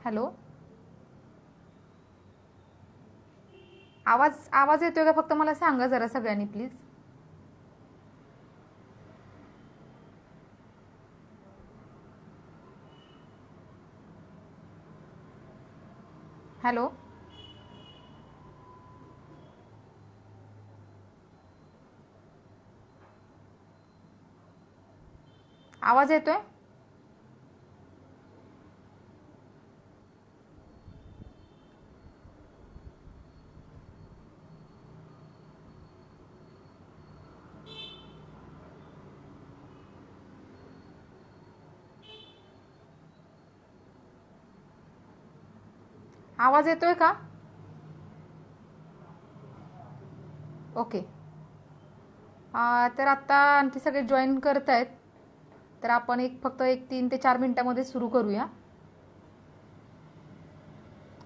Hello. आवाज आवाज येतोय का? फक्त मला सांगा जरा सगळ्यांनी प्लीज. हॅलो. आवाज येतोय? आवाज येतोय का? ओके. तर आत्ता आणखी सगळे जॉईन करत आहेत. तर आपण फक्त 3 ते 4 मिनिटांमध्ये सुरू करूया.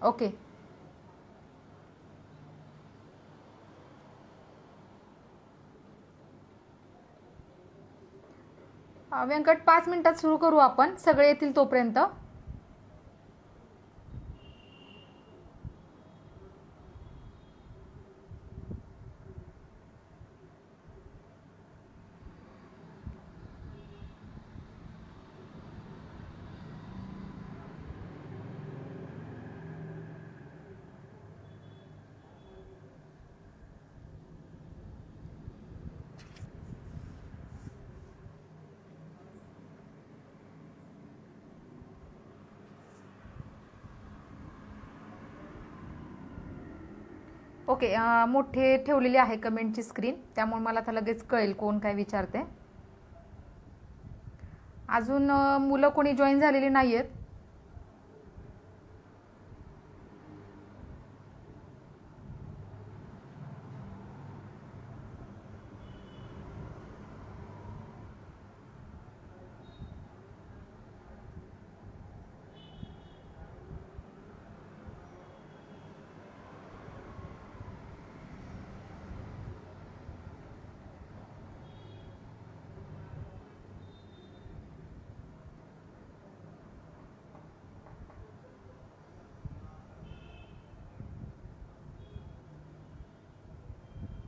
ओके. व्यंकट, 5 मिनिटात सुरू करू आपण, सगळे येतील तोपर्यंत. ओके. मोठे ठेवलेली आहे कमेंटची स्क्रीन, त्यामुळे मला आता लगेच कळेल कोण काय विचारते. अजून मुलं कोणी जॉईन झालेली नाही आहेत.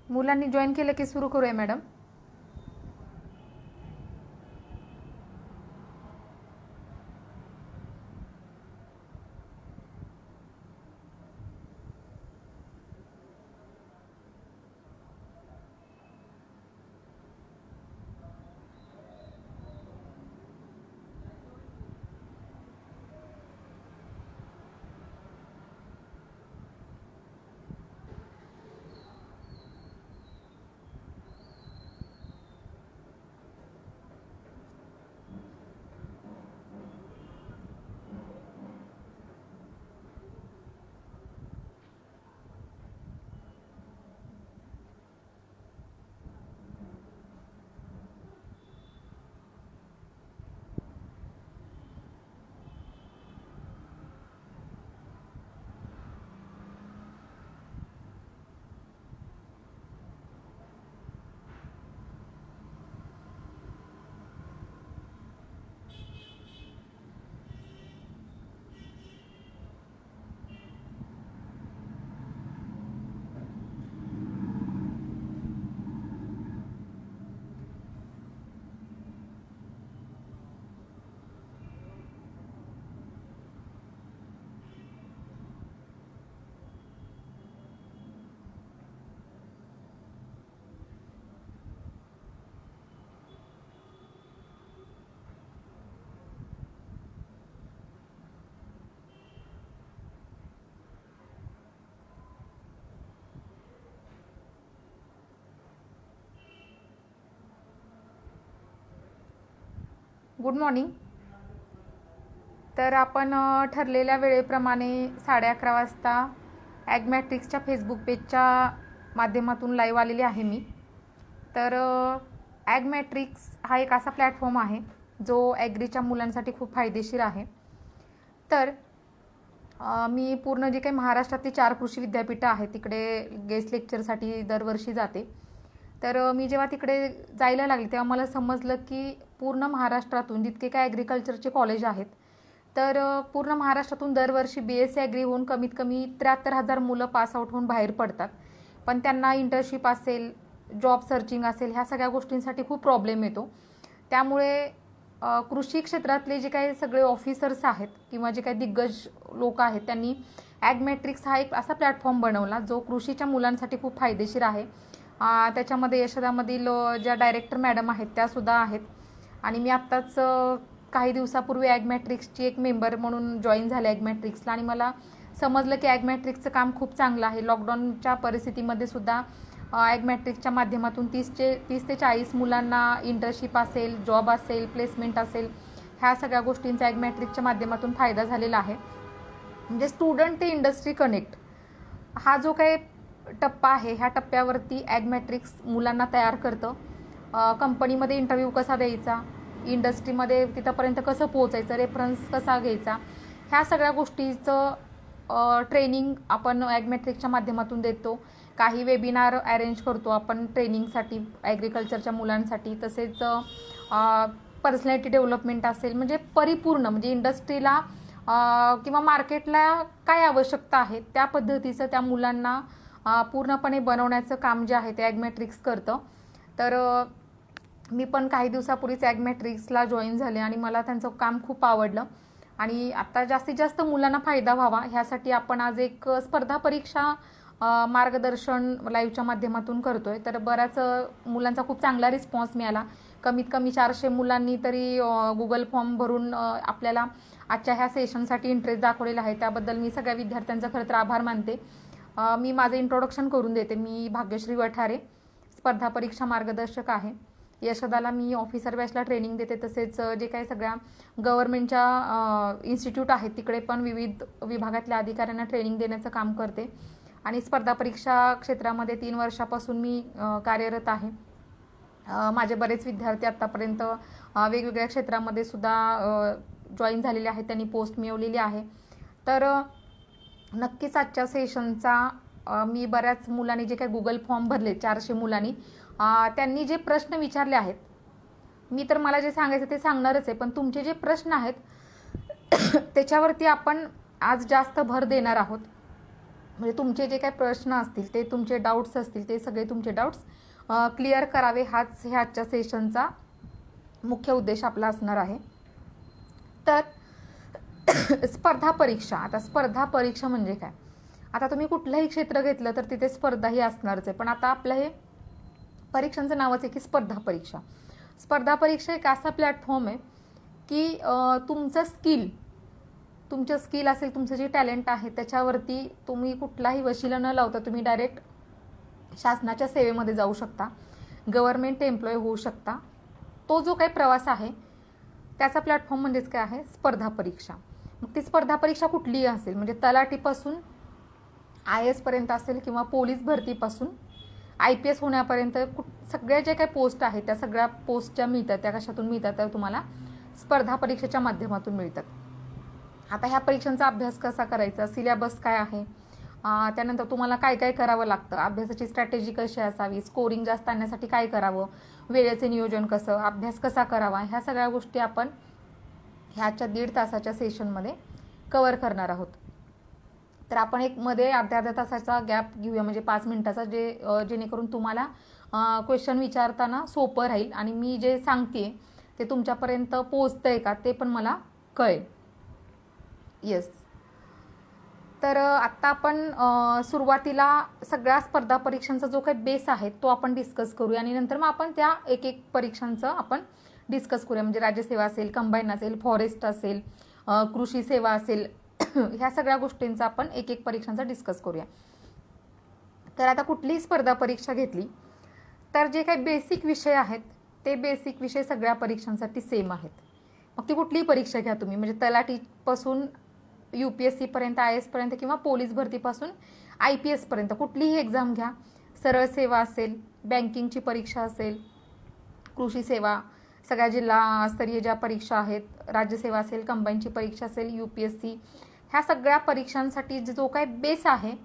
मुलांनी जॉईन केलं की सुरू करूया मॅडम. Good morning. तर आपण ठरलेल्या वेळेप्रमाणे 11:30 वाजता ॲग्मॅट्रिक्सच्या फेसबुक पेजच्या माध्यमातून लाईव्ह आलेली आहे मी. तर ॲग्मॅट्रिक्स हा एक असा प्लॅटफॉर्म आहे जो ॲग्रीच्या मुलांसाठी खूप फायदेशीर आहे. तर मी पूर्ण जे काही महाराष्ट्रातली 4 कृषी विद्यापीठं आहेत तिकडे गेस्ट लेक्चरसाठी दरवर्षी जाते. तर मी जेव्हा तिकडे जायला लागले तेव्हा मला समजलं की पूर्ण महाराष्ट्रातून जितके काय ॲग्रिकल्चरचे कॉलेज आहेत तर पूर्ण महाराष्ट्रातून दरवर्षी BSc ॲग्री होऊन कमीत कमी 73,000 मुलं पासआउट होऊन बाहेर पडतात. पण त्यांना इंटर्नशिप असेल, जॉब सर्चिंग असेल, ह्या सगळ्या गोष्टींसाठी खूप प्रॉब्लेम येतो. त्यामुळे कृषी क्षेत्रातले जे काही सगळे ऑफिसर्स आहेत किंवा जे काही दिग्गज लोक आहेत त्यांनी ॲगमॅट्रिक्स हा एक असा प्लॅटफॉर्म बनवला जो कृषीच्या मुलांसाठी खूप फायदेशीर आहे. त्याच्यामध्ये यशोदामधील ज्या डायरेक्टर मॅडम आहेत त्यासुद्धा आहेत. आणि मी आत्ताच काही दिवसापूर्वी ॲगमॅट्रिक्सची एक मेंबर म्हणून जॉईन झाले ॲगमॅट्रिक्सला आणि मला समजलं की ॲगमॅट्रिक्सचं काम खूप चांगलं आहे. लॉकडाऊनच्या परिस्थितीमध्ये सुद्धा ॲगमॅट्रिक्सच्या माध्यमातून 30 ते 40 मुलांना इंटर्नशिप असेल, जॉब असेल, प्लेसमेंट असेल, ह्या सगळ्या गोष्टींचा ॲगमॅट्रिक्सच्या माध्यमातून फायदा झालेला आहे. म्हणजे स्टुडंट ते इंडस्ट्री कनेक्ट हा जो काही टप्पा आहे ह्या टप्प्यावरती ॲगमॅट्रिक्स मुलांना तयार करतं. कंपनीमध्ये इंटरव्ह्यू कसा द्यायचा, इंडस्ट्रीमध्ये तिथंपर्यंत कसं पोहोचायचं, रेफरन्स कसा घ्यायचा, ह्या सगळ्या गोष्टीचं ट्रेनिंग आपण ॲगमॅट्रिक्सच्या माध्यमातून देतो. काही वेबिनार अरेंज करतो आपण ट्रेनिंगसाठी ॲग्रिकल्चरच्या मुलांसाठी. तसेच पर्सनॅलिटी डेव्हलपमेंट असेल, म्हणजे परिपूर्ण म्हणजे इंडस्ट्रीला किंवा मार्केटला काय आवश्यकता आहे त्या पद्धतीचं त्या मुलांना पूर्णपणे बनवण्याचं काम जे आहे ते ॲगमॅट्रिक्स करतं. तर मी पण काही दिवसापूर्वीच ॲगमॅट्रिक्सला जॉईन झाले आणि मला त्यांचं काम खूप आवडलं. आणि आता जास्तीत जास्त मुलांना फायदा व्हावा ह्यासाठी आपण आज एक स्पर्धा परीक्षा मार्गदर्शन लाईव्हच्या माध्यमातून करतोय. तर बऱ्याच मुलांचा खूप चांगला रिस्पॉन्स मिळाला. कमीत कमी 400 मुलांनी तरी गुगल फॉर्म भरून आपल्याला आजच्या ह्या सेशनसाठी इंटरेस्ट दाखवलेला आहे. त्याबद्दल मी सगळ्या विद्यार्थ्यांचा खरं तर आभार मानते. मी माझं इंट्रोडक्शन करून देते. मी भाग्यश्री वठारे, स्पर्धा परीक्षा मार्गदर्शक आहे. यशोदाला मी ऑफिसर बॅचला ट्रेनिंग देते. तसेच जे काही सगळ्या गव्हर्नमेंटच्या इन्स्टिट्यूट आहेत तिकडे पण विविध विभागातल्या अधिकाऱ्यांना ट्रेनिंग देण्याचं काम करते. आणि स्पर्धा परीक्षा क्षेत्रामध्ये 3 वर्षापासून मी कार्यरत आहे. माझे बरेच विद्यार्थी आत्तापर्यंत वेगवेगळ्या क्षेत्रामध्ये सुद्धा जॉईन झालेले आहेत, त्यांनी पोस्ट मिळवलेली आहे. तर नक्कीच आजच्या सेशनचा मी बऱ्याच मुलांनी जे काही गुगल फॉर्म भरले 400 मुलांनी त्यांनी जे प्रश्न विचारले आहेत, मी तर मला जे सांगायचं ते सांगणारच आहे, पण तुमचे जे प्रश्न आहेत त्याच्यावरती आपण आज जास्त भर देणार आहोत. म्हणजे तुमचे जे काही प्रश्न असतील ते तुमचे डाऊट्स असतील ते सगळे तुमचे डाऊट्स क्लिअर करावे हाच ह्या आजच्या सेशनचा मुख्य उद्देश आपला असणार आहे. तर स्पर्धा परीक्षा, आता स्पर्धा परीक्षा म्हणजे काय? आता तुम्ही कुठलंही क्षेत्र घेतलं तर तिथे स्पर्धाही असणारच आहे. पण आता आपलं हे परीक्षांचं नावच आहे की स्पर्धा परीक्षा. स्पर्धा परीक्षा एक असा प्लॅटफॉर्म आहे की तुमचं स्किल असेल, तुमचं जे टॅलेंट आहे त्याच्यावरती तुम्ही कुठलाही वशिला न लावता तुम्ही डायरेक्ट शासनाच्या सेवेमध्ये जाऊ शकता, गव्हर्नमेंट एम्प्लॉय होऊ शकता. तो जो काही प्रवास आहे त्याचा प्लॅटफॉर्म म्हणजेच काय आहे? स्पर्धा परीक्षा. मग ती स्पर्धा परीक्षा कुठलीही असेल, म्हणजे तलाठीपासून IAS पर्यंत असेल किंवा पोलीस भरतीपासून IPS होण्यापर्यंत सगळ्या ज्या काही पोस्ट आहेत त्या सगळ्या पोस्ट ज्या मिळतात त्या कशातून मिळतात? तर तुम्हाला स्पर्धा परीक्षेच्या माध्यमातून मिळतात. आता ह्या परीक्षांचा अभ्यास कसा करायचा, सिलेबस काय आहे, त्यानंतर तुम्हाला काय काय करावं लागतं, अभ्यासाची स्ट्रॅटेजी कशी असावी, स्कोरिंग जास्त आणण्यासाठी काय करावं, वेळेचे नियोजन कसं, अभ्यास कसा करावा, ह्या सगळ्या गोष्टी आपण ह्याच्या 1.5 तासाच्या सेशनमध्ये कवर करणार आहोत. तर आपण एक मध्ये अर्ध्या तासाचा गॅप घेऊया, म्हणजे 5 मिनिटाचा, जेणेकरून तुम्हाला क्वेश्चन विचारताना सोपं राहील आणि मी जे सांगते ते तुमच्यापर्यंत पोहोचतंय का ते पण मला कळेल. येस. तर आत्ता आपण सुरुवातीला सगळ्या स्पर्धा परीक्षांचा जो काही बेस आहे तो आपण डिस्कस करूया आणि नंतर मग आपण त्या एक एक परीक्षांचं आपण डिस्कस करूया. म्हणजे राज्यसेवा असेल, कंबाईन असेल, फॉरेस्ट असेल, कृषी सेवा असेल, ह्या सगळ्या गोष्टींचा आपण एक एक परीक्षांचा डिस्कस करूया. तर आता कुठलीही स्पर्धा परीक्षा घेतली तर जे काही बेसिक विषय आहेत ते बेसिक विषय सगळ्या परीक्षांसाठी सेम आहेत. मग ती कुठलीही परीक्षा घ्या तुम्ही, म्हणजे तलाठीपासून UPSC पर्यंत, IAS पर्यंत किंवा पोलीस भरतीपासून IPS पर्यंत कुठलीही एक्झाम घ्या. सरळ सेवा असेल, बँकिंगची परीक्षा असेल, कृषी सेवा, सगळ्या जिल्हास्तरीय ज्या परीक्षा आहेत, राज्यसेवा असेल, कंबाईनची परीक्षा असेल, UPSC, ह्या सगळ्या परीक्षांसाठी जो काही बेस आहे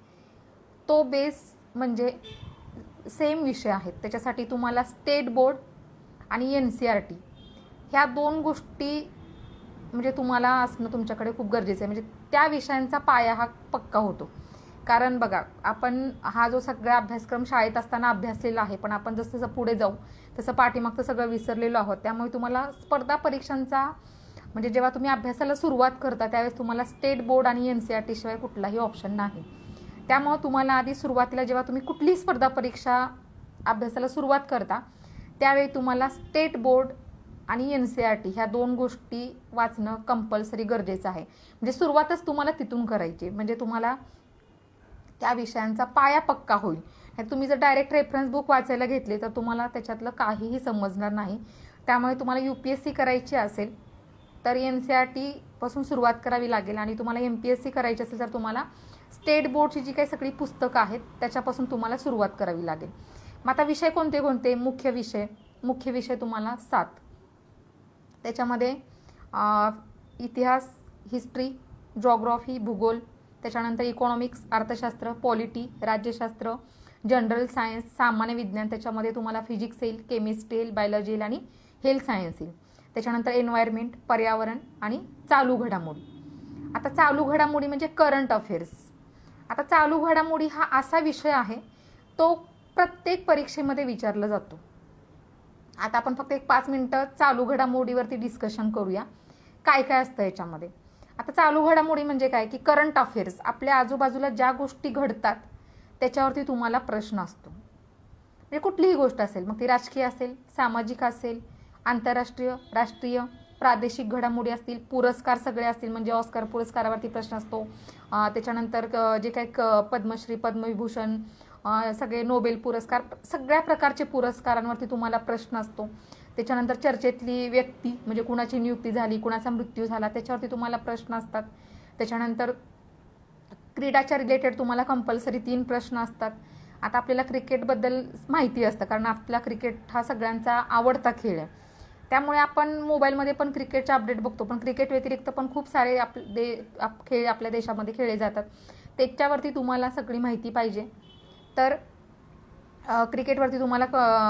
तो बेस म्हणजे सेम विषय आहेत. त्याच्यासाठी तुम्हाला स्टेट बोर्ड आणि NCERT ह्या 2 गोष्टी म्हणजे तुम्हाला असणं तुमच्याकडे खूप गरजेचं आहे. म्हणजे त्या विषयांचा पाया हा पक्का होतो. कारण बघा, आपण हा जो सगळा अभ्यासक्रम शाळेत असताना अभ्यासलेला आहे, पण आपण जसं जसं पुढे जाऊ तसं पाठीमागचं सगळं विसरलेलो आहोत. त्यामुळे तुम्हाला स्पर्धा परीक्षांचा म्हणजे जेव्हा तुम्ही अभ्यासाला सुरुवात करता त्यावेळेस तुम्हाला स्टेट बोर्ड आणि NCERT शिवाय कुठलाही ऑप्शन नाही. त्यामुळं तुम्हाला आधी सुरुवातीला जेव्हा तुम्ही कुठलीही स्पर्धा परीक्षा अभ्यासाला सुरुवात करता त्यावेळी तुम्हाला स्टेट बोर्ड आणि NCERT ह्या 2 गोष्टी वाचणं कंपल्सरी गरजेचं आहे. म्हणजे सुरुवातच तुम्हाला तिथून करायची, म्हणजे तुम्हाला त्या विषयांचा पाया पक्का होईल. तुम्ही जर डायरेक्ट रेफरन्स बुक वाचायला घेतले तर तुम्हाला त्याच्यातलं काहीही समजणार नाही. त्यामुळे तुम्हाला UPSC करायची असेल तर NCERT पासून सुरुवात करावी लागेल आणि तुम्हाला MPSC करायची असेल तर तुम्हाला स्टेट बोर्डची जी काही सगळी पुस्तकं आहेत त्याच्यापासून तुम्हाला सुरुवात करावी लागेल. मग आता विषय कोणते कोणते? मुख्य विषय तुम्हाला 7. त्याच्यामध्ये इतिहास, हिस्ट्री, जॉग्रॉफी, भूगोल, त्याच्यानंतर इकॉनॉमिक्स, अर्थशास्त्र, पॉलिटी, राज्यशास्त्र, जनरल सायन्स, सामान्य विज्ञान, त्याच्यामध्ये तुम्हाला फिजिक्स येईल, केमिस्ट्री येईल, बायोलॉजी येईल आणि हेल्थ सायन्स येईल. त्याच्यानंतर एन्व्हायरमेंट, पर्यावरण आणि चालू घडामोडी. आता चालू घडामोडी म्हणजे करंट अफेअर्स. आता चालू घडामोडी हा असा विषय आहे तो प्रत्येक परीक्षेमध्ये विचारला जातो. आता आपण फक्त एक 5 मिनिटं चालू घडामोडीवरती डिस्कशन करूया, काय काय असतं याच्यामध्ये. आता चालू घडामोडी म्हणजे काय की करंट अफेअर्स, आपल्या आजूबाजूला ज्या गोष्टी घडतात त्याच्यावरती तुम्हाला प्रश्न असतो. म्हणजे कुठलीही गोष्ट असेल, मग ती राजकीय असेल, सामाजिक असेल, आंतरराष्ट्रीय, राष्ट्रीय, प्रादेशिक घडामोडी असतील, पुरस्कार सगळे असतील, म्हणजे ऑस्कर पुरस्कारावरती प्रश्न असतो. त्याच्यानंतर जे काही पद्मश्री, पद्मविभूषण, सगळे नोबेल पुरस्कार, सगळ्या प्रकारचे पुरस्कारांवरती तुम्हाला प्रश्न असतो. त्याच्यानंतर चर्चेतली व्यक्ती म्हणजे कुणाची नियुक्ती झाली, कुणाचा मृत्यू झाला त्याच्यावरती तुम्हाला प्रश्न असतात. त्याच्यानंतर क्रीडाच्या रिलेटेड तुम्हाला कंपल्सरी 3 प्रश्न असतात. आता आपल्याला क्रिकेटबद्दल माहिती असतं कारण आपला क्रिकेट हा सगळ्यांचा आवडता खेळ आहे. त्यामुळे आपण मोबाईलमध्ये पण क्रिकेटचे अपडेट बघतो, पण क्रिकेट व्यतिरिक्त पण खूप सारे खेळ आपल्या देशामध्ये खेळले जातात. त्याच्यावरती तुम्हाला सगळी माहिती पाहिजे. तर क्रिकेटवरती तुम्हाला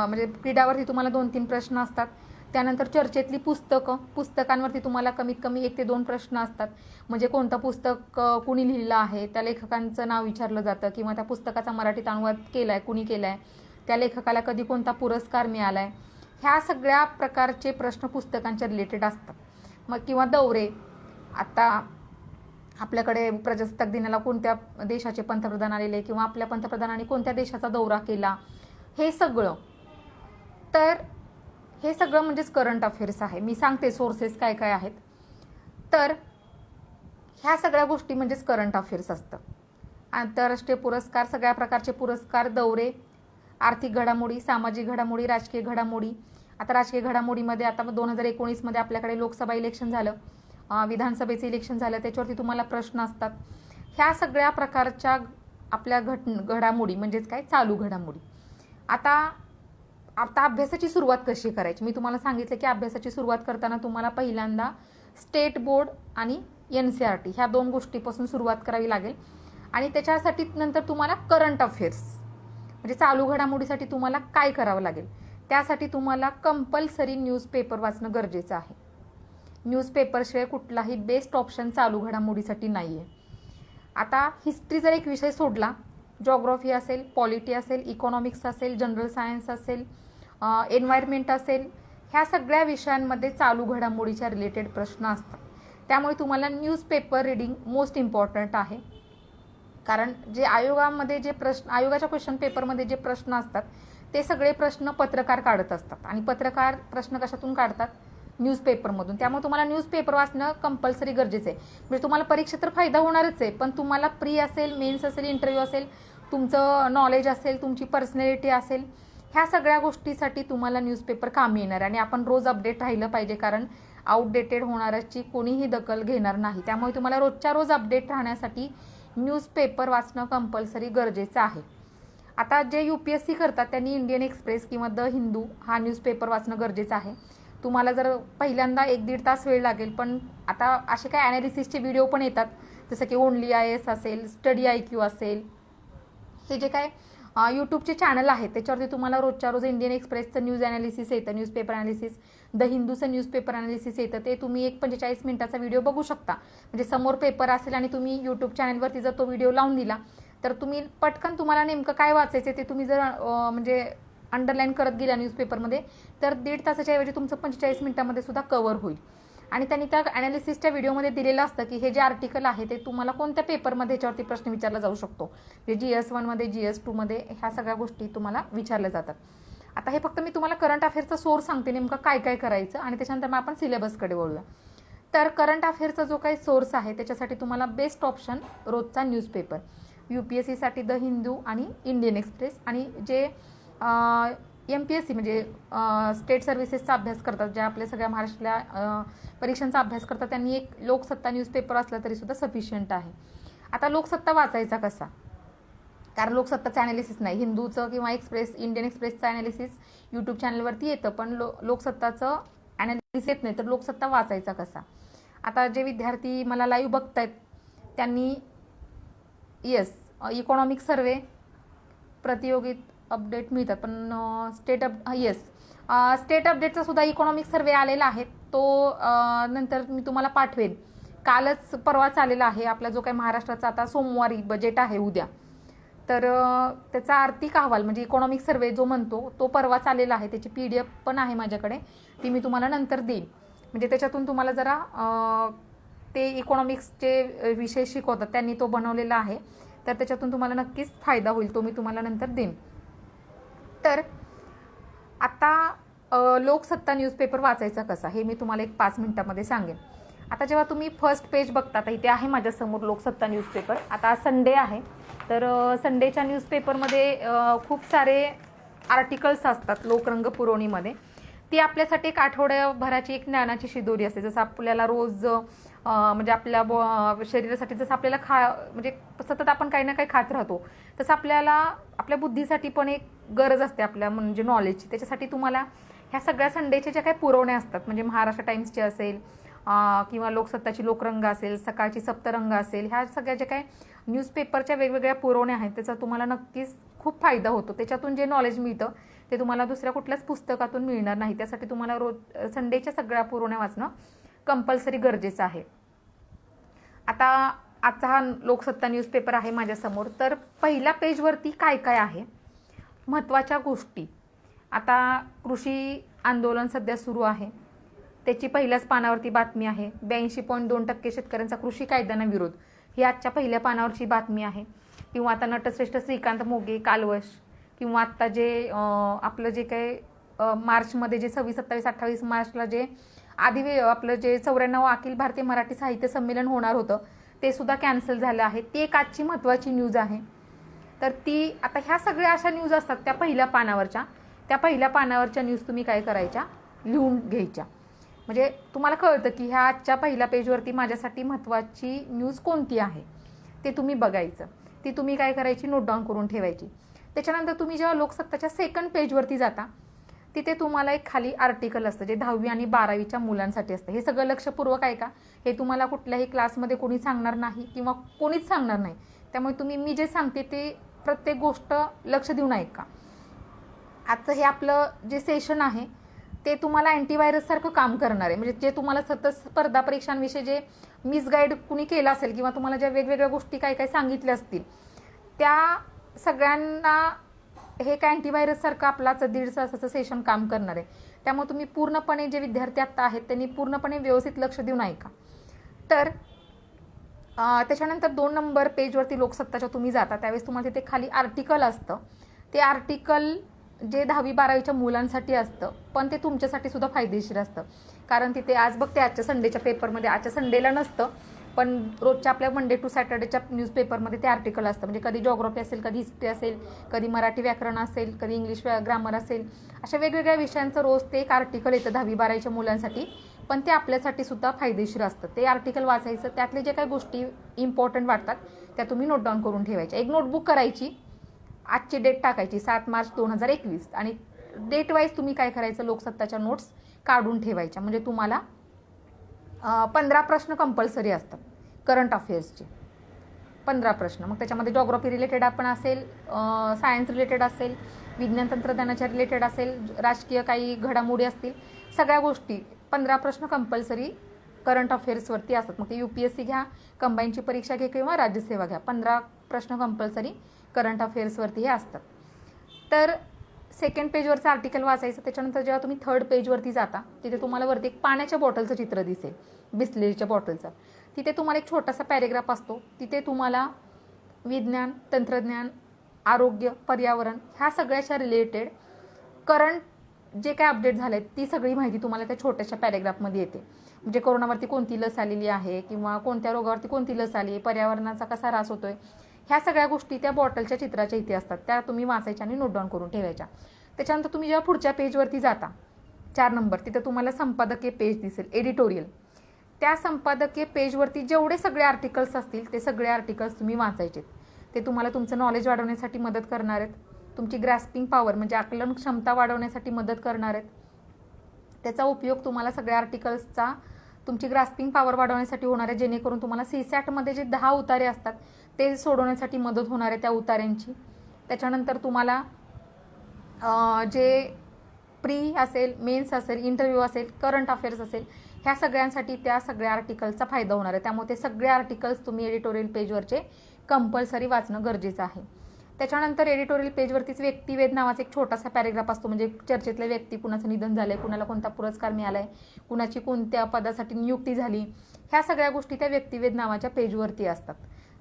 म्हणजे क्रीडावरती तुम्हाला 2-3 प्रश्न असतात. त्यानंतर चर्चेतली पुस्तकांवरती तुम्हाला कमीत कमी 1 ते 2 प्रश्न असतात. म्हणजे कोणतं पुस्तक कुणी लिहिलं आहे, त्या लेखकांचं नाव विचारलं जातं किंवा त्या पुस्तकाचा मराठीत अनुवाद केला आहे, कुणी केला आहे, त्या लेखकाला कधी कोणता पुरस्कार मिळाला आहे, ह्या सगळ्या प्रकारचे प्रश्न पुस्तकांच्या रिलेटेड असतात. मग किंवा दौरे, आता आपल्याकडे प्रजासत्ताक दिनाला कोणत्या देशाचे पंतप्रधान आलेले किंवा आपल्या पंतप्रधानांनी कोणत्या देशाचा दौरा केला, हे सगळं. तर हे सगळं म्हणजेच करंट अफेअर्स आहे. मी सांगते सोर्सेस काय काय आहेत. तर ह्या सगळ्या गोष्टी म्हणजेच करंट अफेअर्स असतं. आंतरराष्ट्रीय पुरस्कार, सगळ्या प्रकारचे पुरस्कार, दौरे, आर्थिक घडामोडी, सामाजिक घडामोडी, राजकीय घडामोडी. आता राजकीय घडामोडीमध्ये आता 2019 आपल्याकडे लोकसभा इलेक्शन झालं, विधानसभेचं इलेक्शन झालं, त्याच्यावरती तुम्हाला प्रश्न असतात. ह्या सगळ्या प्रकारच्या आपल्या घडामोडी म्हणजेच काय चालू घडामोडी. आता अभ्यासाची सुरुवात कशी करायची, मी तुम्हाला सांगितलं की अभ्यासाची सुरुवात करताना तुम्हाला पहिल्यांदा स्टेट बोर्ड आणि NCERT ह्या 2 गोष्टीपासून सुरुवात करावी लागेल. आणि त्याच्यासाठी नंतर तुम्हाला करंट अफेअर्स म्हणजे चालू घडामोडीसाठी तुम्हाला काय करावं लागेल, त्यासाठी तुम्हाला कंपल्सरी न्यूजपेपर वाचणं गरजेचं आहे. न्यूजपेपरशिवाय कुठलाही बेस्ट ऑप्शन चालू घडामोडीसाठी नाही आहे. आता हिस्ट्री जर एक विषय सोडला, जॉग्रॉफी असेल, पॉलिटी असेल, इकॉनॉमिक्स असेल, जनरल सायन्स असेल, एन्व्हायरमेंट असेल, ह्या सगळ्या विषयांमध्ये चालू घडामोडीच्या रिलेटेड प्रश्न असतात. त्यामुळे तुम्हाला न्यूजपेपर रीडिंग मोस्ट इम्पॉर्टंट आहे. कारण जे आयोगाच्या क्वेश्चन पेपरमध्ये जे प्रश्न असतात ते सगळे प्रश्न पत्रकार काढत असतात आणि पत्रकार प्रश्न कशातून काढतात, न्यूजपेपरमधून. त्यामुळे तुम्हाला न्यूजपेपर वाचणं कंपल्सरी गरजेचं आहे. म्हणजे तुम्हाला परीक्षेत तर फायदा होणारच आहे, पण तुम्हाला प्री असेल, मेन्स असेल, इंटरव्ह्यू असेल, तुमचं नॉलेज असेल, तुमची पर्सनॅलिटी असेल, ह्या सगळ्या गोष्टीसाठी तुम्हाला न्यूजपेपर कामी येणार. आणि आपण रोज अपडेट राहिलं पाहिजे कारण आउटडेटेड होणाऱ्याची कोणीही दखल घेणार नाही. त्यामुळे तुम्हाला रोजच्या रोज अपडेट राहण्यासाठी न्यूजपेपर वाचणं कंपल्सरी गरजेचं आहे. आता जे UPSC करतात त्यांनी इंडियन एक्सप्रेस किंवा द हिंदू हा न्यूजपेपर वाचणं गरजेचं आहे. तुम्हाला जर पहिल्यांदा 1-1.5 तास वेळ लागेल, पण आता असे काय ॲनालिसिसचे व्हिडिओ पण येतात, जसं की ओनली IAS असेल, स्टडी IQ असेल, हे जे काय यूट्यूबचे चॅनल आहे, त्याच्यावरती तुम्हाला रोजच्या रोज इंडियन एक्सप्रेसचं न्यूज ॲनालिसिस येतं, न्यूजपेपर ॲनालिसिस, द हिंदूचं न्यूजपेपर ॲनालिसिस येतं. ते तुम्ही एक 45 मिनिटाचा व्हिडिओ बघू शकता. म्हणजे समोर पेपर असेल आणि तुम्ही यूट्यूब चॅनलवरती जर तो व्हिडिओ लावून दिला तर तुम्ही पटकन तुम्हाला नेमकं काय वाचायचं ते तुम्ही जर म्हणजे अंडरलाईन करत गेला न्यूजपेपरमध्ये तर 1.5 तासाच्या ऐवजी तुमचं 45 मिनिटामध्ये सुद्धा कव्हर होईल. आणि त्यांनी त्या ॲनालिसिसच्या व्हिडिओमध्ये दिलेलं असतं की हे जे आर्टिकल आहे ते तुम्हाला कोणत्या पेपरमध्ये ह्याच्यावरती प्रश्न विचारला जाऊ शकतो. म्हणजे GS1 GS2 ह्या सगळ्या गोष्टी तुम्हाला विचारल्या जातात. आता हे फक्त मी तुम्हाला करंट अफेअरचा सोर्स सांगते नेमकं काय काय करायचं आणि त्याच्यानंतर मग आपण सिलेबसकडे वळूया. तर करंट अफेअरचा जो काही सोर्स आहे त्याच्यासाठी तुम्हाला बेस्ट ऑप्शन रोजचा न्यूजपेपर, UPSCसाठी द हिंदू आणि इंडियन एक्सप्रेस, आणि जे MPSC म्हणजे स्टेट सर्व्हिसेसचा अभ्यास करतात, ज्या आपल्या सगळ्या महाराष्ट्रातल्या परीक्षांचा अभ्यास करतात, त्यांनी एक लोकसत्ता न्यूजपेपर असला तरी सुद्धा सफिशियंट आहे. आता लोकसत्ता वाचायचा कसा, कारण लोकसत्ताचं ॲनालिसिस नाही, हिंदूचं किंवा इंडियन एक्सप्रेसचं ॲनालिसिस यूट्यूब चॅनलवरती येतं, पण लोकसत्ताचं ॲनालिसिस येत नाही. तर लोकसत्ता वाचायचा कसा. आता जे विद्यार्थी मला लाईव्ह बघतायत त्यांनी इकॉनॉमिक सर्वे, प्रतियोगित अपडेट मिळतात, पण स्टेट अपडेटचा सुद्धा इकॉनॉमिक सर्वे आलेला आहे. तो नंतर मी तुम्हाला पाठवेन. कालच परवाच आलेला आहे. आपला जो काही महाराष्ट्राचा आता सोमवारी बजेट आहे उद्या, तर त्याचा आर्थिक अहवाल म्हणजे इकॉनॉमिक सर्वे जो म्हणतो तो परवाच आलेला आहे. त्याची PDF पण आहे माझ्याकडे, ती मी तुम्हाला नंतर देईन. म्हणजे त्याच्यातून तुम्हाला जरा ते इकॉनॉमिक्सचे विषय शिकवतात त्यांनी तो बनवलेला आहे, तर त्याच्यातून तुम्हाला नक्कीच फायदा होईल. तो मी तुम्हाला नंतर देईन. तर आता लोकसत्ता न्यूजपेपर वाचायचा कसा हे मी तुम्हाला एक 5 मिनिटामध्ये सांगेन. आता जेव्हा तुम्ही फर्स्ट पेज बघता, तर इथे आहे माझ्यासमोर लोकसत्ता न्यूजपेपर. आता संडे आहे, तर संडेच्या न्यूजपेपरमध्ये खूप सारे आर्टिकल्स असतात लोकरंग पुरवणीमध्ये. ती आपल्यासाठी एक आठवड्याभराची एक ज्ञानाची शिदोरी असते. जसं आपल्याला रोज म्हणजे आपल्या शरीरासाठी जसं आपल्याला म्हणजे सतत आपण काही ना काही खात राहतो, तसं आपल्याला आपल्या बुद्धीसाठी पण एक गरज असते आपल्या म्हणजे नॉलेजची. त्याच्यासाठी तुम्हाला ह्या सगळ्या संडेच्या ज्या काही पुरवण्या असतात, म्हणजे महाराष्ट्र टाइम्सचे असेल किंवा लोकसत्ताची लोकरंग असेल, सकाळची सप्तरंग असेल, ह्या सगळ्या ज्या काही न्यूजपेपरच्या वेगवेगळ्या पुरवण्या आहेत त्याचा तुम्हाला नक्कीच खूप फायदा होतो. त्याच्यातून जे नॉलेज मिळतं ते तुम्हाला दुसऱ्या कुठल्याच पुस्तकातून मिळणार नाही. त्यासाठी तुम्हाला रोज संडेच्या सगळ्या पुरवण्या वाचणं कंपल्सरी गरजेचं आहे. आता आजचा हा लोकसत्ता न्यूजपेपर आहे माझ्यासमोर. तर पहिल्या पेजवरती काय काय आहे महत्त्वाच्या गोष्टी. आता कृषी आंदोलन सध्या सुरू आहे, त्याची पहिल्याच पानावरती बातमी आहे. 82.2% शेतकऱ्यांचा कृषी कायद्यांना विरोध, ही आजच्या पहिल्या पानावरची बातमी आहे. किंवा आता नटश्रेष्ठ श्रीकांत मोगे कालवश, किंवा आत्ता जे आपलं जे काही मार्चमध्ये जे 26, 27, 28 मार्चला जे आपलं जे 94 अखिल भारतीय मराठी साहित्य संमेलन होणार होतं ते सुद्धा कॅन्सल झालं आहे. ती एक आजची महत्त्वाची न्यूज आहे. तर ती आता ह्या सगळ्या अशा न्यूज असतात त्या पहिल्या पानावरच्या न्यूज तुम्ही काय करायच्या, लिहून घ्यायच्या. म्हणजे तुम्हाला कळतं की ह्या आजच्या पहिल्या पेजवरती माझ्यासाठी महत्त्वाची न्यूज कोणती आहे ते तुम्ही बघायचं. ती तुम्ही काय करायची, नोट डाऊन करून ठेवायची. त्याच्यानंतर तुम्ही जेव्हा लोकसत्ताच्या सेकंड पेजवरती जाता तिथे तुम्हाला एक खाली आर्टिकल असतं जे 10वी आणि 12वीच्या मुलांसाठी असतं. हे सगळं लक्षपूर्वक आहे का, हे तुम्हाला कुठल्याही क्लासमध्ये कोणी सांगणार नाही किंवा कोणीच सांगणार नाही. त्यामुळे मी जे सांगते ते प्रत्येक गोष्ट लक्ष देऊन ऐका. आजचं हे आपलं जे सेशन आहे ते तुम्हाला अँटीव्हायरससारखं काम करणार आहे. म्हणजे जे तुम्हाला सतत स्पर्धा परीक्षांविषयी जे मिसगाईड कुणी केलं असेल किंवा तुम्हाला ज्या वेगवेगळ्या गोष्टी काय काय सांगितल्या असतील त्या सगळ्यांना हे काय अँटीव्हायरससारखं आपलाच 1.5 तासाचं सेशन काम करणार आहे. त्यामुळे तुम्ही पूर्णपणे जे विद्यार्थी आत्ता आहेत त्यांनी पूर्णपणे व्यवस्थित लक्ष देऊन ऐका. तर त्याच्यानंतर 2 नंबर पेजवरती लोकसत्ताच्या तुम्ही जाता त्यावेळेस तुम्हाला तिथे खाली आर्टिकल असतं. ते आर्टिकल जे 10वी 12वीच्या मुलांसाठी असतं, पण ते तुमच्यासाठी सुद्धा फायदेशीर असतं. कारण तिथे आज बघते आजच्या संडेच्या पेपरमध्ये, आजच्या संडेला नसतं पण रोजच्या आपल्या मंडे टू सॅटर्डेच्या न्यूजपेपरमध्ये ते आर्टिकल असतं. म्हणजे कधी जॉग्राफी असेल, कधी हिस्ट्री असेल, कधी मराठी व्याकरण असेल, कधी इंग्लिश ग्रामर असेल, अशा वेगवेगळ्या विषयांचं रोज ते एक आर्टिकल येतं 10वी 12वीच्या मुलांसाठी, पण ते आपल्यासाठी सुद्धा फायदेशीर असतं. ते आर्टिकल वाचायचं, त्यातले जे काही गोष्टी इम्पॉर्टंट वाटतात त्या तुम्ही नोट डाऊन करून ठेवायच्या. एक नोटबुक करायची, आजची डेट टाकायची 7 मार्च 2021 आणि डेट वाईज तुम्ही काय करायचं, लोकसत्ताच्या नोट्स काढून ठेवायच्या. म्हणजे तुम्हाला 15 प्रश्न कंपल्सरी असतात करंट अफेअर्सचे. 15 प्रश्न. मग त्याच्यामध्ये जॉग्राफी रिलेटेड आपण असेल, सायन्स रिलेटेड असेल, विज्ञान तंत्रज्ञानाच्या रिलेटेड असेल, राजकीय काही घडामोडी असतील, सगळ्या गोष्टी 15 प्रश्न कंपल्सरी करंट अफेअर्सवरती असतात. मग ते UPSC घ्या, कंबाईनची परीक्षा घ्या किंवा राज्यसेवा घ्या, 15 प्रश्न कंपल्सरी करंट अफेअर्सवरती हे असतात. तर सेकंड पेजवरचं आर्टिकल वाचायचं. त्याच्यानंतर जेव्हा तुम्ही थर्ड पेजवरती जाता तिथे तुम्हाला वरती एक पाण्याच्या बॉटलचं चित्र दिसेल, बिस्लेरीच्या बॉटलचं. तिथे तुम्हाला एक छोटासा पॅरेग्राफ असतो. तिथे तुम्हाला विज्ञान, तंत्रज्ञान, आरोग्य, पर्यावरण ह्या सगळ्याच्या रिलेटेड करंट जे काय अपडेट झाले आहेत ती सगळी माहिती तुम्हाला त्या छोट्याशा पॅरेग्राफमध्ये येते. म्हणजे कोरोनावरती कोणती लस आलेली आहे किंवा कोणत्या रोगावरती कोणती लस आली आहे, पर्यावरणाचा कसा ऱ्हास होतोय, ह्या सगळ्या गोष्टी त्या बॉटलच्या चित्राच्या इथे असतात. त्या तुम्ही वाचायच्या आणि नोट डाऊन करून ठेवायच्या. त्याच्यानंतर तुम्ही जेव्हा पुढच्या पेजवरती जाता 4 नंबर, तिथे तुम्हाला संपादकीय पेज दिसेल, एडिटोरियल. त्या संपादकीय पेजवरती जेवढे सगळे आर्टिकल्स असतील ते सगळे आर्टिकल्स तुम्ही वाचायचे. ते तुम्हाला तुमचं नॉलेज वाढवण्यासाठी मदत करणार आहेत, तुमची ग्रॅस्पिंग पॉवर म्हणजे आकलन क्षमता वाढवण्यासाठी मदत करणार आहेत. त्याचा उपयोग तुम्हाला सगळ्या आर्टिकल्सचा तुमची ग्रास्पिंग पॉवर वाढवण्यासाठी होणार आहे, जेणेकरून तुम्हाला CSAT मध्ये जे 10 उतारे असतात ते सोडवण्यासाठी मदत होणार आहे त्या उतार्यांची. त्याच्यानंतर तुम्हाला जे प्री असेल, मेन्स असेल, इंटरव्ह्यू असेल, करंट अफेअर्स असेल, ह्या सगळ्यांसाठी त्या सगळ्या आर्टिकलचा फायदा होणार आहे. त्यामुळे ते सगळे आर्टिकल्स तुम्ही एडिटोरियल पेजवरचे कंपल्सरी वाचणं गरजेचं आहे. त्याच्यानंतर एडिटोरियल पेजवरतीच व्यक्तिवेध नावाचा एक छोटासा पॅरेग्राफ असतो. म्हणजे चर्चेतले व्यक्ती, कुणाचं निधन झालंय, कुणाला कोणता पुरस्कार मिळालाय, कुणाची कोणत्या पदासाठी नियुक्ती झाली, ह्या सगळ्या गोष्टी त्या व्यक्तिवेध नावाच्या पेजवरती असतात.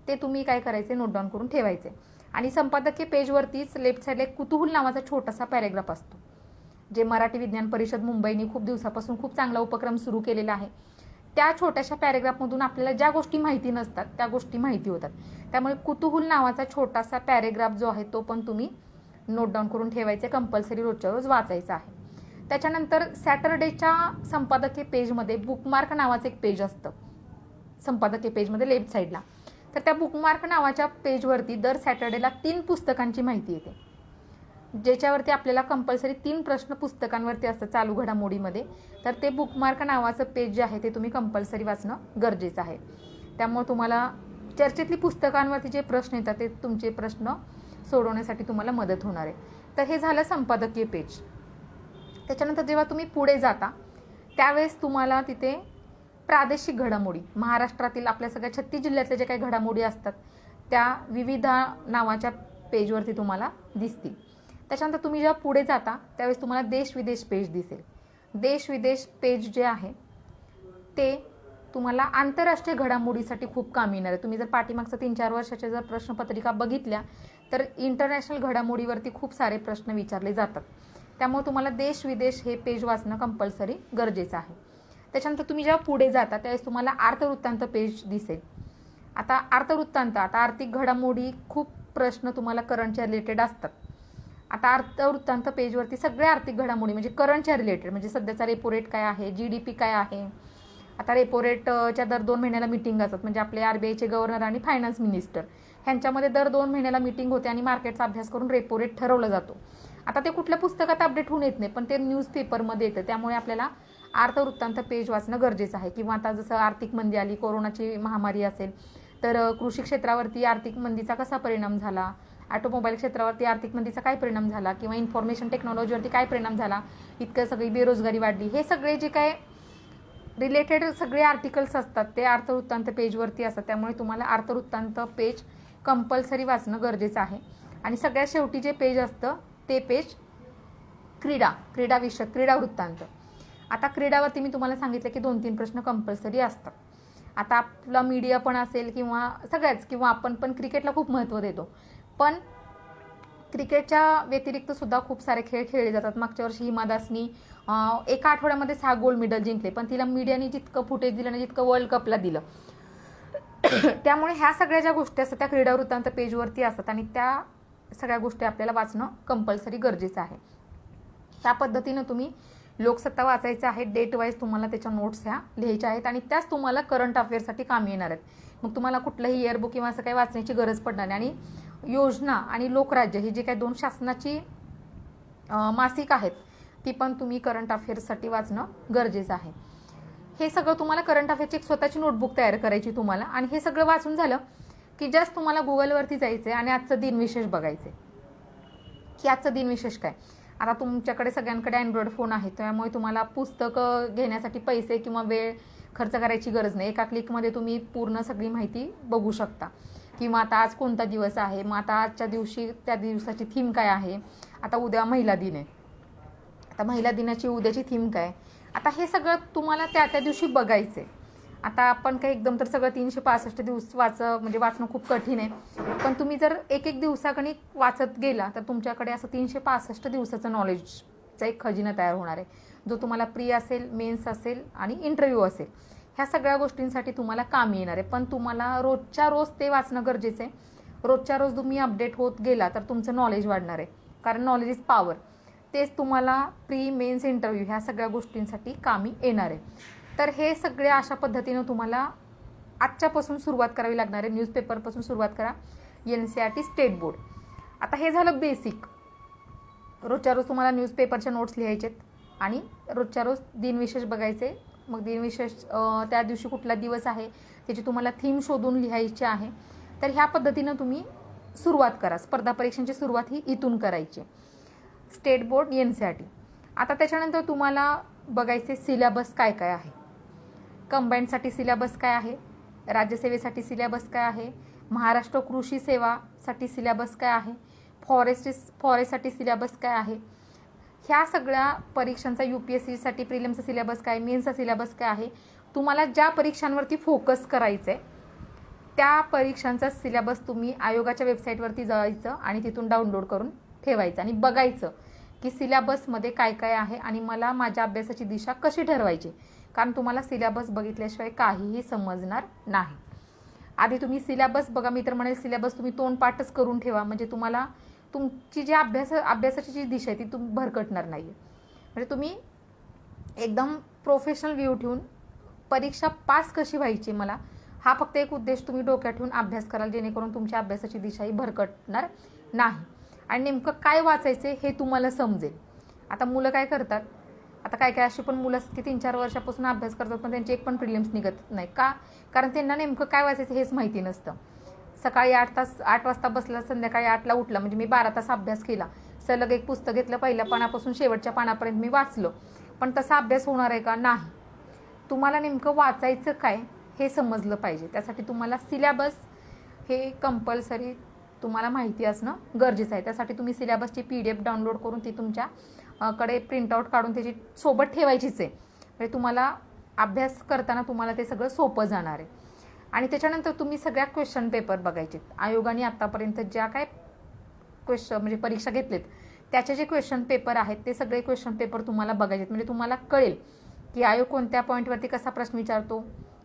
ते तुम्ही काय करायचे, नोट डाऊन करून ठेवायचे. आणि संपादकीय पेजवरतीच लेफ्ट साईडला एक कुतूहल नावाचा छोटासा पॅरेग्राफ असतो, जे मराठी विज्ञान परिषद मुंबईने खूप दिवसापासून खूप चांगला उपक्रम सुरू केलेला आहे. त्या छोट्याशा पॅरेग्राफमधून आपल्याला ज्या गोष्टी माहिती नसतात त्या गोष्टी माहिती होतात. त्यामुळे कुतूहल नावाचा छोटासा पॅरेग्राफ जो आहे तो पण तुम्ही नोट डाऊन करून ठेवायचे, कंपल्सरी रोजच्या रोज वाचायचा आहे. त्याच्यानंतर सॅटरडेच्या संपादकीय पेजमध्ये बुकमार्क नावाचं एक पेज असतं संपादकीय पेजमध्ये लेफ्ट साईडला. तर त्या बुकमार्क नावाच्या पेजवरती दर सॅटर्डेला 3 पुस्तकांची माहिती येते, ज्याच्यावरती आपल्याला कंपल्सरी 3 प्रश्न पुस्तकांवरती असतं चालू घडामोडीमध्ये. तर ते बुकमार्क नावाचं पेज जे आहे ते तुम्ही कंपल्सरी वाचणं गरजेचं आहे. त्यामुळे तुम्हाला चर्चेतली पुस्तकांवरती जे प्रश्न येतात ते तुमचे प्रश्न सोडवण्यासाठी तुम्हाला मदत होणार आहे. तर हे झालं संपादकीय पेज. त्याच्यानंतर जेव्हा तुम्ही पुढे जाता त्यावेळेस तुम्हाला तिथे प्रादेशिक घडामोडी, महाराष्ट्रातील आपल्या सगळ्या 36 जिल्ह्यातल्या ज्या काही घडामोडी असतात त्या विविध नावाच्या पेजवरती तुम्हाला दिसतील. त्याच्यानंतर तुम्ही जेव्हा पुढे जाता त्यावेळेस तुम्हाला देश विदेश पेज दिसेल. देश विदेश पेज जे आहे ते तुम्हाला आंतरराष्ट्रीय घडामोडीसाठी खूप कामी येणार आहे. तुम्ही जर पाठीमागचं 3-4 वर्षाच्या जर प्रश्नपत्रिका बघितल्या तर इंटरनॅशनल घडामोडीवरती खूप सारे प्रश्न विचारले जातात. त्यामुळे तुम्हाला देश विदेश हे पेज वाचणं कंपल्सरी गरजेचं आहे. त्याच्यानंतर तुम्ही जेव्हा पुढे जाता त्यावेळेस तुम्हाला अर्थवृत्तांत पेज दिसेल. आता अर्थवृत्तांत, आता आर्थिक घडामोडी खूप प्रश्न तुम्हाला करंटच्या रिलेटेड असतात. आता अर्थवृत्तांत पेजवरती सगळ्या आर्थिक घडामोडी म्हणजे करंटच्या रिलेटेड, म्हणजे सध्याचा रेपो रेट काय आहे, GDP काय आहे. आता रेपो रेटच्या दर 2 महिन्याला मिटिंग असतात, म्हणजे आपले RBIचे गव्हर्नर आणि फायनान्स मिनिस्टर ह्यांच्यामध्ये दर 2 महिन्याला मिटिंग होते आणि मार्केटचा अभ्यास करून रेपो रेट ठरवला जातो. आता ते कुठल्या पुस्तकात अपडेट होऊन येत नाही, पण ते न्यूजपेपरमध्ये येतं. त्यामुळे आपल्याला अर्थवृत्तांत पेज वाचणं गरजेचं आहे. किंवा आता जसं आर्थिक मंदी आली, कोरोनाची महामारी असेल तर कृषी क्षेत्रावरती आर्थिक मंदीचा कसा परिणाम झाला, ऑटोमोबाईल क्षेत्रावरती आर्थिक मंदीचा काय परिणाम झाला, किंवा इन्फॉर्मेशन टेक्नॉलॉजीवरती काय परिणाम झाला, इतकं सगळी बेरोजगारी वाढली, हे सगळे जे काय रिलेटेड सगळे आर्टिकल्स असतात ते अर्थवृत्तांत पेजवरती असतात. त्यामुळे तुम्हाला अर्थवृत्तांत पेज कंपल्सरी वाचणं गरजेचं आहे. आणि सगळ्यात शेवटी जे पेज असतं ते पेज क्रीडा विषयक, क्रीडा वृत्तांत. आता क्रीडावरती मी तुम्हाला सांगितलं की 2-3 प्रश्न कंपल्सरी असतात. आता आपला मीडिया पण असेल किंवा सगळ्याच, किंवा आपण पण क्रिकेटला खूप महत्त्व देतो, पण क्रिकेटच्या व्यतिरिक्त सुद्धा खूप सारे खेळ खेळले जातात. मागच्या वर्षी हिमा दासनी एका आठवड्यामध्ये 6 गोल्ड मेडल जिंकले, पण तिला मीडियाने जितकं फुटेज दिलं ना, जितकं वर्ल्ड कपला दिलं. त्यामुळे ह्या सगळ्या ज्या गोष्टी असतात त्या क्रीडा वृत्तांत पेजवरती असतात आणि त्या सगळ्या गोष्टी आपल्याला वाचणं कंपल्सरी गरजेचं आहे. ह्या पद्धतीनं तुम्ही लोकसत्ता वाचायचं आहे. डेट वाईज तुम्हाला त्याच्या नोट्स ह्या लिहायच्या आहेत आणि त्याच तुम्हाला करंट अफेअर्ससाठी कामी येणार आहेत. मग तुम्हाला कुठलंही इयरबुक किंवा असं काही वाचण्याची गरज पडणार नाही. आणि योजना आणि लोकराज्य ही जी काही 2 शासनाची मासिक आहेत ती पण तुम्ही करंट अफेअर्ससाठी वाचणं गरजेचं आहे. हे सगळं तुम्हाला करंट अफेअर्सची एक स्वतःची नोटबुक तयार करायची तुम्हाला. आणि हे सगळं वाचून झालं की जस्ट तुम्हाला गुगलवरती जायचं आहे आणि आजचं दिनविशेष बघायचं आहे की आजचं दिनविशेष काय. आता तुमच्याकडे सगळ्यांकडे अँड्रॉइड फोन आहे, त्यामुळे तुम्हाला पुस्तकं घेण्यासाठी पैसे किंवा वेळ खर्च करायची गरज नाही. एका क्लिकमध्ये तुम्ही पूर्ण सगळी माहिती बघू शकता. किंवा आता आज कोणता दिवस आहे, मग आता आजच्या दिवशी त्या दिवसाची थीम काय आहे. आता उद्या महिला दिन आहे, आता महिला दिनाची उद्याची थीम काय. आता हे सगळं तुम्हाला त्या त्या दिवशी बघायचं आहे. आता आपण काही एकदम तर सगळं 365 दिवस म्हणजे वाचणं खूप कठीण आहे. पण तुम्ही जर एक एक दिवसागणिक वाचत गेला तर तुमच्याकडे असं 365 दिवसाचं नॉलेजचा एक खजिना तयार होणार आहे, जो तुम्हाला प्री असेल, मेन्स असेल आणि इंटरव्ह्यू असेल, ह्या सगळ्या गोष्टींसाठी तुम्हाला कामी येणार आहे. पण तुम्हाला रोजच्या रोज ते वाचणं गरजेचं आहे. रोजच्या रोज तुम्ही अपडेट होत गेला तर तुमचं नॉलेज वाढणार आहे, कारण नॉलेज इज पॉवर. तेच तुम्हाला प्री, मेन्स, इंटरव्ह्यू ह्या सगळ्या गोष्टींसाठी कामी येणार आहे. तर हे सगळे अशा पद्धतीनं तुम्हाला आजच्यापासून सुरुवात करावी लागणार आहे. न्यूजपेपरपासून सुरुवात करा. NCERT state board. आता हे झालं बेसिक. रोजच्या रोज तुम्हाला न्यूजपेपरच्या नोट्स लिहायचे आणि रोजच्या रोज दिनविशेष बघायचे. मग दिनविशेष त्या दिवशी कुठला दिवस आहे त्याची तुम्हाला थीम शोधून लिहायची आहे. तर ह्या पद्धतीनं तुम्ही सुरुवात करा. स्पर्धा परीक्षांची सुरुवात ही इथून करायची. State board, NCERT. आता त्याच्यानंतर तुम्हाला बघायचे सिलेबस काय काय आहे. कंबाईंडसाठी सिलेबस काय आहे, राज्यसेवेसाठी सिलेबस काय आहे, महाराष्ट्र कृषी सेवासाठी सिलेबस काय आहे, फॉरेस्टसाठी सिलेबस काय आहे. ह्या सगळ्या परीक्षांचा UPSCसाठी प्रिलिमचा सिलेबस काय, मेन्सचा सिलेबस काय आहे. तुम्हाला ज्या परीक्षांवरती फोकस करायचं आहे त्या परीक्षांचा सिलेबस तुम्ही आयोगाच्या वेबसाईटवरती जायचं आणि तिथून डाउनलोड करून ठेवायचं आणि बघायचं की सिलेबसमध्ये काय काय आहे आणि मला माझ्या अभ्यासाची दिशा कशी ठरवायची. कारण तुम्हाला सिलेबस बघितल्याशिवाय काहीही समजणार नाही. आधी तुम्ही सिलेबस बघा. मी तर म्हणेल सिलेबस तुम्ही तोंडपाठच करून ठेवा, म्हणजे तुम्हाला तुमची जी अभ्यासाची जी दिशा आहे ती तुम्ही भरकटणार नाही. म्हणजे तुम्ही एकदम प्रोफेशनल व्ह्यू ठेवून परीक्षा पास कशी व्हायची मला, हा फक्त एक उद्देश तुम्ही डोक्यात ठेवून अभ्यास कराल, जेणेकरून तुमच्या अभ्यासाची दिशाही भरकटणार नाही आणि नेमकं काय वाचायचं हे तुम्हाला समजेल. आता मुलं काय करतात, आता काय काय अशी पण मुलं असतात की 3-4 वर्षापासून अभ्यास करतात पण त्यांचे एक पण प्रिलिम्स निघत नाही. का? कारण त्यांना नेमकं काय वाचायचं हेच माहिती नसतं. सकाळी 8 वाजता बसलं, संध्याकाळी 8ला उठलं, म्हणजे मी 12 तास अभ्यास केला, सलग एक पुस्तक घेतलं, पहिल्या पानापासून शेवटच्या पानापर्यंत मी वाचलो, पण तसा अभ्यास होणार आहे का? नाही. तुम्हाला नेमकं वाचायचं काय हे समजलं पाहिजे. त्यासाठी तुम्हाला सिलेबस हे कंपल्सरी तुम्हाला माहिती असणं गरजेचं आहे. त्यासाठी तुम्ही सिलेबसची PDF डाउनलोड करून ती तुमच्याकडे प्रिंटआउट काढून त्याची सोबत ठेवायचीच आहे. म्हणजे तुम्हाला अभ्यास करताना तुम्हाला ते सगळं सोपं जाणार आहे. आणि त्याच्यानंतर तुम्ही सगळ्या क्वेश्चन पेपर बघायचे. आयोगाने आत्तापर्यंत ज्या काय म्हणजे परीक्षा घेतलेत त्याचे जे क्वेश्चन पेपर आहेत ते सगळे क्वेश्चन पेपर तुम्हाला बघायचे. म्हणजे तुम्हाला कळेल की आयोग कोणत्या पॉईंटवरती कसा प्रश्न विचारतो,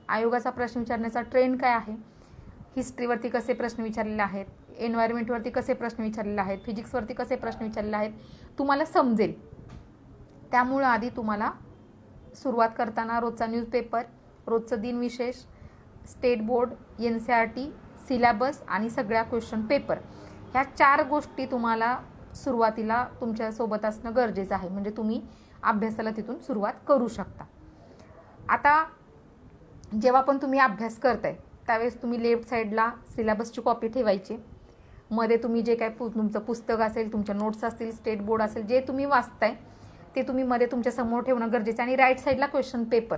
आयोगाचा प्रश्न विचारण्याचा ट्रेंड काय आहे, हिस्ट्रीवरती कसे प्रश्न विचारलेले आहेत, एन्व्हायरमेंटवरती कसे प्रश्न विचारलेले आहेत, फिजिक्सवरती कसे प्रश्न विचारलेले आहेत, तुम्हाला समजेल. त्यामुळं आधी तुम्हाला सुरुवात करताना रोजचा न्यूजपेपर, रोजचं दिनविशेष, स्टेट बोर्ड, NCERT, सिलेबस आणि सगळ्या क्वेश्चन पेपर, ह्या 4 गोष्टी तुम्हाला सुरुवातीला तुमच्यासोबत असणं गरजेचं आहे. म्हणजे तुम्ही अभ्यासाला तिथून सुरुवात करू शकता. आता जेव्हा पण तुम्ही अभ्यास करताय त्यावेळेस तुम्ही लेफ्ट साईडला सिलेबसची कॉपी ठेवायची. मध्ये तुम्ही जे काय तुमचं पुस्तक असेल, तुमच्या नोट्स असतील, स्टेट बोर्ड असेल, जे तुम्ही वाचताय ते तुम्ही मध्ये तुमच्या समोर ठेवणं गरजेचं आहे. आणि राईट साईडला क्वेश्चन पेपर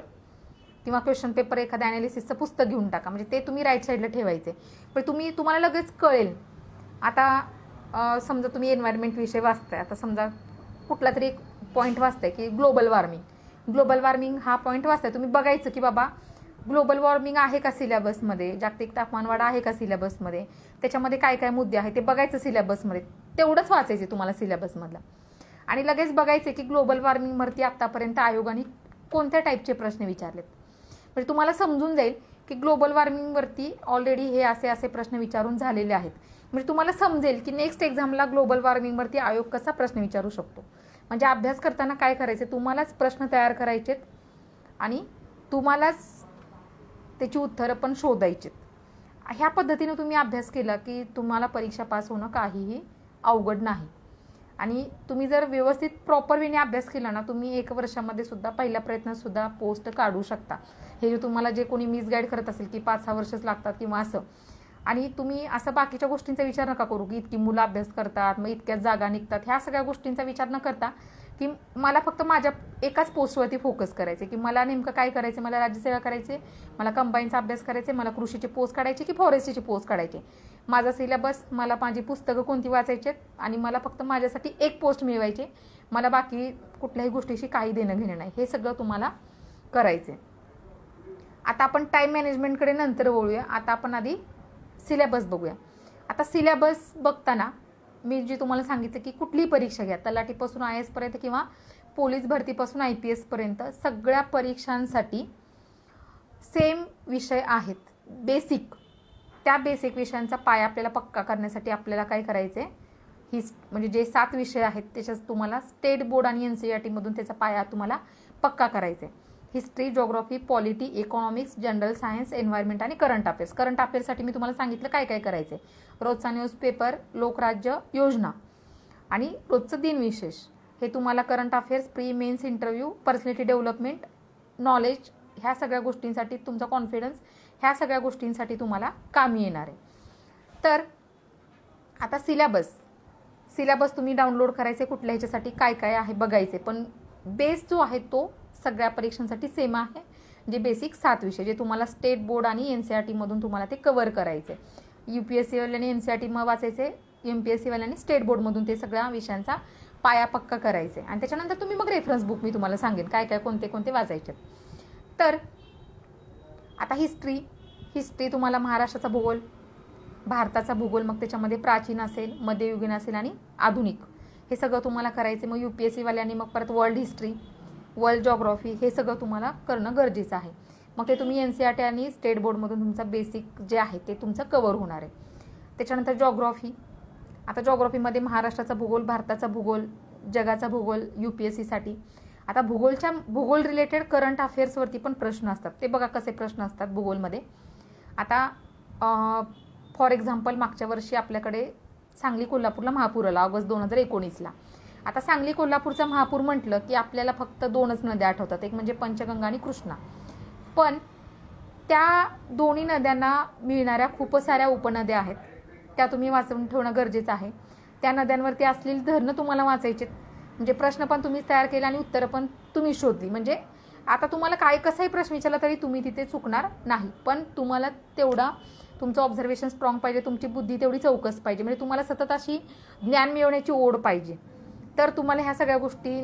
किंवा क्वेश्चन पेपर एखाद्या ॲनालिसिसचं पुस्तक घेऊन टाका, म्हणजे ते तुम्ही राईट साईडला ठेवायचे. पण तुम्हाला लगेच कळेल. आता समजा तुम्ही एन्व्हायरमेंट विषय वाचताय, आता समजा कुठला तरी एक पॉईंट वाचताय की ग्लोबल वॉर्मिंग हा पॉईंट वाचताय, तुम्ही बघायचं की बाबा ग्लोबल वॉर्मिंग आहे का सिलेबसमध्ये, जागतिक तापमानवाढ आहे का सिलेबसमध्ये, त्याच्यामध्ये काय काय मुद्दे आहेत ते बघायचं सिलेबसमध्ये. तेवढंच वाचायचं तुम्हाला सिलेबसमधलं. आणि लगेच बघायचे की ग्लोबल वॉर्मिंगवरती आत्तापर्यंत आयोगाने कोणत्या टाईपचे प्रश्न विचारलेत. म्हणजे तुम्हाला समजून जाईल की ग्लोबल वॉर्मिंगवरती ऑलरेडी हे असे प्रश्न विचारून झालेले आहेत. म्हणजे तुम्हाला समजेल की नेक्स्ट एक्झामला ग्लोबल वॉर्मिंगवरती आयोग कसा प्रश्न विचारू शकतो. म्हणजे अभ्यास करताना काय करायचे, तुम्हालाच प्रश्न तयार करायचेत आणि तुम्हालाच त्याची उत्तरं पण शोधायचेत. ह्या पद्धतीने तुम्ही अभ्यास केला की तुम्हाला परीक्षा पास होणं काहीही अवघड नाही. आणि तुम्ही जर व्यवस्थित प्रॉपर वेने अभ्यास केला ना, तुम्ही 1 वर्षामध्ये सुद्धा पहिल्या प्रयत्नात सुद्धा पोस्ट काढू शकता. हे जे तुम्हाला जे कोणी मिसगाईड करत असेल की 5-6 वर्षच लागतात किंवा असं, आणि तुम्ही असं बाकीच्या गोष्टींचा विचार नका करू की इतकी मुलं अभ्यास करतात, मग इतक्याच जागा निघतात, ह्या सगळ्या गोष्टींचा विचार न करता की मला फक्त माझ्या एकाच पोस्टवरती फोकस करायचे की मला नेमकं काय करायचं, मला राज्यसेवा करायचे, मला कंबाईनचा अभ्यास करायचे, मला कृषीची पोस्ट काढायची की फॉरेस्ट्रीची पोस्ट काढायची, माझा सिलेबस, मला माझी पुस्तकं कोणती वाचायची आणि मला फक्त माझ्यासाठी एक पोस्ट मिळवायचे, मला बाकी कुठल्याही गोष्टीशी काही देणं घेणं नाही, हे सगळं तुम्हाला करायचे. आता आपण टाईम मॅनेजमेंटकडे नंतर वळूया. आता आपण आधी सिलेबस बघूया. आता सिलेबस बघताना मी जे तुम्हाला सांगितलं की कुठलीही परीक्षा घ्या, तलाठीपासून IAS पर्यंत किंवा पोलीस भरतीपासून IPS पर्यंत सगळ्या परीक्षांसाठी सेम विषय आहेत बेसिक. त्या बेसिक विषयांचा पाया आपल्याला पक्का करण्यासाठी आपल्याला काय करायचं आहे, म्हणजे जे 7 विषय आहेत त्याच्यात तुम्हाला स्टेट बोर्ड आणि NCERT मधून त्याचा पाया तुम्हाला पक्का करायचा आहे. History, geography, polity, economics, general science, environment आणि करंट अफेअर्स. करंट अफेअर्ससाठी मी तुम्हाला सांगितलं काय काय करायचं आहे. रोजचा न्यूजपेपर, लोकराज्य, योजना आणि रोजचं दिनविशेष, हे तुम्हाला current affairs, pre mains interview, personality development, knowledge, ह्या सगळ्या गोष्टींसाठी, तुमचा कॉन्फिडन्स, ह्या सगळ्या गोष्टींसाठी तुम्हाला कामी येणार आहे. तर आता सिलेबस तुम्ही डाउनलोड करायचे, कुठल्या ह्याच्यासाठी काय काय आहे बघायचे, पण बेस जो आहे तो सगळ्या परीक्षांसाठी सेम आहे. जे बेसिक 7 विषय जे तुम्हाला स्टेट बोर्ड आणि NCERT मधून तुम्हाला ते कव्हर करायचे. UPSC वाल्यांनी NCERT मग वाचायचे, MPSC वाल्यांनी स्टेट बोर्डमधून ते सगळ्या विषयांचा पाया पक्का करायचे. आणि त्याच्यानंतर तुम्ही मग रेफरन्स बुक मी तुम्हाला सांगेन काय काय कोणते कोणते वाचायचे. तर आता हिस्ट्री तुम्हाला महाराष्ट्राचा भूगोल, भारताचा भूगोल, मग त्याच्यामध्ये प्राचीन असेल, मध्ययुगीन असेल आणि आधुनिक, हे सगळं तुम्हाला करायचे. मग UPSC वाल्यांनी मग परत वर्ल्ड हिस्ट्री, वर्ल्ड जिओग्राफी, हे सगळं तुम्हाला करणं गरजेचं आहे. मग ते तुम्ही NCERT आणि स्टेट बोर्डमधून तुमचं बेसिक जे आहे ते तुमचं कव्हर होणार आहे. त्याच्यानंतर जिओग्राफी. आता जिओग्राफीमध्ये महाराष्ट्राचा भूगोल, भारताचा भूगोल, जगाचा भूगोल UPSCसाठी. आता भूगोल रिलेटेड करंट अफेअर्सवरती पण प्रश्न असतात. ते बघा कसे प्रश्न असतात भूगोलमध्ये. आता फॉर एक्झाम्पल मागच्या वर्षी आपल्याकडे सांगली कोल्हापूरला महापूर आला ऑगस्ट 2019ला. आता सांगली कोल्हापूरचा महापूर म्हटलं की आपल्याला फक्त 2च नद्या आठवतात, एक म्हणजे पंचगंगा आणि कृष्णा. पण त्या दोन्ही नद्यांना मिळणाऱ्या खूप साऱ्या उपनद्या आहेत, त्या तुम्ही वाचवून ठेवणं गरजेचं आहे. त्या नद्यांवरती असलेली धरणं तुम्हाला वाचायचे. म्हणजे प्रश्न पण तुम्हीच तयार केला आणि उत्तरं पण तुम्ही शोधली. म्हणजे आता तुम्हाला काय कसाही प्रश्न विचारला तरी तुम्ही तिथे चुकणार नाही. पण तुम्हाला तेवढा तुमचं ऑब्झर्वेशन स्ट्रॉंग पाहिजे, तुमची बुद्धी तेवढी चौकस पाहिजे, म्हणजे तुम्हाला सतत अशी ज्ञान मिळवण्याची ओढ पाहिजे. तर तुम्हाला ह्या सगळ्या गोष्टी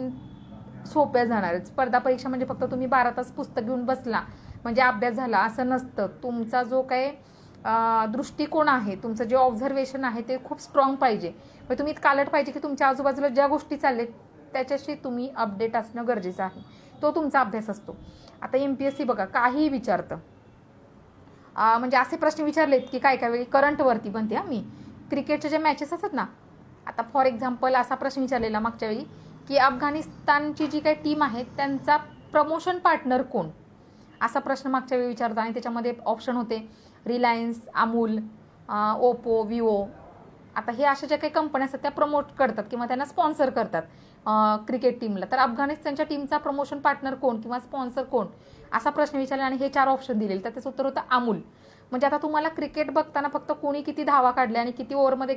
सोप्या जाणार. स्पर्धा परीक्षा म्हणजे फक्त तुम्ही 12 तास पुस्तक घेऊन बसला म्हणजे अभ्यास झाला असं नसतं. तुमचा जो काही दृष्टिकोन आहे, तुमचं जे ऑब्झर्वेशन आहे ते खूप स्ट्रॉंग पाहिजे. म्हणजे तुम्ही इतकं अलर्ट पाहिजे की तुमच्या आजूबाजूला ज्या गोष्टी चाललेत त्याच्याशी तुम्ही अपडेट असणं गरजेचं आहे. तो तुमचा अभ्यास असतो. आता MPSC बघा काहीही विचारतं. म्हणजे असे प्रश्न विचारलेत की काय काय वेळी करंटवरती बनते. मी क्रिकेटच्या ज्या मॅचेस असतात ना, आता फॉर एक्झाम्पल असा प्रश्न विचारलेला मागच्या वेळी की अफगाणिस्तानची जी काही टीम आहे त्यांचा प्रमोशन पार्टनर कोण, असा प्रश्न मागच्या वेळी विचारता. आणि त्याच्यामध्ये ऑप्शन होते रिलायन्स, अमूल, ओप्पो, विवो. आता हे अशा ज्या काही कंपन्या असतात त्या प्रमोट करतात किंवा त्यांना स्पॉन्सर करतात क्रिकेट टीमला. तर अफगाणिस्तानच्या टीमचा प्रमोशन पार्टनर कोण किंवा स्पॉन्सर कोण, असा प्रश्न विचारला आणि हे 4 ऑप्शन दिलेले. तर त्याचं उत्तर होतं अमूल. म्हणजे आता तुम्हाला क्रिकेट बघताना फक्त कोणी किती धावा काढल्या आणि किती ओव्हरमध्ये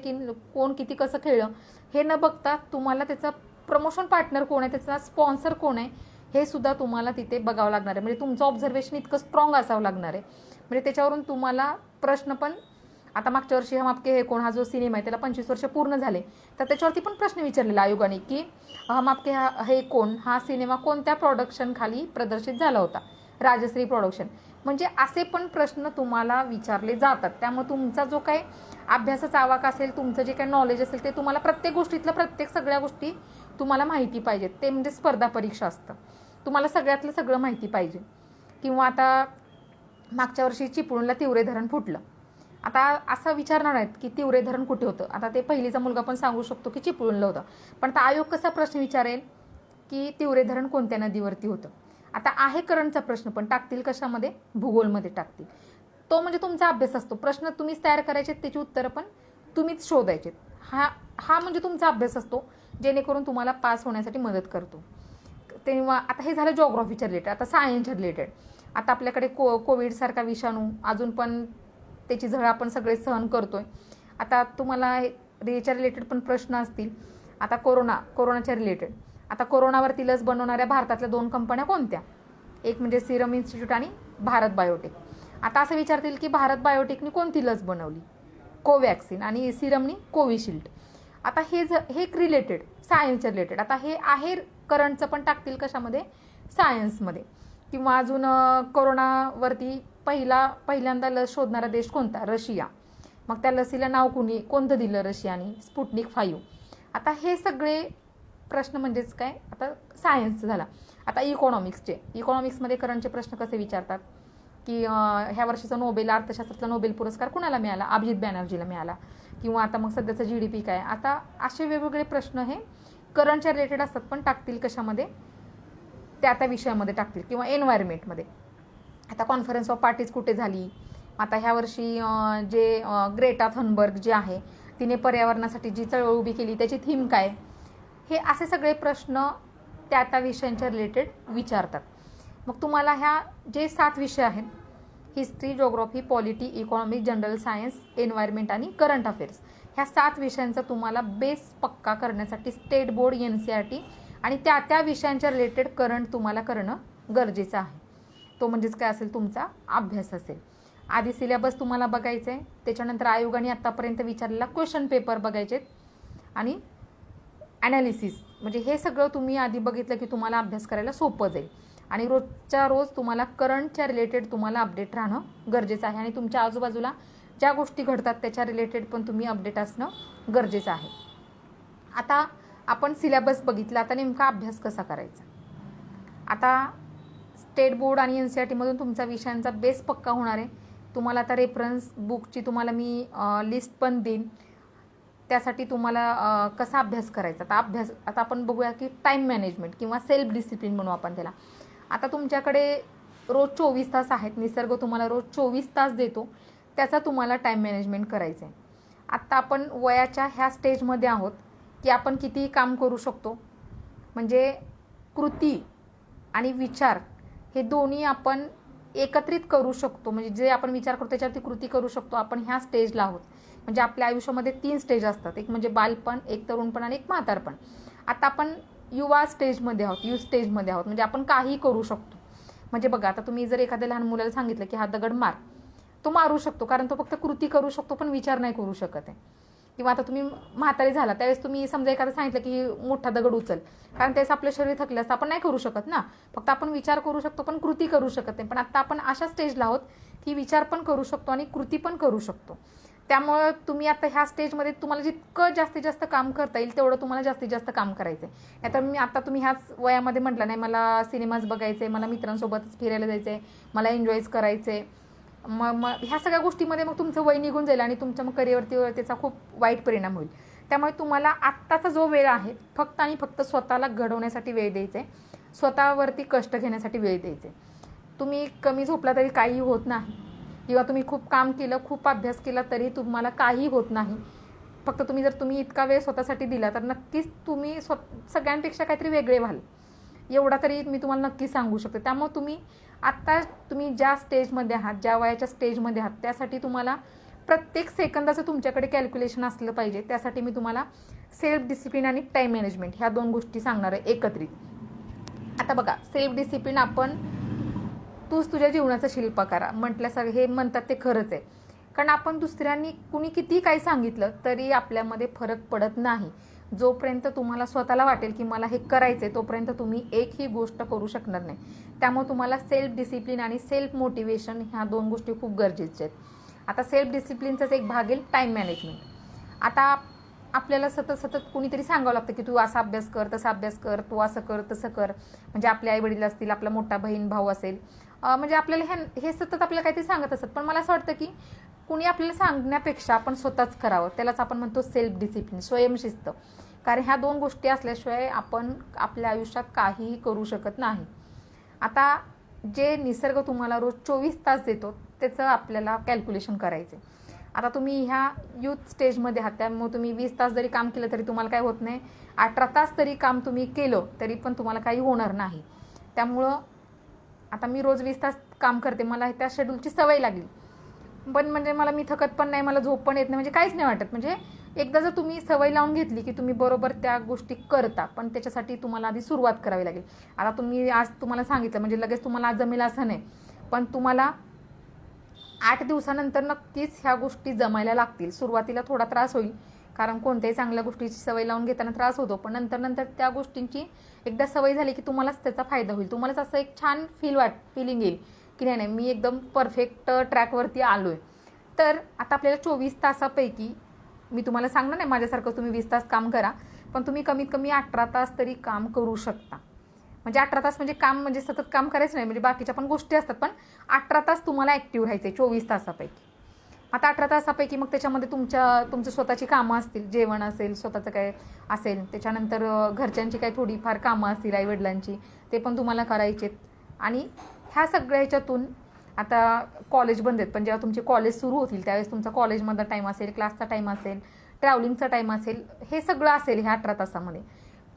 कोण किती कसं खेळलं हे न बघता तुम्हाला त्याचा प्रमोशन पार्टनर कोण आहे, त्याचा स्पॉन्सर कोण आहे, हे सुद्धा तुम्हाला तिथे बघावं लागणार आहे. म्हणजे तुमचं ऑब्झर्वेशन इतकं स्ट्रॉंग असावं लागणार आहे. म्हणजे त्याच्यावरून तुम्हाला प्रश्न पण, आता मागच्या वर्षी हम आपके हे कोण हा जो सिनेमा आहे त्याला 25 वर्ष पूर्ण झाले, तर त्याच्यावरती पण प्रश्न विचारलेला आयोगाने की हम आपके हे कोण हा सिनेमा कोणत्या प्रोडक्शन खाली प्रदर्शित झाला होता, राजश्री प्रोडक्शन. म्हणजे असे पण प्रश्न तुम्हाला विचारले जातात. त्यामुळे तुमचा जो काही अभ्यासाचा आवाका असेल, तुमचं जे काही नॉलेज असेल ते तुम्हाला प्रत्येक गोष्टीतलं प्रत्येक सगळ्या गोष्टी तुम्हाला माहिती पाहिजेत. ते म्हणजे स्पर्धा परीक्षा असतं, तुम्हाला सगळ्यातलं सगळं माहिती पाहिजे. किंवा आता मागच्या वर्षी चिपळूणला तिवरे धरण फुटलं. आता असं विचारणार आहेत की तिवरे धरण कुठे होतं. आता ते पहिलीचा मुलगा पण सांगू शकतो की चिपळूणला होतं. पण आता आयोग कसा प्रश्न विचारेल की तिवरे धरण कोणत्या नदीवरती होतं. आता आहे करंटचा प्रश्न पण टाकतील कशामध्ये, भूगोलमध्ये टाकतील. तो म्हणजे तुमचा अभ्यास असतो. प्रश्न तुम्हीच तयार करायचे, त्याची उत्तरं पण तुम्हीच शोधायचे. हा म्हणजे तुमचा अभ्यास असतो, जेणेकरून तुम्हाला पास होण्यासाठी मदत करतो. तेव्हा आता हे झालं जिओग्राफीच्या रिलेटेड. आता सायन्सच्या रिलेटेड, आता आपल्याकडे कोविडसारखा विषाणू अजून पण त्याची झळ आपण सगळे सहन करतोय. आता तुम्हाला याच्या रिलेटेड पण प्रश्न असतील. आता कोरोनाच्या रिलेटेड, आता कोरोनावरती लस बनवणाऱ्या भारतातल्या 2 कंपन्या कोणत्या? एक म्हणजे सिरम इन्स्टिट्यूट आणि भारत बायोटेक. आता असं विचारतील की भारत बायोटेकनी कोणती लस बनवली? कोवॅक्सिन. आणि सिरमनी कोविशिल्ड. आता हे रिलेटेड सायन्सच्या रिलेटेड. आता हे आहे करंटचं पण टाकतील कशामध्ये? सायन्समध्ये. किंवा अजून कोरोनावरती पहिल्यांदा लस शोधणारा देश कोणता? रशिया. मग त्या लसीला नाव कोणतं दिलं रशियाने? स्पुटनिक 5. आता हे सगळे प्रश्न म्हणजेच काय? आता सायन्सचं झाला. आता इकॉनॉमिक्समध्ये करंटचे प्रश्न कसे विचारतात की ह्या वर्षीचा अर्थशास्त्रातला नोबेल पुरस्कार कुणाला मिळाला? अभिजित बॅनर्जीला मिळाला. किंवा आता मग सध्याचं GDP काय? आता असे वेगवेगळे प्रश्न हे करंटच्या रिलेटेड असतात, पण टाकतील कशामध्ये? त्या विषयामध्ये टाकतील. किंवा एन्व्हायरमेंटमध्ये. आता कॉन्फरन्स ऑफ पार्टीज कुठे झाली? आता ह्या वर्षी जे ग्रेटा थनबर्ग जे आहे तिने पर्यावरणासाठी जी चळवळ उभी केली त्याची थीम काय? हे असे सगळे प्रश्न त्या विषयांच्या रिलेटेड विचारतात. मग तुम्हाला ह्या जे 7 विषय आहेत, history, geography, polity, economics, general science, environment आणि करंट अफेअर्स, ह्या 7 विषयांचा तुम्हाला बेस पक्का करण्यासाठी स्टेट बोर्ड, NCERT आणि त्या विषयांच्या रिलेटेड करंट तुम्हाला करणं गरजेचं आहे. तो म्हणजेच काय असेल? तुमचा अभ्यास असेल. आधी सिलेबस तुम्हाला बघायचं आहे, त्याच्यानंतर आयोगाने आत्तापर्यंत विचारलेला क्वेश्चन पेपर बघायचे आणि ॲनालिसिस. म्हणजे हे सगळं तुम्ही आधी बघितलं की तुम्हाला अभ्यास करायला सोपं जाईल. आणि रोजच्या रोज तुम्हाला करंटच्या रिलेटेड तुम्हाला अपडेट राहणं गरजेचं आहे. आणि तुमच्या आजूबाजूला ज्या गोष्टी घडतात त्याच्या रिलेटेड पण तुम्ही अपडेट असणं गरजेचं आहे. आता आपण सिलेबस बघितला, आता नेमका अभ्यास कसा करायचा? आता स्टेट बोर्ड आणि NCERT मधून तुमचा विषयांचा बेस पक्का होणार आहे. तुम्हाला आता रेफरन्स बुकची तुम्हाला मी लिस्ट पण देईन. त्यासाठी तुम्हाला कसा अभ्यास करायचा? आता आपण बघूया की टाईम मॅनेजमेंट किंवा सेल्फ डिसिप्लिन म्हणू आपण त्याला. आता तुमच्याकडे रोज 24 तास आहेत. निसर्ग तुम्हाला रोज 24 तास देतो. त्याचा तुम्हाला टाईम मॅनेजमेंट करायचं आहे. आत्ता आपण वयाच्या ह्या स्टेजमध्ये आहोत की आपण कितीही काम करू शकतो. म्हणजे कृती आणि विचार हे दोन्ही आपण एकत्रित करू शकतो. म्हणजे जे आपण विचार करतो त्याच्यावरती कृती करू शकतो. आपण ह्या स्टेजला आहोत. म्हणजे आपल्या आयुष्यामध्ये 3 स्टेज असतात. एक म्हणजे बालपण, एक तरुणपण आणि एक म्हातारपण. आता आपण युवा स्टेजमध्ये आहोत. म्हणजे आपण काही करू शकतो. म्हणजे बघा, आता तुम्ही जर एखाद्या लहान मुलाला सांगितलं की हा दगड मार, तो मारू शकतो, कारण तो फक्त कृती करू शकतो पण विचार नाही करू शकत आहे. किंवा आता तुम्ही म्हातारे झाला त्यावेळेस तुम्ही समजा एखादं सांगितलं की मोठा दगड उचल, कारण त्यावेळेस आपलं शरीर थकलं असतं, आपण नाही करू शकत ना. फक्त आपण विचार करू शकतो पण कृती करू शकत नाही. पण आता आपण अशा स्टेजला आहोत की विचार पण करू शकतो आणि कृती पण करू शकतो. त्यामुळं तुम्ही आता ह्या स्टेजमध्ये तुम्हाला जितकं जास्तीत जास्त काम करता येईल तेवढं तुम्हाला जास्तीत जास्त काम करायचं आहे. आता तुम्ही ह्याच वयामध्ये म्हटलं नाही मला सिनेमाज बघायचे, मला मित्रांसोबतच फिरायला जायचं आहे, मला एन्जॉयच करायचं आहे, मग ह्या सगळ्या गोष्टीमध्ये मग तुमचं वय निघून जाईल आणि तुमच्या मग करिअरवरती त्याचा खूप वाईट परिणाम होईल. त्यामुळे तुम्हाला आत्ताचा जो वेळ आहे फक्त आणि फक्त स्वतःला घडवण्यासाठी वेळ द्यायचा आहे, स्वतःवरती कष्ट घेण्यासाठी वेळ द्यायचे. तुम्ही कमी झोपला तरी काही होत नाही, किंवा तुम्ही खूप काम केलं, खूप अभ्यास केला तरी तुम्हाला काही होत नाही. फक्त तुम्ही इतका वेळ स्वतःसाठी दिला तर नक्कीच तुम्ही सगळ्यांपेक्षा काहीतरी वेगळे व्हाल, एवढा तरी मी तुम्हाला नक्की सांगू शकते. त्यामुळे तुम्ही ज्या स्टेजमध्ये आहात, ज्या वयाच्या स्टेजमध्ये आहात, त्यासाठी तुम्हाला प्रत्येक सेकंदाचं तुमच्याकडे कॅल्क्युलेशन असलं पाहिजे. त्यासाठी मी तुम्हाला सेल्फ डिसिप्लिन आणि टाईम मॅनेजमेंट ह्या 2 गोष्टी सांगणार आहे एकत्रित. आता बघा, सेल्फ डिसिप्लिन आपण तूच तुझ्या जीवनाचं शिल्पकार म्हटल्यासारखं हे म्हणतात ते खरंच आहे. कारण आपण दुसऱ्यांनी कुणी किती काही सांगितलं तरी आपल्यामध्ये फरक पडत नाही. जोपर्यंत तुम्हाला स्वतःला वाटेल की मला हे करायचं आहे तोपर्यंत तुम्ही एकही गोष्ट करू शकणार नाही. त्यामुळे तुम्हाला सेल्फ डिसिप्लिन आणि सेल्फ मोटिवेशन ह्या 2 गोष्टी खूप गरजेच्या आहेत. आता सेल्फ डिसिप्लिनचाच एक भाग आहे टाईम मॅनेजमेंट. आता आपल्याला सतत कुणीतरी सांगावं लागतं की तू असा अभ्यास कर, तसा अभ्यास कर, तू असं कर, तसं कर. म्हणजे आपले आई वडील असतील, आपला मोठा बहीण भाऊ असेल, म्हणजे आपल्याला हे सतत आपल्याला काहीतरी सांगत असतात. पण मला असं वाटतं की कुणी आपल्याला सांगण्यापेक्षा आपण स्वतःच करावं. त्यालाच आपण म्हणतो सेल्फ डिसिप्लिन, स्वयंशिस्त. कारण ह्या 2 गोष्टी असल्याशिवाय आपण आपल्या आयुष्यात काहीही करू शकत नाही. आता जे निसर्ग तुम्हाला रोज 24 तास देतो त्याचं आपल्याला कॅल्क्युलेशन करायचं आहे. आता तुम्ही ह्या यूथ स्टेजमध्ये आहात, त्यामुळे तुम्ही 20 तास जरी काम केलं तरी तुम्हाला काय होत नाही. 18 तास तरी काम तुम्ही केलं तरी पण तुम्हाला काही होणार नाही. त्यामुळं आता मी रोज 20 तास काम करते, मला त्या शेड्यूलची सवय लागली. पण म्हणजे मला मी थकत पण नाही, मला झोप पण येत नाही, म्हणजे काहीच नाही वाटत. म्हणजे एकदा जर तुम्ही सवय लावून घेतली की तुम्ही बरोबर त्या गोष्टी करता, पण त्याच्यासाठी तुम्हाला आधी सुरुवात करावी लागेल. आता तुम्ही आज तुम्हाला सांगितलं म्हणजे लगेच तुम्हाला आज जमेल असं नाही, पण तुम्हाला 8 दिवसानंतर नक्कीच ह्या गोष्टी जमायला लागतील. सुरुवातीला थोडा त्रास होईल, कारण कोणत्याही चांगल्या गोष्टीची सवय लावून घेताना त्रास होतो, पण नंतर त्या गोष्टींची एकदा सवय झाली की तुम्हालाच त्याचा फायदा होईल. तुम्हालाच असं एक छान फिलिंग येईल की नाही मी एकदम परफेक्ट ट्रॅकवरती आलो आहे. तर आता आपल्याला 24 तासापैकी मी तुम्हाला सांगणार नाही माझ्यासारखं तुम्ही 20 तास काम करा, पण तुम्ही कमीत कमी 18 तास तरी काम करू शकता. म्हणजे 18 तास म्हणजे काम म्हणजे सतत काम करायचं नाही, म्हणजे बाकीच्या पण गोष्टी असतात, पण 18 तास तुम्हाला ॲक्टिव्ह राहायचे 24 तासापैकी. आता 18 तासापैकी मग त्याच्यामध्ये तुमचं स्वतःची कामं असतील, जेवण असेल, स्वतःचं काय असेल, त्याच्यानंतर घरच्यांची काही थोडीफार कामं असतील आईवडिलांची, ते पण तुम्हाला करायचे. आणि ह्या सगळ्या ह्याच्यातून आता कॉलेज बंद आहेत, पण जेव्हा तुमचे कॉलेज सुरू होतील त्यावेळेस तुमचा कॉलेजमधला टाईम असेल, क्लासचा टाईम असेल, ट्रॅव्हलिंगचा टाईम असेल, हे सगळं असेल ह्या 18 तासामध्ये.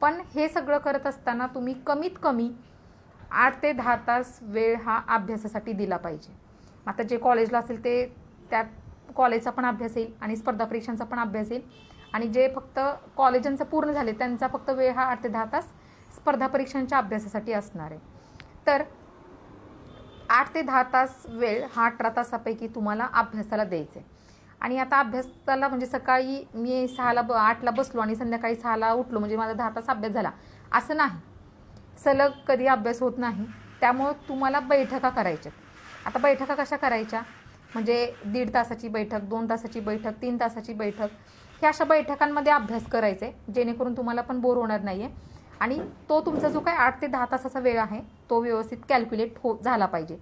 पण हे सगळं करत असताना तुम्ही कमीत कमी 8 ते 10 तास वेळ हा अभ्यासासाठी दिला पाहिजे. आता जे कॉलेजला असेल ते त्या कॉलेजचा पण अभ्यास येईल आणि स्पर्धा परीक्षांचा पण अभ्यास येईल, आणि जे फक्त कॉलेजांचं पूर्ण झाले त्यांचा फक्त वेळ हा 8 ते 10 तास स्पर्धा परीक्षांच्या अभ्यासासाठी असणार आहे. तर 8 ते 10 तास वेळ हा 18 तासापैकी तुम्हाला अभ्यासाला द्यायचा आहे. आणि आता अभ्यासाला म्हणजे सकाळी मी 8ला बसलो आणि संध्याकाळी 6ला उठलो म्हणजे माझा 10 तास अभ्यास झाला असं नाही. सलग कधी अभ्यास होत नाही. त्यामुळं तुम्हाला बैठका करायच्या. आता बैठका कशा करायच्या म्हणजे 1.5 तासाची बैठक, 2 तासाची बैठक, 3 तासाची बैठक, ह्या अशा बैठकांमध्ये अभ्यास करायचा आहे, जेणेकरून तुम्हाला पण बोर होणार नाही आहे. आणि तो तुमचा जो काय 8 ते 10 तासाचा वेळ आहे तो व्यवस्थित कॅल्क्युलेट झाला पाहिजे.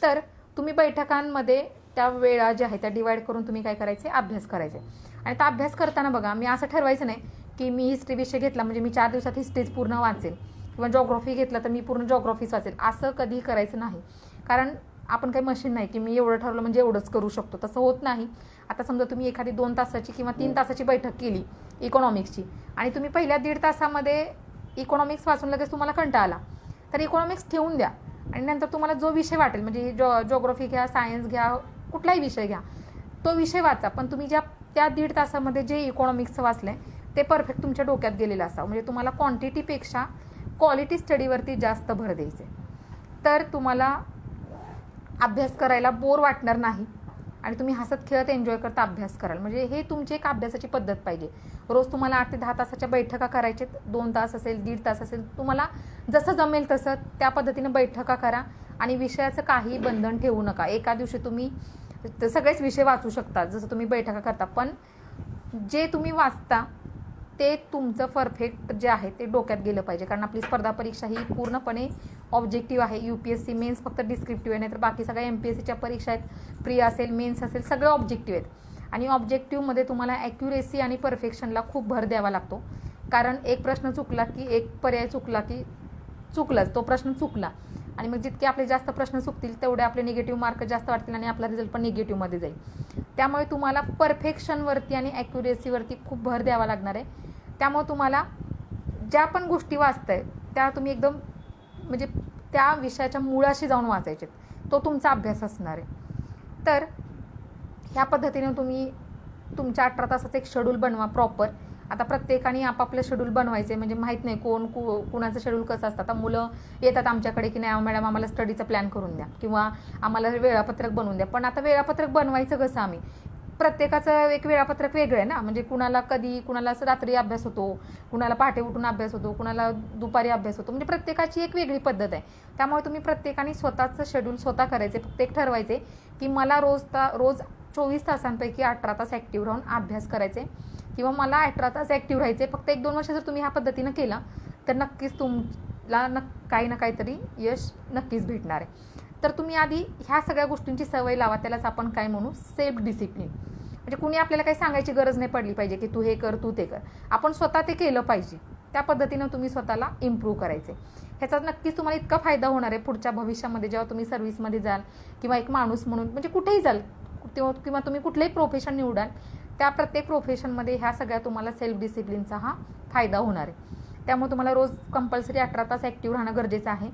तर तुम्ही बैठकांमध्ये त्या वेळा ज्या आहेत त्या डिवाईड करून तुम्ही काय करायचे, अभ्यास करायचे. आणि त्या अभ्यास करताना बघा मी असं ठरवायचं नाही की मी हिस्ट्री विषय घेतला म्हणजे मी 4 दिवसात हिस्ट्रीच पूर्ण वाचेल, किंवा जॉग्राफी घेतला तर मी पूर्ण जॉग्राफीच वाचेल, असं कधी करायचं नाही. कारण आपण काही मशीन नाही की मी एवढं ठरवलं म्हणजे एवढंच करू शकतो, तसं होत नाही. आता समजा तुम्ही एखादी 2 तासाची किंवा 3 तासाची बैठक केली इकॉनॉमिक्सची, आणि तुम्ही पहिल्या 1.5 तासामध्ये इकॉनॉमिक्स वाचून लगेच तुम्हाला कंटाळा आला, तर इकॉनॉमिक्स ठेवून द्या आणि नंतर तुम्हाला जो विषय वाटेल म्हणजे जॉग्राफी घ्या, सायन्स घ्या, कुठलाही विषय घ्या, तो विषय वाचा. पण तुम्ही त्या 1.5 तासामध्ये जे इकॉनॉमिक्सचं वाचलं आहे ते परफेक्ट तुमच्या डोक्यात गेलेलं असावं. म्हणजे तुम्हाला क्वांटिटीपेक्षा क्वालिटी स्टडीवरती जास्त भर द्यायचे, तर तुम्हाला अभ्यास करायला बोर वाटणार नाही आणि तुम्ही हसत खेळत एन्जॉय करता अभ्यास कराल. म्हणजे हे तुमची एक अभ्यासाची पद्धत पाहिजे. रोज तुम्हाला 8 ते 10 तासाच्या बैठका करायच्यात, 2 तास असेल, 1.5 तास असेल, तुम्हाला जसं जमेल तसं त्या पद्धतीने बैठका करा. आणि विषयाचं काही बंधन ठेवू नका. एका दिवशी तुम्ही सगळेच विषय वाचू शकता जसं तुम्ही बैठका करता, पण जे तुम्ही वाचता ते तुमचं परफेक्ट जे आहे ते डोक्यात गेलं पाहिजे. कारण आपली स्पर्धा परीक्षा ही पूर्णपणे ऑब्जेक्टिव्ह आहे. UPSC मेन्स फक्त डिस्क्रिप्टिव्ह आहे, नाही तर बाकी सगळ्या MPSCच्या परीक्षा आहेत, प्री असेल, मेन्स असेल, सगळं ऑब्जेक्टिव्ह आहेत. आणि ऑब्जेक्टिव्हमध्ये तुम्हाला ॲक्युरेसी आणि परफेक्शनला खूप भर द्यावा लागतो. कारण एक प्रश्न चुकला की एक पर्याय चुकला की चुकलाच, तो प्रश्न चुकला. आणि मग जितके आपले जास्त प्रश्न चुकतील तेवढे आपले निगेटिव्ह मार्क जास्त वाटतील आणि आपला रिझल्ट पण निगेटिव्हमध्ये जाईल. त्यामुळे तुम्हाला परफेक्शनवरती आणि ॲक्युरेसीवरती खूप भर द्यावा लागणार आहे. त्यामुळे तुम्हाला ज्या पण गोष्टी वाचताय त्या तुम्ही एकदम म्हणजे त्या विषयाच्या मुळाशी जाऊन वाचायचे, तो तुमचा अभ्यास असणार आहे. तर ह्या पद्धतीने तुम्ही तुमच्या 18 तासाचं एक शेड्यूल बनवा प्रॉपर. आता प्रत्येकाने आपापलं शेड्यूल बनवायचं आहे, म्हणजे माहीत नाही कुणाचं शेड्यूल कसं असतं. आता मुलं येतात आमच्याकडे की नाही मॅडम आम्हाला स्टडीचा प्लॅन करून द्या किंवा आम्हाला वेळापत्रक बनवून द्या. पण आता वेळापत्रक बनवायचं कसं आम्ही, प्रत्येकाचं एक वेळापत्रक वेगळं आहे ना. म्हणजे कुणाला रात्री अभ्यास होतो, कुणाला पहाटे उठून अभ्यास होतो, कुणाला दुपारी अभ्यास होतो. म्हणजे प्रत्येकाची एक वेगळी पद्धत आहे. त्यामुळे तुम्ही प्रत्येकाने स्वतःचं शेड्यूल स्वतः करायचे. फक्त एक ठरवायचे की मला रोज 24 तासांपैकी 18 तास ॲक्टिव्ह राहून अभ्यास करायचे, किंवा मला 18 तास ॲक्टिव्ह राहायचे. फक्त 1-2 वर्ष जर तुम्ही ह्या पद्धतीनं केलं तर नक्कीच तुमला काही ना काहीतरी यश नक्कीच भेटणार आहे. तर तुम्ही आधी ह्या सगळ्या गोष्टींची सवय लावा. त्यालाच आपण काय म्हणू, सेल्फ डिसिप्लिन. म्हणजे कुणी आपल्याला काही सांगायची गरज नाही पडली पाहिजे की तू हे कर, तू ते कर. आपण स्वतः ते केलं पाहिजे. त्या पद्धतीनं तुम्ही स्वतःला इम्प्रूव्ह करायचे. ह्याचा नक्कीच तुम्हाला इतका फायदा होणार आहे पुढच्या भविष्यामध्ये, जेव्हा तुम्ही सर्व्हिसमध्ये जाल किंवा एक माणूस म्हणून म्हणजे कुठेही जाल किंवा तुम्ही कुठलंही प्रोफेशन निवडाल, त्या प्रत्येक प्रोफेशनमध्ये ह्या सगळ्या तुम्हाला सेल्फ डिसिप्लिनचा हा फायदा होणार आहे. त्यामुळे तुम्हाला रोज कंपल्सरी 18 तास ॲक्टिव्ह राहणं गरजेचं आहे.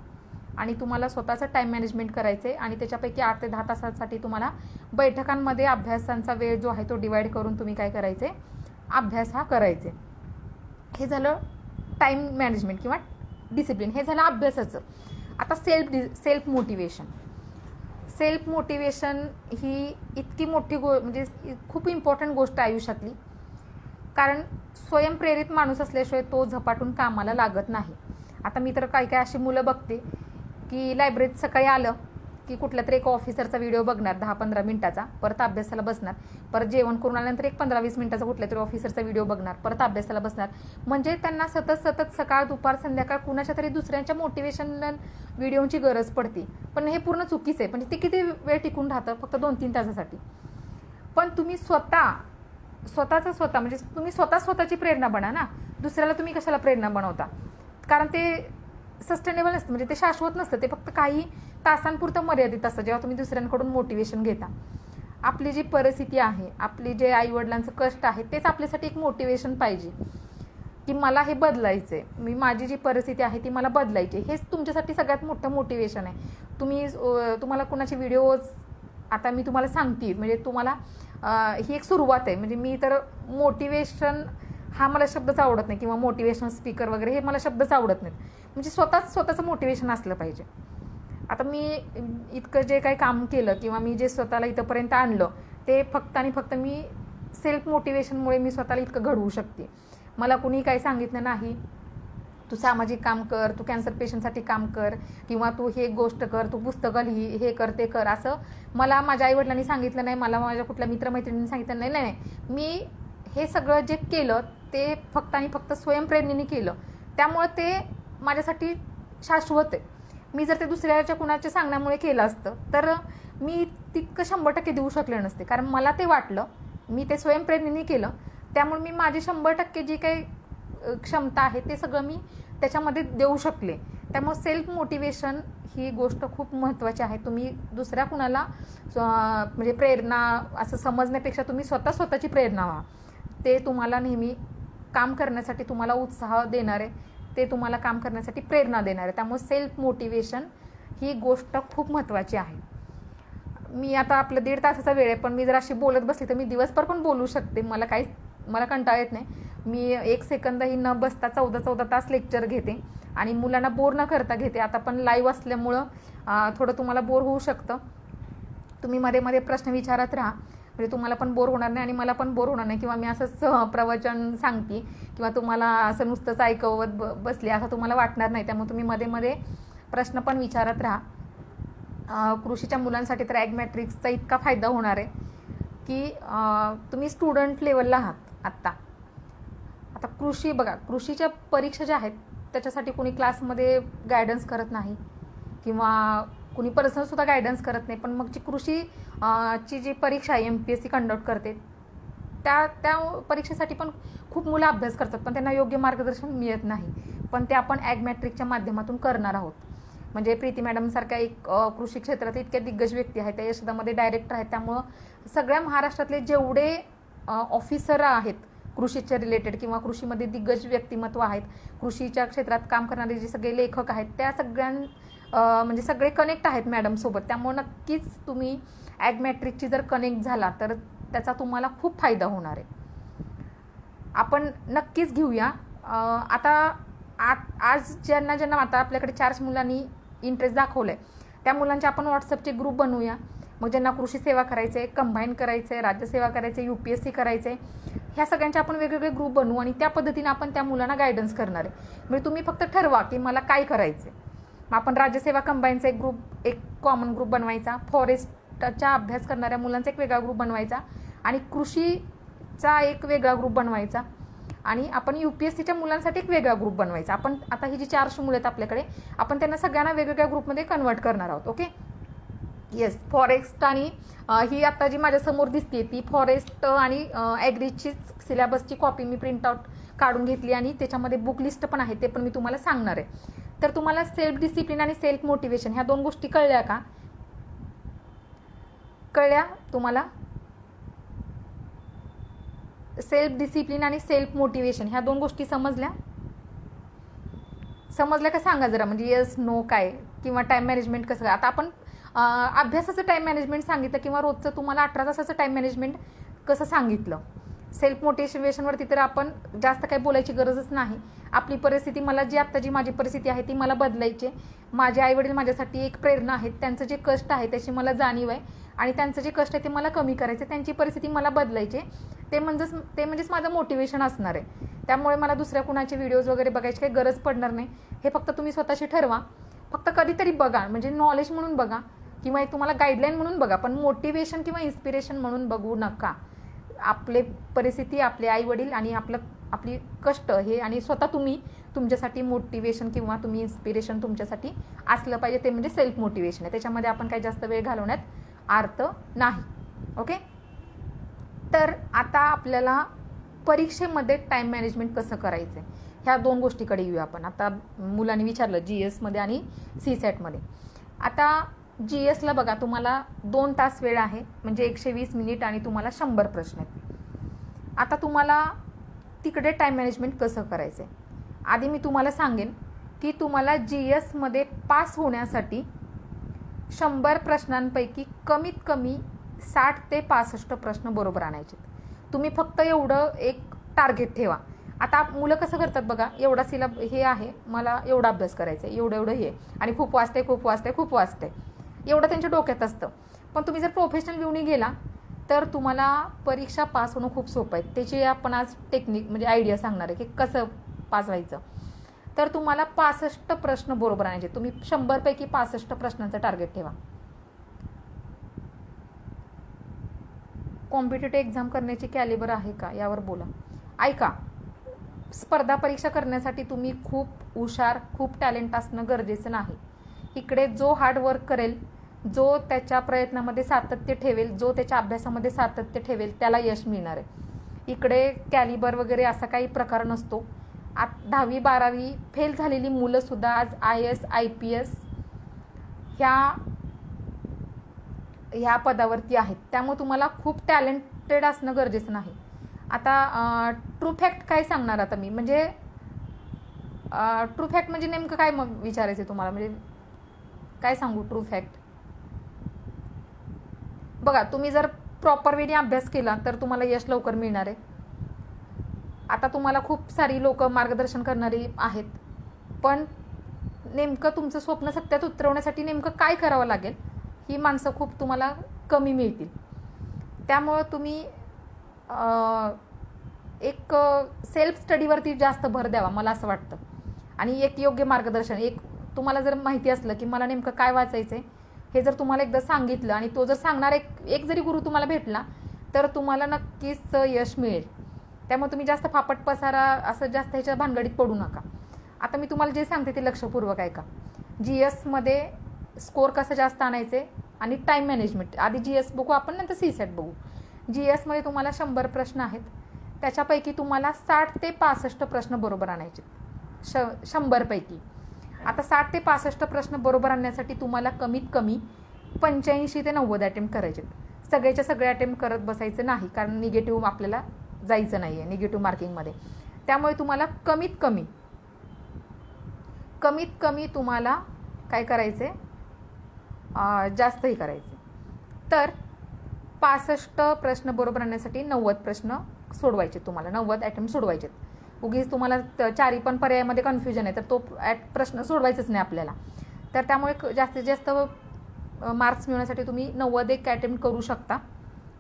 आणि तुम्हाला स्वतःचं टाईम मॅनेजमेंट करायचं आहे आणि त्याच्यापैकी 8 ते 10 तासांसाठी तुम्हाला बैठकांमध्ये अभ्यासांचा वेळ जो आहे तो डिवाईड करून तुम्ही काय करायचं आहे, अभ्यास हा करायचे. हे झालं टाईम मॅनेजमेंट किंवा डिसिप्लिन, हे झालं अभ्यासाचं. आता सेल्फ मोटिवेशन ही इतकी मोठी म्हणजे खूप इम्पॉर्टंट गोष्ट आहे आयुष्यातली, कारण स्वयंप्रेरित माणूस असल्याशिवाय तो झपाटून कामाला लागत नाही. आता मी तर काही अशी मुलं बघते की लायब्ररीत सकाळी आलं की कुठल्या तरी एक ऑफिसरचा व्हिडिओ बघणार 10-15 मिनिटाचा, परत अभ्यासाला बसणार, परत जेवण करून आल्यानंतर एक 15-20 मिनिटाचा कुठल्या तरी ऑफिसरचा व्हिडिओ बघणार, परत अभ्यासाला बसणार. म्हणजे त्यांना सतत सकाळ दुपार संध्याकाळ कुणाच्या तरी दुसऱ्यांच्या मोटिवेशनल व्हिडिओची गरज पडते. पण हे पूर्ण चुकीचं आहे. म्हणजे ते किती वेळ टिकून राहतं, फक्त 2-3 तासासाठी. पण तुम्ही स्वतःचं म्हणजे तुम्ही स्वतःची प्रेरणा बना ना. दुसऱ्याला तुम्ही कशाला प्रेरणा बनवता? कारण ते सस्टेनेबल नसतं, म्हणजे ते शाश्वत नसतं. ते फक्त काही तासांपुरतं मर्यादित असतं जेव्हा तुम्ही दुसऱ्यांकडून मोटिवेशन घेता. आपली जी परिस्थिती आहे, आपली जे आईवडिलांचं कष्ट आहे, तेच आपल्यासाठी एक मोटिवेशन पाहिजे की मला हे बदलायचं आहे, माझी जी परिस्थिती आहे ती मला बदलायची. हेच तुमच्यासाठी सगळ्यात मोठं मोटिवेशन आहे. तुम्हाला कुणाचे व्हिडिओज आता मी तुम्हाला सांगते, म्हणजे तुम्हाला ही एक सुरुवात आहे. म्हणजे मी तर मोटिवेशन हा मला शब्दच आवडत नाही, किंवा मोटिवेशनल स्पीकर वगैरे हे मला शब्दच आवडत नाहीत. म्हणजे स्वतःचं मोटिवेशन असलं पाहिजे. आता मी इतकं जे काही काम केलं किंवा मी जे स्वतःला इथंपर्यंत आणलं, ते फक्त आणि फक्त मी सेल्फ मोटिवेशनमुळे मी स्वतःला इतकं घडवू शकते. मला कुणी काही सांगितलं नाही, तू सामाजिक काम कर, तू कॅन्सर पेशंटसाठी काम कर, किंवा तू हे गोष्ट कर, तू पुस्तकं लिही, हे कर ते कर, असं मला माझ्या आईवडिलांनी सांगितलं नाही, मला माझ्या कुठल्या मित्रमैत्रिणींनी सांगितलं नाही. मी हे सगळं जे केलं ते फक्त आणि फक्त स्वयंप्रेरणेने केलं. त्यामुळे ते माझ्यासाठी शाश्वत आहे. मी जर ते दुसऱ्याच्या कुणाच्या सांगण्यामुळे केलं असतं तर मी तितकं 100% देऊ शकले नसते. कारण मला ते वाटलं, मी ते स्वयंप्रेरणेने केलं, त्यामुळे मी माझी 100% जी काही क्षमता आहे ते सगळं मी त्याच्यामध्ये देऊ शकले. त्यामुळे सेल्फ मोटिवेशन ही गोष्ट खूप महत्त्वाची आहे. तुम्ही दुसऱ्या कुणाला म्हणजे प्रेरणा असं समजण्यापेक्षा तुम्ही स्वतःची प्रेरणा व्हा. ते तुम्हाला नेहमी काम करण्यासाठी तुम्हाला उत्साह देणार आहे, ते तुम्हाला काम करण्यासाठी प्रेरणा देणार आहे. त्यामुळे सेल्फ मोटिवेशन ही गोष्ट खूप महत्त्वाची आहे. मी आता आपलं 1.5 तासाचा वेळ आहे, पण मी जर अशी बोलत बसली तर मी दिवसभर पण बोलू शकते. मला कंटाळा येत नाही. मी 1 सेकंदही न बसता 14 तास लेक्चर घेते आणि मुलांना बोर न करता घेते. आता पण लाईव्ह असल्यामुळं थोडं तुम्हाला बोर होऊ शकतं. तुम्ही मध्ये प्रश्न विचारत राहा, म्हणजे तुम्हाला पण बोर होणार नाही आणि मला पण बोर होणार नाही, किंवा मी असंच प्रवचन सांगते किंवा तुम्हाला असं नुसतंच ऐकवत बसले असं तुम्हाला वाटणार नाही. त्यामुळे तुम्ही मध्ये प्रश्न पण विचारत राहा. कृषीच्या मुलांसाठी तर ॲग्मॅट्रिक्सचा इतका फायदा होणार आहे की तुम्ही स्टुडंट लेवलला आहात आता कृषीच्या परीक्षा ज्या आहेत त्याच्यासाठी कोणी क्लासमध्ये गायडन्स करत नाही, किंवा कुणी पर्सनलसुद्धा गायडन्स करत नाही. पण मग जी कृषीची जी परीक्षा आहे MPSC कंडक्ट करते, त्या परीक्षेसाठी पण खूप मुलं अभ्यास करतात, पण त्यांना योग्य मार्गदर्शन मिळत नाही. पण ते आपण ॲग्मॅट्रिकच्या माध्यमातून करणार आहोत. म्हणजे प्रीती मॅडमसारख्या एक कृषी क्षेत्रात इतक्या दिग्गज व्यक्ती आहेत, त्या यशोदामध्ये डायरेक्टर आहेत. त्यामुळं सगळ्या महाराष्ट्रातले जेवढे ऑफिसर आहेत कृषीच्या रिलेटेड किंवा कृषीमध्ये दिग्गज व्यक्तिमत्व आहेत, कृषीच्या क्षेत्रात काम करणारे जे सगळे लेखक आहेत, त्या म्हणजे सगळे कनेक्ट आहेत मॅडमसोबत. त्यामुळे नक्कीच तुम्ही ॲग्मॅट्रिकची जर कनेक्ट झाला तर त्याचा तुम्हाला खूप फायदा होणार आहे. आपण नक्कीच घेऊया. आता आज ज्यांना आता आपल्याकडे 4 मुलांनी इंटरेस्ट दाखवलं आहे, त्या मुलांचे आपण व्हॉट्सअपचे ग्रुप बनवूया. मग ज्यांना कृषी सेवा करायचं आहे, कंबाईन करायचं आहे, राज्यसेवा करायचं आहे, UPSC करायचं आहे, ह्या सगळ्यांचे आपण वेगवेगळे ग्रुप बनवू आणि त्या पद्धतीने आपण त्या मुलांना गायडन्स करणार आहे. म्हणजे तुम्ही फक्त ठरवा की मला काय करायचं आहे. मग आपण राज्यसेवा कंबाईनचा एक कॉमन ग्रुप बनवायचा, फॉरेस्टचा अभ्यास करणाऱ्या मुलांचा एक वेगळा ग्रुप बनवायचा आणि कृषीचा एक वेगळा ग्रुप बनवायचा, आणि आपण UPSCच्या मुलांसाठी एक वेगळा ग्रुप बनवायचा. आपण आता ही जी 400 मुलं आहेत आपल्याकडे, आपण त्यांना सगळ्यांना वेगवेगळ्या ग्रुपमध्ये कन्वर्ट करणार आहोत. Okay, yes. फॉरेस्ट आणि ही आता जी माझ्यासमोर दिसते ती फॉरेस्ट आणि ॲग्रीची सिलेबसची कॉपी मी प्रिंटआउट काढून घेतली आणि त्याच्यामध्ये बुक लिस्ट पण आहे, ते पण मी तुम्हाला सांगणार आहे. तर तुम्हाला सेल्फ डिसिप्लिन आणि सेल्फ मोटिवेशन ह्या 2 गोष्टी कळल्या का? कळल्या तुम्हाला? सेल्फ डिसिप्लिन आणि सेल्फ मोटिवेशन ह्या 2 गोष्टी समजल्या? समजलं का सांगा जरा, म्हणजे येस नो काय, किंवा टाईम मॅनेजमेंट कसं काय. आता आपण अभ्यासाचं टाईम मॅनेजमेंट सांगितलं किंवा रोजचं तुम्हाला 18 तासाचं टाईम मॅनेजमेंट कसं सांगितलं. सेल्फ मोटिवेशनवरती तर आपण जास्त काही बोलायची गरजच नाही. आपली परिस्थिती, मला जी आत्ता जी माझी परिस्थिती आहे ती मला बदलायची. माझे आईवडील माझ्यासाठी एक प्रेरणा आहेत. त्यांचं जे कष्ट आहे त्याची मला जाणीव आहे आणि त्यांचं जे कष्ट आहे ते मला कमी करायचे, त्यांची परिस्थिती मला बदलायची. ते म्हणजेच माझं मोटिवेशन असणार आहे. त्यामुळे मला दुसऱ्या कुणाचे व्हिडिओज वगैरे बघायची काही गरज पडणार नाही. हे फक्त तुम्ही स्वतःशी ठरवा. फक्त कधीतरी बघा, म्हणजे नॉलेज म्हणून बघा किंवा एक तुम्हाला गाईडलाईन म्हणून बघा, पण मोटिवेशन किंवा इन्स्पिरेशन म्हणून बघू नका. आपले परिस्थिती, आपले आईवडील आणि आपली कष्ट हे, आणि स्वतः तुम्ही तुमच्यासाठी मोटिवेशन किंवा तुम्ही इन्स्पिरेशन तुमच्यासाठी असलं पाहिजे. ते म्हणजे सेल्फ मोटिवेशन आहे. त्याच्यामध्ये आपण काही जास्त वेळ घालवण्यात अर्थ नाही. ओके. तर आता आपल्याला परीक्षेमध्ये टाईम मॅनेजमेंट कसं करायचं आहे ह्या 2 गोष्टीकडे येऊया आपण. आता मुलांनी विचारलं GSमध्ये आणि CSATमध्ये. आता GSला बघा, तुम्हाला 2 तास वेळ आहे, म्हणजे 120 मिनिट आणि तुम्हाला 100 प्रश्न आहेत. आता तुम्हाला तिकडे टाईम मॅनेजमेंट कसं करायचं आहे. आधी मी तुम्हाला सांगेन की तुम्हाला GSमध्ये पास होण्यासाठी 100 प्रश्नांपैकी कमीत कमी 60 ते 65 प्रश्न बरोबर आणायचे. तुम्ही फक्त एवढं एक टार्गेट ठेवा. आता मुलं कसं करतात बघा, एवढा सिलेबस हे आहे, मला एवढा अभ्यास करायचा आहे, एवढं हे, आणि खूप वाचते एवढं त्यांच्या डोक्यात असतं. पण तुम्ही जर प्रोफेशनल व्ह्यूनी गेला तर तुम्हाला परीक्षा पास होणं खूप सोपं आहे. त्याची आपण आज टेक्निक म्हणजे आयडिया सांगणार आहे की कसं पास व्हायचं. तर तुम्हाला 65 प्रश्न बरोबर आणायचे. तुम्ही 100 पैकी 65 प्रश्नांचं टार्गेट ठेवा. कॉम्पिटेटिव्ह एक्झाम करण्याची कॅलिबर आहे का यावर बोला. ऐका, स्पर्धा परीक्षा करण्यासाठी तुम्ही खूप हुशार, खूप टॅलेंट असणं गरजेचं नाही. इकडे जो हार्ड वर्क करेल, जो त्याच्या प्रयत्नामध्ये सातत्य ठेवेल, जो त्याच्या अभ्यासामध्ये सातत्य ठेवेल, त्याला यश मिळणार आहे. इकडे कॅलिबर वगैरे असा काही प्रकार नसतो. 10वी 12वी फेल झालेली मुलंसुद्धा आज IAS IPS ह्या पदावरती आहेत. त्यामुळे तुम्हाला खूप टॅलेंटेड असणं गरजेचं नाही. आता ट्रू फॅक्ट काय सांगणार आता मी, म्हणजे ट्रू फॅक्ट म्हणजे नेमकं काय मग विचारायचं तुम्हाला, म्हणजे काय सांगू ट्रू फॅक्ट. बघा, तुम्ही जर प्रॉपर वेने अभ्यास केला तर तुम्हाला यश लवकर मिळणार आहे. आता तुम्हाला खूप सारी लोक मार्गदर्शन करणारी आहेत, पण नेमकं तुमचं स्वप्न सत्यात उतरवण्यासाठी नेमकं काय करावं लागेल ही माणसं खूप तुम्हाला कमी मिळतील. त्यामुळं तुम्ही एक सेल्फ स्टडीवरती जास्त भर द्यावा मला असं वाटतं. आणि एक योग्य मार्गदर्शन, एक तुम्हाला जर माहिती असलं की मला नेमकं काय वाचायचं आहे हे जर तुम्हाला एकदा सांगितलं आणि तो जर सांगणार एक जरी गुरु तुम्हाला भेटला तर तुम्हाला नक्कीच यश मिळेल. त्यामुळे तुम्ही जास्त फापट पसारा असं जास्त ह्याच्या भानगडीत पडू नका. आता मी तुम्हाला जे सांगते ते लक्षपूर्वक ऐका. GSमध्ये स्कोअर कसं जास्त आणायचे आणि टाईम मॅनेजमेंट, आधी GS बघू आपण, नंतर CSAT बघू. GSमध्ये तुम्हाला 100 प्रश्न आहेत, त्याच्यापैकी तुम्हाला 60 ते 65 प्रश्न बरोबर आणायचे. 100 पैकी. आता 60 ते 65 प्रश्न बरोबर आणण्यासाठी तुम्हाला कमीत कमी 85 ते 90 अटेम्प्ट करायचे. सगळ्याच्या सगळे अटेम्प्ट करत बसायचं नाही, कारण निगेटिव्ह आपल्याला जायचं नाही आहे निगेटिव्ह मार्किंगमध्ये. त्यामुळे तुम्हाला कमीत कमी तुम्हाला काय करायचे, जास्तही करायचे. तर 65 प्रश्न बरोबर आणण्यासाठी 90 प्रश्न सोडवायचे. तुम्हाला 90 अटेम्प्ट सोडवायचे. उगीच तुम्हाला 4 पण पर्यायामध्ये कन्फ्युजन आहे तर तो प्रश्न सोडवायचाच नाही आपल्याला. तर त्यामुळे जास्तीत जास्त मार्क्स मिळवण्यासाठी तुम्ही 90 अटेम्प्ट करू शकता.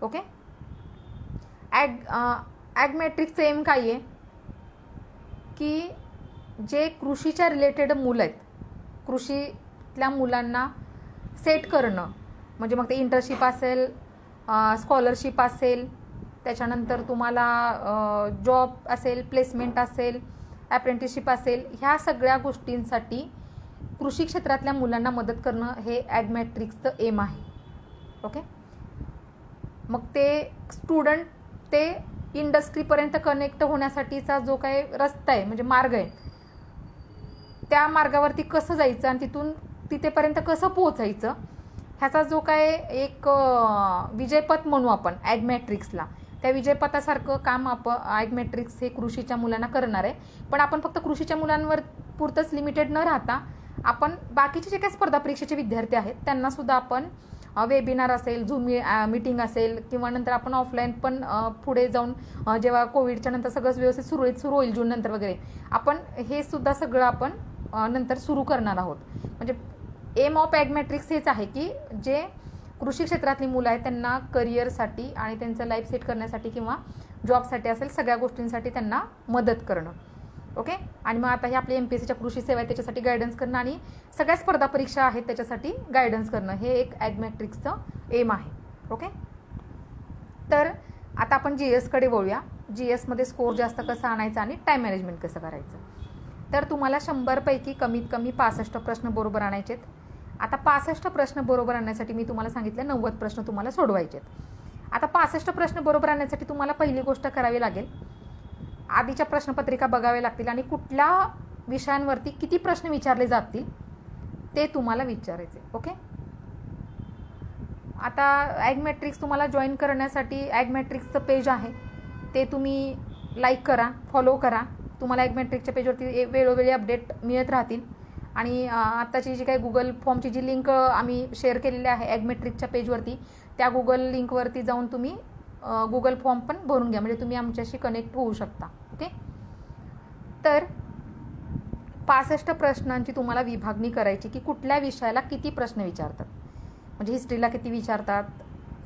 ओके. ॲग्मॅट्रिक्सचं एम काय आहे की जे कृषीच्या रिलेटेड मुलं आहेत, कृषीतल्या मुलांना सेट करणं, म्हणजे मग ते इंटर्नशिप असेल, स्कॉलरशिप असेल, त्याच्यानंतर तुम्हाला जॉब असेल, प्लेसमेंट असेल, अप्रेंटिसशिप असेल, ह्या सगळ्या गोष्टींसाठी कृषी क्षेत्रातल्या मुलांना मदत करणं हे ॲग्मॅट्रिक्सचं एम आहे. ओके. मग ते स्टुडंट ते इंडस्ट्रीपर्यंत कनेक्ट होण्यासाठीचा जो काही रस्ता आहे, म्हणजे मार्ग आहे, त्या मार्गावरती कसं जायचं आणि तिथेपर्यंत कसं पोहोचायचं ह्याचा जो काय एक विजयपथ म्हणू आपण ॲग्मॅट्रिक्सला, त्या विजयपथासारखं काम ॲग्मॅट्रिक्स हे कृषीच्या मुलांना करणार आहे. पण आपण फक्त कृषीच्या मुलांवर पुरतंच लिमिटेड न राहता आपण बाकीचे जे काही स्पर्धा परीक्षेचे विद्यार्थी आहेत त्यांनासुद्धा आपण वेबिनार असेल, झूम मीटिंग असेल किंवा नंतर आपण ऑफलाईन पण पुढे जाऊन जेव्हा कोविडच्या नंतर सगळंच व्यवस्थित सुरू होईल जून नंतर वगैरे, आपण हे सुद्धा सगळं आपण नंतर सुरू करणार आहोत. म्हणजे एम ऑफ ॲग्मॅट्रिक्स हेच आहे की जे कृषी क्षेत्रातली मुलं आहेत त्यांना करिअरसाठी आणि त्यांचं लाईफ सेट करण्यासाठी किंवा जॉबसाठी असेल सगळ्या गोष्टींसाठी त्यांना मदत करणं. ओके. आणि मग आता हे आपले MPSCच्या कृषी सेवा आहे त्याच्यासाठी गायडन्स करणं आणि सगळ्या स्पर्धा परीक्षा आहेत त्याच्यासाठी गायडन्स करणं, हे एक ॲग्मॅट्रिक्सचं एम आहे. ओके. तर आता आपण GSकडे वळूया. GSमध्ये स्कोर जास्त कसा आणायचा आणि टाईम मॅनेजमेंट कसं करायचं. तर तुम्हाला 100 पैकी कमीत कमी 65 प्रश्न बरोबर आणायचे आहेत. आता 65 प्रश्न बरोबर आणण्यासाठी मी तुम्हाला सांगितलं 90 प्रश्न तुम्हाला सोडवायचे आहेत. आता 65 प्रश्न बरोबर आणण्यासाठी तुम्हाला पहिली गोष्ट करावी लागेल, आधीच्या प्रश्नपत्रिका बघाव्या लागतील आणि कुठल्या विषयांवरती किती प्रश्न विचारले जातील ते तुम्हाला विचारायचे. ओके. आता ॲग्मॅट्रिक्स तुम्हाला जॉईन करण्यासाठी ॲग्मॅट्रिक्सचं पेज आहे ते तुम्ही लाईक करा, फॉलो करा. तुम्हाला ॲग्मॅट्रिक्सच्या पेजवरती वेळोवेळी अपडेट मिळत राहतील. आणि आत्ताची जी काही गुगल फॉर्मची जी लिंक आम्ही शेअर केलेली आहे ॲग्मॅट्रिक्सच्या पेजवरती, त्या गुगल लिंकवरती जाऊन तुम्ही गुगल फॉर्म पण भरून घ्या, म्हणजे तुम्ही आमच्याशी कनेक्ट होऊ शकता. ओके. तर 65 प्रश्नांची तुम्हाला विभागणी करायची की कुठल्या विषयाला किती प्रश्न विचारतात. म्हणजे हिस्ट्रीला किती विचारतात,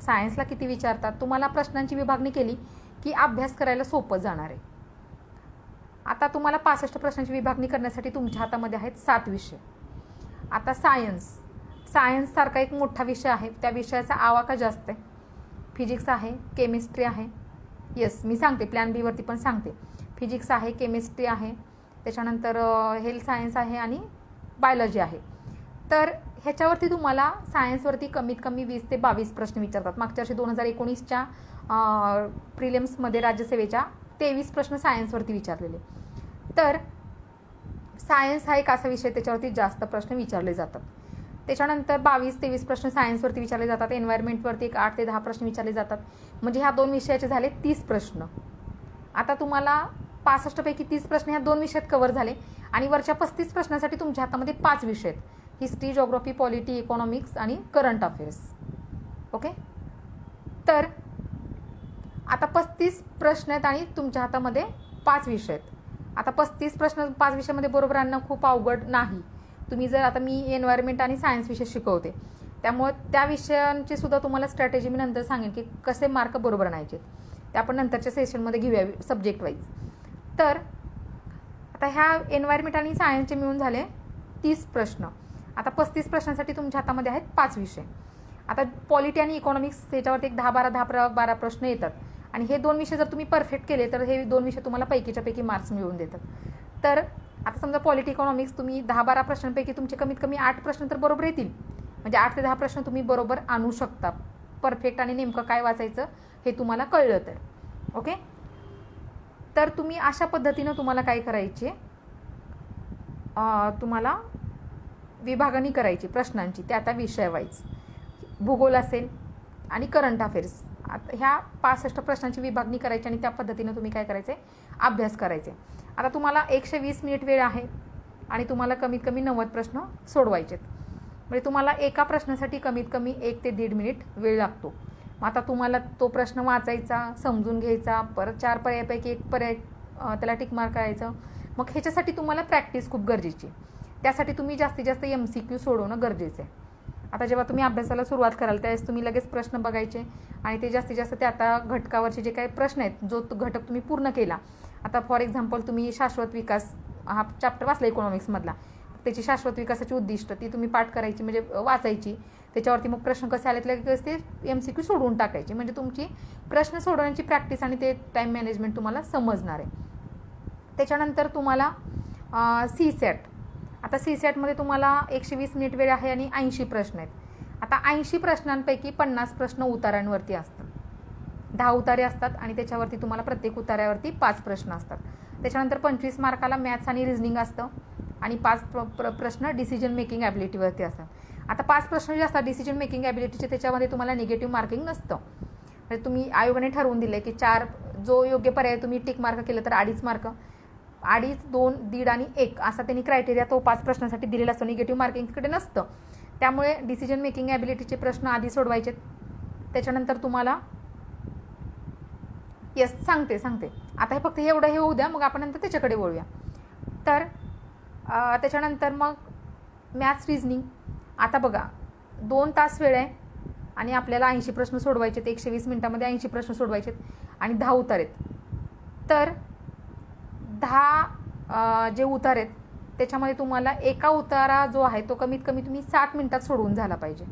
सायन्सला किती विचारतात. तुम्हाला प्रश्नांची विभागणी केली की अभ्यास करायला सोपं जाणार आहे. आता तुम्हाला 65 प्रश्नांची विभागणी करण्यासाठी तुमच्या हातामध्ये आहेत 7 विषय. आता सायन्ससारखा एक मोठा विषय आहे, त्या विषयाचा आवाका जास्त आहे. फिजिक्स आहे, केमिस्ट्री आहे. येस, मी सांगते प्लॅन बी वरती पण सांगते. फिजिक्स आहे, केमिस्ट्री आहे, त्याच्यानंतर हेल्थ सायन्स आहे आणि बायोलॉजी आहे. तर ह्याच्यावरती तुम्हाला सायन्सवरती कमीत कमी 20 ते 22 प्रश्न विचारतात. मागच्या वर्षी 2019च्या प्रिलिम्समध्ये राज्यसेवेच्या 23 प्रश्न सायन्सवरती विचारलेले. तर सायन्स हा एक असा विषय त्याच्यावरती जास्त प्रश्न विचारले जातात. त्याच्यानंतर 22-23 प्रश्न सायन्सवरती विचारले जातात. एन्व्हायरमेंटवरती एक 8 ते 10 प्रश्न विचारले जातात. म्हणजे ह्या 2 विषयाचे झाले 30 प्रश्न. आता तुम्हाला 65 पैकी 30 प्रश्न ह्या 2 विषयात कव्हर झाले आणि वरच्या 35 प्रश्नासाठी तुमच्या हातामध्ये 5 विषय आहेत, हिस्ट्री, जॉग्राफी, पॉलिटी, इकॉनॉमिक्स आणि करंट अफेअर्स. ओके. तर आता 35 प्रश्न आहेत आणि तुमच्या हातामध्ये 5 विषय आहेत. आता 35 प्रश्न 5 विषयामध्ये बरोबर आणणं खूप अवघड नाही. तुम्ही जर आता मी एन्व्हायरमेंट आणि सायन्स विषय शिकवते, त्यामुळे त्या विषयांची सुद्धा तुम्हाला स्ट्रॅटेजी मी नंतर सांगेन की कसे मार्क बरोबर आणायचे, ते आपण नंतरच्या सेशनमध्ये घेऊया सब्जेक्ट वाईज. तर आता ह्या एन्व्हायरमेंट आणि सायन्सचे मिळून झाले 30 प्रश्न. आता 35 प्रश्नांसाठी तुमच्या हातामध्ये आहेत 5 विषय. आता पॉलिटी आणि इकॉनॉमिक्स ह्याच्यावरती एक 10-12 प्रश्न येतात आणि हे 2 विषय जर तुम्ही परफेक्ट केले तर हे 2 विषय तुम्हाला पैकीच्या पैकी मार्क्स मिळवून देतात. तर आता समजा पॉलिटी इकॉनॉमिक्स तुम्ही 10-12 प्रश्नांपैकी तुमचे कमीत कमी 8 प्रश्न तर बरोबर येतील. म्हणजे 8 ते 10 प्रश्न तुम्ही बरोबर आणू शकता, परफेक्ट आणि नेमकं काय वाचायचं हे तुम्हाला कळलं तर. ओके. तर तुम्ही अशा पद्धतीनं तुम्हाला काय करायचे, तुम्हाला विभागणी करायची प्रश्नांची त्या त्या विषय वाईज. भूगोल असेल आणि करंट अफेअर्स, आता ह्या 65 प्रश्नांची विभागणी करायची आणि त्या पद्धतीनं तुम्ही काय करायचे, अभ्यास करायचे. आता तुम्हाला 120 मिनिट वेळ आहे आणि तुम्हाला कमीत कमी 90 प्रश्न सोडवायचे आहेत. म्हणजे तुम्हाला एका प्रश्नासाठी कमीत कमी 1 ते 1.5 मिनिट वेळ लागतो. मग आता तुम्हाला तो प्रश्न वाचायचा, समजून घ्यायचा, परत 4 पर्यायापैकी 1 पर्याय त्याला टिक मार्क करायचं. मग ह्याच्यासाठी तुम्हाला प्रॅक्टिस खूप गरजेची. त्यासाठी तुम्ही जास्तीत जास्त MCQ सोडवणं गरजेचं आहे. आता जेव्हा तुम्ही अभ्यासाला सुरुवात कराल त्यावेळेस तुम्ही लगेच प्रश्न बघायचे आणि ते जास्तीत जास्त ते आता घटकावरचे जे काही प्रश्न आहेत, जो घटक तुम्ही पूर्ण केला. आता फॉर एक्झाम्पल तुम्ही शाश्वत विकास हा चॅप्टर वाचला इकॉनॉमिक्समधला, त्याची शाश्वत विकासाची उद्दिष्ट ती तुम्ही पाठ करायची, म्हणजे वाचायची. त्याच्यावरती मग प्रश्न कसे आलेत लगेच ते MCQ सोडवून टाकायचे. म्हणजे तुमची प्रश्न सोडवण्याची प्रॅक्टिस आणि ते टाईम मॅनेजमेंट तुम्हाला समजणार आहे. त्याच्यानंतर तुम्हाला CSAT. आता CSATमध्ये तुम्हाला 120 मिनिट वेळ आहे आणि 80 प्रश्न आहेत. आता 80 प्रश्नांपैकी 50 प्रश्न उतार्यांवरती असतात. 10 उतारे असतात आणि त्याच्यावरती तुम्हाला प्रत्येक उतार्यावरती 5 प्रश्न असतात. त्याच्यानंतर 25 मार्काला मॅथ्स आणि रिझनिंग असतं आणि 5 प्रश्न डिसिजन मेकिंग ॲबिलिटीवरती असतात. आता 5 प्रश्न जे असतात डिसिजन मेकिंग ॲबिलिटीचे, त्याच्यामध्ये तुम्हाला निगेटिव्ह मार्किंग नसतं. म्हणजे तुम्ही आयोगाने ठरवून दिलं की 4 जो योग्य पर्याय तुम्ही टिक मार्क केलं तर 2.5 मार्क, 2.5, 2, 1.5 आणि 1 असा त्यांनी क्रायटेरिया तो 5 प्रश्नांसाठी दिलेला असतो. निगेटिव्ह मार्किंगकडे नसतं. त्यामुळे डिसिजन मेकिंग ॲबिलिटीचे प्रश्न आधी सोडवायचे. त्याच्यानंतर तुम्हाला येस सांगते आता हे फक्त एवढं हे होऊ द्या, मग आपण नंतर त्याच्याकडे वळूया. तर त्याच्यानंतर मग मॅथ्स रिझनिंग. आता बघा 2 तास वेळ आहे आणि आपल्याला 80 प्रश्न सोडवायचे आहेत. 120 मिनटामध्ये 80 प्रश्न सोडवायचे आहेत आणि 10 उतार आहेत. तर 10 जे उतार आहेत त्याच्यामध्ये तुम्हाला एका उतारा जो आहे तो कमीत कमी तुम्ही 60 मिनटात सोडवून झाला पाहिजे.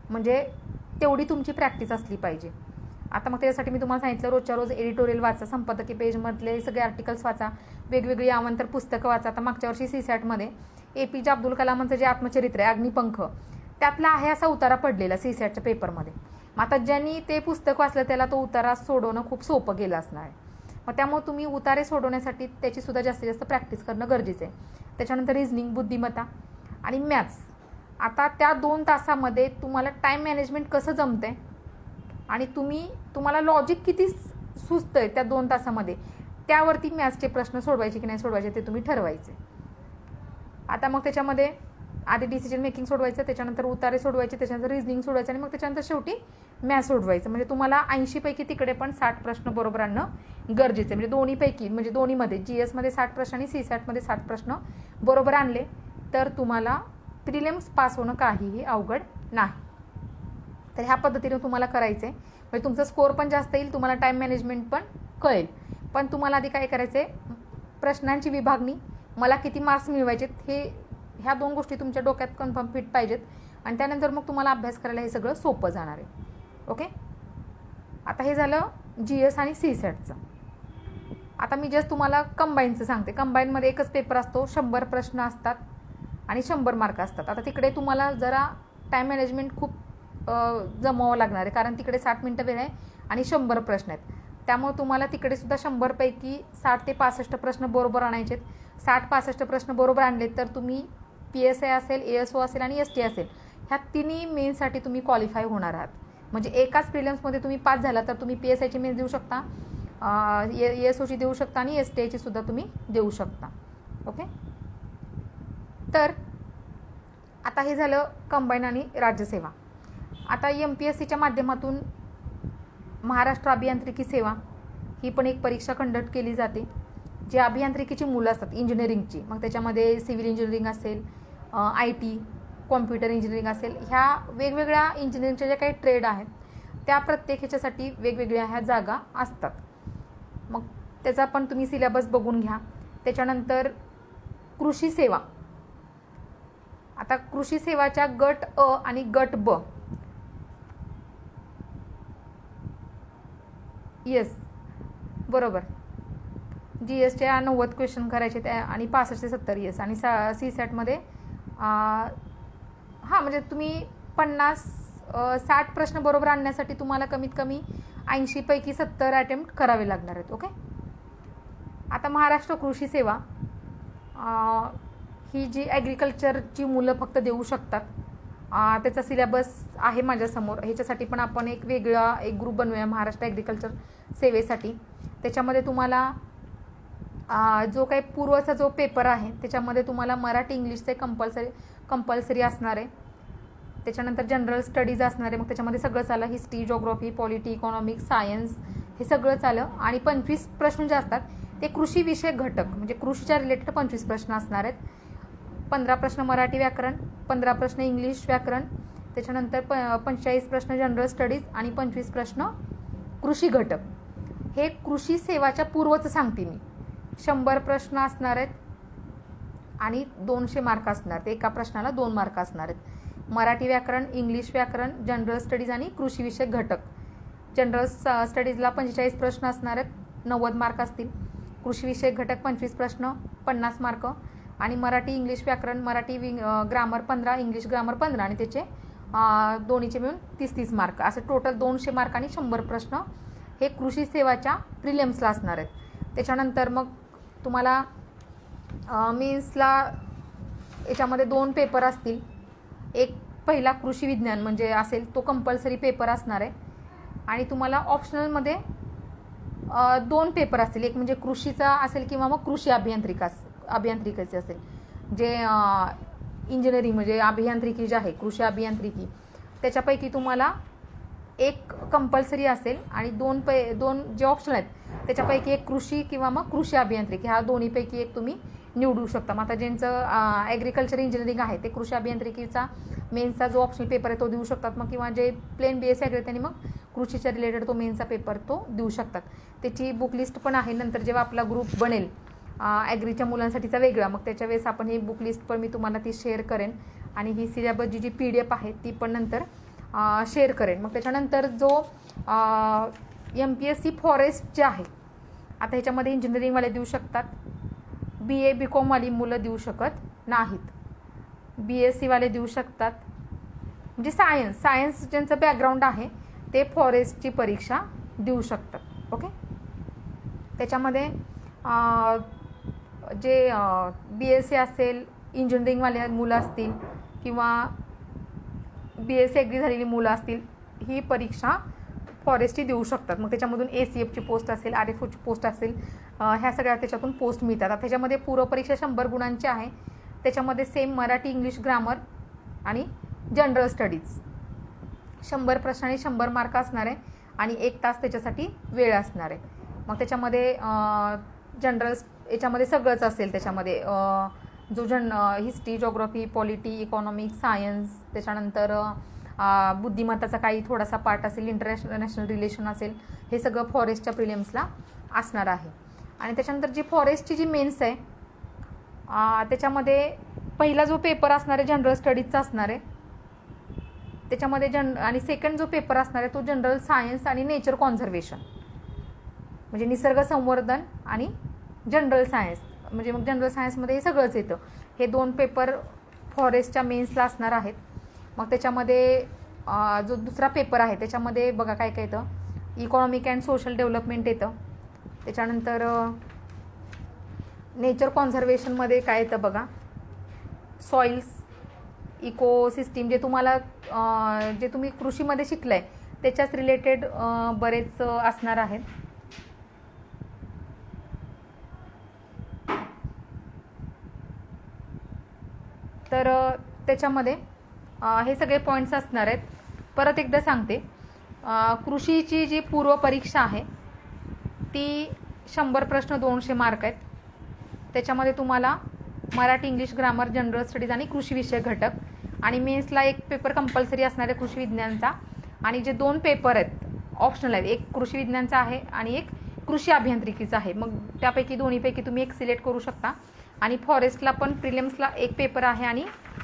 म्हणजे तेवढी तुमची प्रॅक्टिस असली पाहिजे. आता मग त्यासाठी मी तुम्हाला सांगितलं रोजच्या रोज एडिटोरियल वाचा, संपादकीय पेजमधले सगळे आर्टिकल्स वाचा, वेगवेगळी आमंत्रण पुस्तकं वाचा. आता मागच्या वर्षी CSATमध्ये APJ अब्दुल कलामांचं जे आत्मचरित्र आहे अग्निपंख त्यातला आहे असा उतारा पडलेला CSATच्या पेपरमध्ये. मग आता ज्यांनी ते पुस्तक वाचलं त्याला तो उतारा सोडवणं खूप सोपं गेलं असणार आहे. मग त्यामुळे तुम्ही उतारे सोडवण्यासाठी त्याचीसुद्धा जास्तीत जास्त प्रॅक्टिस करणं गरजेचं आहे. त्याच्यानंतर रिझनिंग, बुद्धिमत्ता आणि मॅथ्स. आता त्या 2 तासामध्ये तुम्हाला टाईम मॅनेजमेंट कसं जमतं आहे आणि तुम्हाला लॉजिक किती सुचतं आहे त्या 2 तासामध्ये, त्यावरती मॅथ्सचे प्रश्न सोडवायचे की नाही सोडवायचे ते तुम्ही ठरवायचे. आता मग त्याच्यामध्ये आधी डिसिजन मेकिंग सोडवायचं, त्याच्यानंतर उतारे सोडवायचे, त्याच्यानंतर रिझनिंग सोडवायचं आणि मग त्याच्यानंतर शेवटी मॅथ्स सोडवायचं. म्हणजे तुम्हाला 80 पैकी तिकडे पण 60 प्रश्न बरोबर आणणं गरजेचं आहे. म्हणजे दोन्हीपैकी म्हणजे दोन्हीमध्ये GS मध्ये 60 प्रश्न आणि CSATमध्ये 60 प्रश्न बरोबर आणले तर तुम्हाला प्रिलिम्स पास होणं काहीही अवघड नाही. तर ह्या पद्धतीने तुम्हाला करायचं आहे. म्हणजे तुमचा स्कोअर पण जास्त येईल, तुम्हाला टाईम मॅनेजमेंट पण कळेल. पण तुम्हाला आधी काय करायचं आहे, प्रश्नांची विभागणी, मला किती मार्क्स मिळवायचेत ह्या 2 गोष्टी तुमच्या डोक्यात कन्फर्म फिट पाहिजेत आणि त्यानंतर मग तुम्हाला अभ्यास करायला हे सगळं सोपं जाणार आहे. ओके. आता हे झालं GS आणि CSATचं. आता मी जस्ट तुम्हाला कंबाईनचं सांगते. कंबाईनमध्ये एकच पेपर असतो, 100 प्रश्न असतात आणि 100 मार्क असतात. आता तिकडे तुम्हाला जरा टाईम मॅनेजमेंट खूप जमवावं लागणार आहे, कारण तिकडे 60 मिनटं वेळ आहे आणि 100 प्रश्न आहेत. त्यामुळे तुम्हाला तिकडे सुद्धा 100 पैकी 60 ते 65 प्रश्न बरोबर आणायचे आहेत. 60-65 प्रश्न बरोबर आणले तर तुम्ही PSI असेल, ASO असेल आणि ST असेल ह्या तिन्ही मेन्ससाठी तुम्ही क्वालिफाय होणार आहात. म्हणजे एकाच प्रिलिम्समध्ये तुम्ही पास झाला तर तुम्ही PSIची मेन्स देऊ शकता, ASOची देऊ शकता आणि STIची सुद्धा तुम्ही देऊ शकता. ओके. तर आता हे झालं कंबाईन आणि राज्यसेवा. आता MPSCच्या माध्यमातून महाराष्ट्र अभियांत्रिकी सेवा ही पण एक परीक्षा कंडक्ट केली जाते. जे अभियांत्रिकीची मुलं असतात इंजिनिअरिंगची, मग त्याच्यामध्ये सिव्हिल इंजिनिअरिंग असेल, IT, कॉम्प्युटर इंजिनिअरिंग असेल, ह्या वेगवेगळ्या इंजिनिअरिंगच्या ज्या काही ट्रेड आहेत त्या प्रत्येक ह्याच्यासाठी वेगवेगळ्या ह्या जागा असतात. मग त्याचा पण तुम्ही सिलेबस बघून घ्या. त्याच्यानंतर कृषी सेवा. आता कृषी सेवाच्या गट अ आणि गट ब, येस बरोबर, GSचे 90 क्वेश्चन करायचे त्या आणि 65 ते 70 येस. आणि CSATमध्ये हां म्हणजे तुम्ही 50-60 प्रश्न बरोबर आणण्यासाठी तुम्हाला कमीत कमी 80 पैकी 70 अटेम्प्ट करावे लागणार आहेत. ओके. आता महाराष्ट्र कृषी सेवा ही जी ॲग्रिकल्चरची मुलं फक्त देऊ शकतात. त्याचा सिलेबस आहे माझ्यासमोर. ह्याच्यासाठी पण आपण एक वेगळा ग्रुप बनवूया महाराष्ट्र ॲग्रिकल्चर सेवेसाठी. त्याच्यामध्ये तुम्हाला जो काही पूर्वचा जो पेपर आहे त्याच्यामध्ये तुम्हाला मराठी इंग्लिशचे कंपल्सरी असणार आहे. त्याच्यानंतर जनरल स्टडीज असणार आहे. मग त्याच्यामध्ये सगळंच आलं, history, geography, polity, economics, science हे सगळंच आलं. आणि 25 प्रश्न जे असतात ते कृषीविषयक घटक म्हणजे कृषीच्या रिलेटेड 25 प्रश्न असणार आहेत. 15 प्रश्न मराठी व्याकरण, 15 प्रश्न इंग्लिश व्याकरण, त्याच्यानंतर 45 प्रश्न जनरल स्टडीज आणि 25 प्रश्न कृषी घटक. हे कृषी सेवाच्या पूर्वचं सांगते मी. 100 प्रश्न असणार आहेत आणि 200 मार्क असणार. ते एका प्रश्नाला 2 मार्क असणार आहेत. मराठी व्याकरण, इंग्लिश व्याकरण, जनरल स्टडीज आणि कृषीविषयक घटक. जनरल स्टडीजला 45 प्रश्न असणार आहेत, 90 मार्क असतील. कृषीविषयक घटक 25 प्रश्न, 50 मार्क. आणि मराठी इंग्लिश व्याकरण, मराठी ग्रामर 15, इंग्लिश ग्रामर 15 आणि त्याचे दोन्हीचे मिळून 30-30 मार्क. असं टोटल 200 मार्क आणि 100 प्रश्न हे कृषी सेवाच्या प्रिलिम्सला असणार आहेत. त्याच्यानंतर मग तुम्हाला मेन्सला याच्यामध्ये 2 पेपर असतील. एक पहिला कृषी विज्ञान म्हणजे असेल तो कंपल्सरी पेपर असणार आहे आणि तुम्हाला ऑप्शनलमध्ये 2 पेपर असतील. एक म्हणजे कृषीचा असेल किंवा मग कृषी अभियांत्रिकीचे असेल. जे इंजिनिअरिंग म्हणजे अभियांत्रिकी जे आहे, कृषी अभियांत्रिकी, त्याच्यापैकी तुम्हाला एक कंपल्सरी असेल आणि दोन जे ऑप्शन आहेत त्याच्यापैकी एक कृषी किंवा मग कृषी अभियांत्रिकी, ह्या दोन्हीपैकी एक तुम्ही निवडू शकता. मग आता ज्यांचं ॲग्रिकल्चर इंजिनिअरिंग आहे ते कृषी अभियांत्रिकीचा मेन्सचा जो ऑप्शनल पेपर आहे तो देऊ शकतात. मग किंवा जे प्लेन BSc ॲग्री त्यांनी मग कृषीच्या रिलेटेड तो मेन्सचा पेपर तो देऊ शकतात. त्याची बुक लिस्ट पण आहे. नंतर जेव्हा आपला ग्रुप बनेल ॲग्रीच्या मुलांसाठीचा वेगळा, मग त्याच्या वेळेस आपण ही बुक लिस्ट पण मी तुम्हाला ती शेअर करेन आणि ही सिलेबसची जी PDF आहे ती पण नंतर शेअर करेन. मग त्याच्यानंतर जो MPSC फॉरेस्ट जे आहे, आता ह्याच्यामध्ये इंजिनिअरिंगवाले देऊ शकतात, BA BCom वाली मुलं देऊ शकत नाहीत, BSc वाले देऊ शकतात. म्हणजे सायन्स ज्यांचं बॅकग्राऊंड आहे ते फॉरेस्टची परीक्षा देऊ शकतात. ओके. त्याच्यामध्ये जे BSc असेल, इंजिनिअरिंगवाले मुलं असतील किंवा BSc ॲग्री झालेली मुलं असतील, ही परीक्षा फॉरेस्टची देऊ शकतात. मग त्याच्यामधून ACFची पोस्ट असेल, RFOची पोस्ट असेल, ह्या सगळ्या त्याच्यातून पोस्ट मिळतात. आता त्याच्यामध्ये पूर्वपरीक्षा 100 गुणांची आहे. त्याच्यामध्ये सेम मराठी, इंग्लिश, ग्रामर आणि जनरल स्टडीज 100 प्रश्न आणि 100 मार्क असणार आहे आणि 1 तास त्याच्यासाठी वेळ असणार आहे. मग त्याच्यामध्ये जनरल याच्यामध्ये सगळंच असेल. त्याच्यामध्ये जो history, geography, polity, economics, science, त्याच्यानंतर बुद्धिमत्ताचा काही थोडासा पार्ट असेल, इंटरनॅशनल रिलेशन असेल, हे सगळं फॉरेस्टच्या प्रिलिम्सला असणार आहे. आणि त्याच्यानंतर जी फॉरेस्टची जी मेन्स आहे त्याच्यामध्ये पहिला जो पेपर असणार आहे जनरल स्टडीजचा असणार आहे. त्याच्यामध्ये आणि सेकंड जो पेपर असणार आहे तो जनरल सायन्स आणि नेचर कॉन्झर्वेशन, म्हणजे निसर्ग संवर्धन आणि जनरल सायन्स, म्हणजे मग जनरल सायन्समध्ये हे सगळंच येतं. हे 2 पेपर फॉरेस्टच्या मेन्सला असणार आहेत. मग त्याच्यामध्ये जो दुसरा पेपर आहे त्याच्यामध्ये बघा काय काय येतं, इकॉनॉमिक अँड सोशल डेव्हलपमेंट येतं. त्याच्यानंतर नेचर कॉन्झर्वेशनमध्ये काय येतं बघा, सॉइल्स, इकोसिस्टीम, जे तुम्हाला जे तुम्ही कृषीमध्ये शिकलाय त्याच्याच रिलेटेड बरेच असणार आहेत. तर त्याच्यामध्ये हे सगळे पॉईंट्स असणार आहेत. परत एकदा सांगते, कृषीची जी पूर्वपरीक्षा आहे ती 100 प्रश्न 200 मार्क आहेत. त्याच्यामध्ये तुम्हाला Marathi, English, grammar, general studies आणि कृषी विषय घटक, आणि मेन्सला एक पेपर कंपल्सरी असणार आहे कृषी विज्ञानचा, आणि जे 2 पेपर आहेत ऑप्शनल आहेत, एक कृषी विज्ञानचा आहे आणि एक कृषी अभियांत्रिकीचा आहे. मग त्यापैकी दोन्हीपैकी तुम्ही एक सिलेक्ट करू शकता. आणि फॉरेस्टला पण प्रिलिम्सला एक पेपर आहे आणि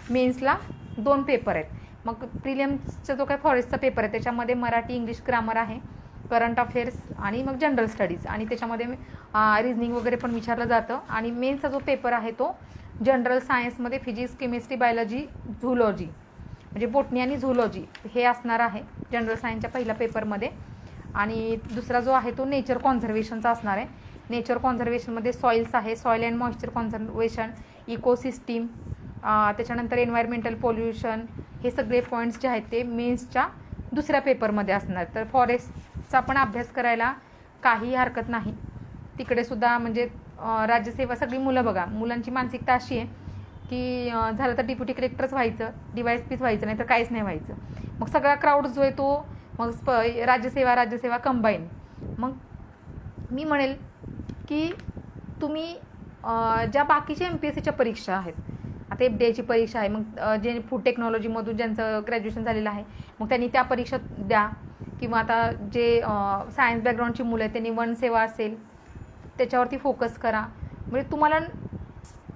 मेन्सला 2 पेपर आहेत. मग प्रिलिम्सचा जो काय फॉरेस्टचा पेपर आहे त्याच्यामध्ये मराठी, इंग्लिश, ग्रामर आहे, करंट अफेअर्स आणि मग जनरल स्टडीज, आणि त्याच्यामध्ये रिजनिंग वगैरे पण विचारलं जातं. आणि मेन्सचा जो पेपर आहे तो जनरल सायन्समध्ये फिजिक्स, केमिस्ट्री, बायोलॉजी, झूलॉजी, म्हणजे बोटनी आणि झूलॉजी हे असणार आहे जनरल सायन्सच्या पहिल्या पेपरमध्ये. आणि दुसरा जो आहे तो नेचर कॉन्झर्वेशनचा असणार आहे. नेचर कॉन्झर्वेशनमध्ये सॉइल्स आहे, soil and moisture conservation, ecosystem, त्याच्यानंतर एन्व्हायरमेंटल पोल्युशन, हे सगळे पॉईंट्स जे आहेत ते मेन्सच्या दुसऱ्या पेपरमध्ये असणार. तर फॉरेस्टचा पण अभ्यास करायला काही हरकत नाही. तिकडे सुद्धा म्हणजे राज्यसेवा सगळी मुलं बघा, मुलांची मानसिकता अशी आहे की झालं तर डेप्युटी कलेक्टरच व्हायचं, DYSPच व्हायचं, नाही तर काहीच नाही व्हायचं. मग सगळा क्राऊड जो आहे तो मग राज्यसेवा कंबाईन. मग मी म्हणेल की तुम्ही ज्या बाकीच्या MPSCच्या परीक्षा आहेत, आता FDIची परीक्षा आहे, मग जे फूड टेक्नॉलॉजीमधून ज्यांचं ग्रॅज्युएशन झालेलं आहे मग त्यांनी त्या परीक्षा द्या. किंवा आता जे सायन्स बॅकग्राऊंडची मुलं आहेत त्यांनी वनसेवा असेल त्याच्यावरती फोकस करा. म्हणजे तुम्हाला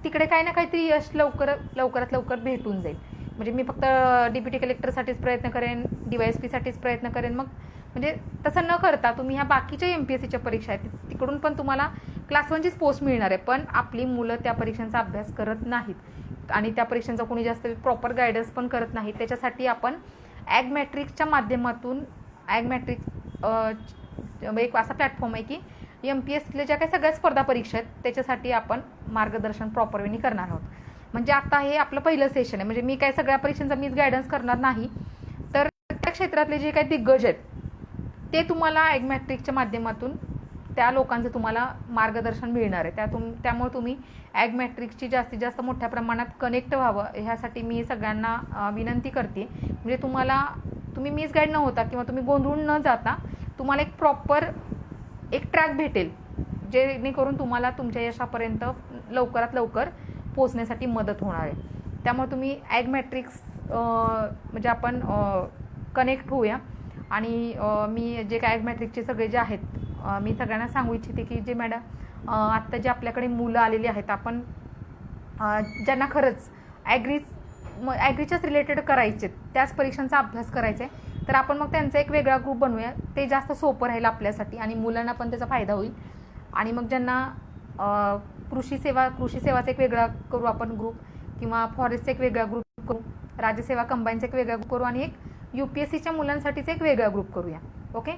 तिकडे काही ना काहीतरी यश लवकरात लवकर भेटून जाईल. म्हणजे मी फक्त डेप्युटी कलेक्टरसाठीच प्रयत्न करेन, DYSPसाठीच प्रयत्न करेन, मग म्हणजे तसं न करता तुम्ही ह्या बाकीच्या MPSCच्या परीक्षा आहेत तिकडून पण तुम्हाला क्लास 1चीच पोस्ट मिळणार आहे. पण आपली मुलं त्या परीक्षांचा अभ्यास करत नाहीत आणि त्या परीक्षांचा कोणी जास्त प्रॉपर गायडन्स पण करत नाही. त्याच्यासाठी आपण ॲगमॅट्रिक्सच्या माध्यमातून, एक असा प्लॅटफॉर्म आहे की MPSCच्या ज्या काही सगळ्या स्पर्धा परीक्षा आहेत त्याच्यासाठी आपण मार्गदर्शन प्रॉपर वेनी करणार आहोत. म्हणजे आता हे आपलं पहिलं सेशन आहे. म्हणजे मी काय सगळ्या परीक्षांचा मीच गायडन्स करणार नाही, तर त्या क्षेत्रातले जे काही दिग्गज आहेत ते तुम्हाला ॲगमॅट्रिकच्या माध्यमातून त्या लोकांचं तुम्हाला मार्गदर्शन मिळणार आहे. त्यामुळे तुम्ही ॲग मॅट्रिक्सची जास्तीत जास्त मोठ्या प्रमाणात कनेक्ट व्हावं ह्यासाठी मी सगळ्यांना विनंती करते. म्हणजे तुम्ही मिसगाईड न होता किंवा तुम्ही गोंधळून न जाता तुम्हाला एक प्रॉपर एक ट्रॅक भेटेल, जेणेकरून तुम्हाला तुमच्या यशापर्यंत लवकरात लवकर पोचण्यासाठी मदत होणार आहे. त्यामुळे तुम्ही ॲग मॅट्रिक्स म्हणजे आपण कनेक्ट होऊया. आणि मी जे काय ॲग मॅट्रिक्सचे सगळे जे आहेत मी सगळ्यांना सांगू इच्छिते की जे मॅडम आत्ता जे आपल्याकडे मुलं आलेली आहेत, आपण ज्यांना खरंच ॲग्रीच्याच रिलेटेड करायचे, त्याच परीक्षांचा अभ्यास करायचा आहे, तर आपण मग त्यांचा एक वेगळा ग्रुप बनवूया. ते जास्त सोपं राहील आपल्यासाठी आणि मुलांना पण त्याचा फायदा होईल. आणि मग ज्यांना कृषी सेवाचा एक वेगळा करू आपण ग्रुप, किंवा फॉरेस्टचा एक वेगळा ग्रुप करू, राज्यसेवा कंबाईनचा एक वेगळा ग्रुप करू, आणि एक UPSCच्या मुलांसाठीचा एक वेगळा ग्रुप करूया. ओके.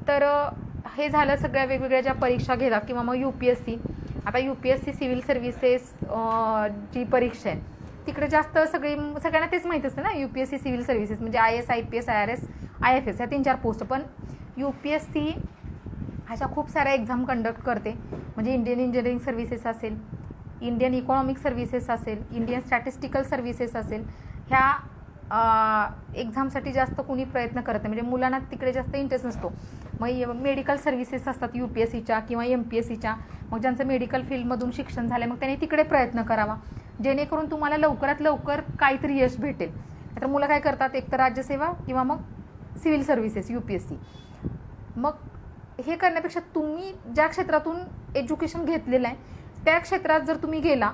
तर हे झालं सगळ्या वेगवेगळ्या ज्या परीक्षा घेतात, किंवा मग UPSC. आता UPSC सिव्हिल सर्व्हिसेस जी परीक्षा आहे तिकडे जास्त सगळ्यांना तेच माहीत असतं ना, UPSC सिव्हिल सर्व्हिसेस म्हणजे IAS, IPS, IRS, IFS ह्या 3-4 पोस्ट. पण UPSC अशा खूप साऱ्या एक्झाम कंडक्ट करते. म्हणजे इंडियन इंजिनिअरिंग सर्व्हिसेस असेल, इंडियन इकॉनॉमिक सर्व्हिसेस असेल, इंडियन स्टॅटिस्टिकल सर्व्हिसेस असेल, ह्या एक्झामसाठी जास्त कोणी प्रयत्न करत नाही. म्हणजे मुलांना तिकडे जास्त इंटरेस्ट नसतो. मग मेडिकल सर्व्हिसेस असतात UPSCच्या किंवा MPSCच्या. मग ज्यांचं मेडिकल फील्डमधून शिक्षण झालं मग त्यांनी तिकडे प्रयत्न करावा, जेणेकरून तुम्हाला लवकरात लवकर काहीतरी यश भेटेल. तर मुलं काय करतात, एक तर राज्यसेवा किंवा मग सिव्हिल सर्व्हिसेस UPSC. मग हे करण्यापेक्षा तुम्ही ज्या क्षेत्रातून एज्युकेशन घेतलेलं आहे त्या क्षेत्रात जर तुम्ही गेला.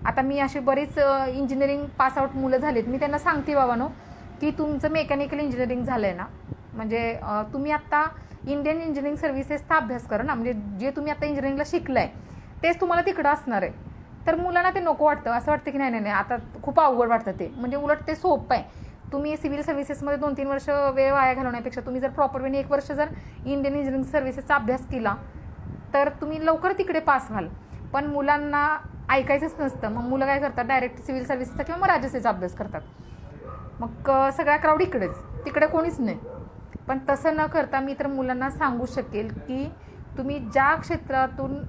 आता मी असे बरेच इंजिनिअरिंग पासआउट मुलं झालेत, मी त्यांना सांगते बाबांनो की तुमचं मेकॅनिकल इंजिनिअरिंग झालं आहे ना, म्हणजे तुम्ही आत्ता इंडियन इंजिनिअरिंग सर्व्हिसेसचा अभ्यास करा ना, म्हणजे जे तुम्ही आता इंजिनिअरिंगला शिकलं आहे तेच तुम्हाला तिकडं असणार आहे. तर मुलांना ते नको वाटतं, असं वाटतं की नाही आता खूप अवघड वाटतं ते. म्हणजे उलट ते सोपं आहे. तुम्ही सिव्हिल सर्व्हिसेसमध्ये 2-3 वर्ष वेळ वाया घालवण्यापेक्षा तुम्ही जर प्रॉपर वेने 1 वर्ष जर इंडियन इंजिनिअरिंग सर्व्हिसेसचा अभ्यास केला तर तुम्ही लवकर तिकडे पास व्हाल. पण मुलांना ऐकायचंच नसतं. मग मुलं काय करतात, डायरेक्ट सिव्हिल सर्व्हिसेसचा किंवा मग राज्यसेवेचा अभ्यास करतात. मग सगळ्या क्राऊड इकडेच, तिकडे कोणीच नाही. पण तसं न करता मी तर मुलांना सांगू शकेल की तुम्ही ज्या क्षेत्रातून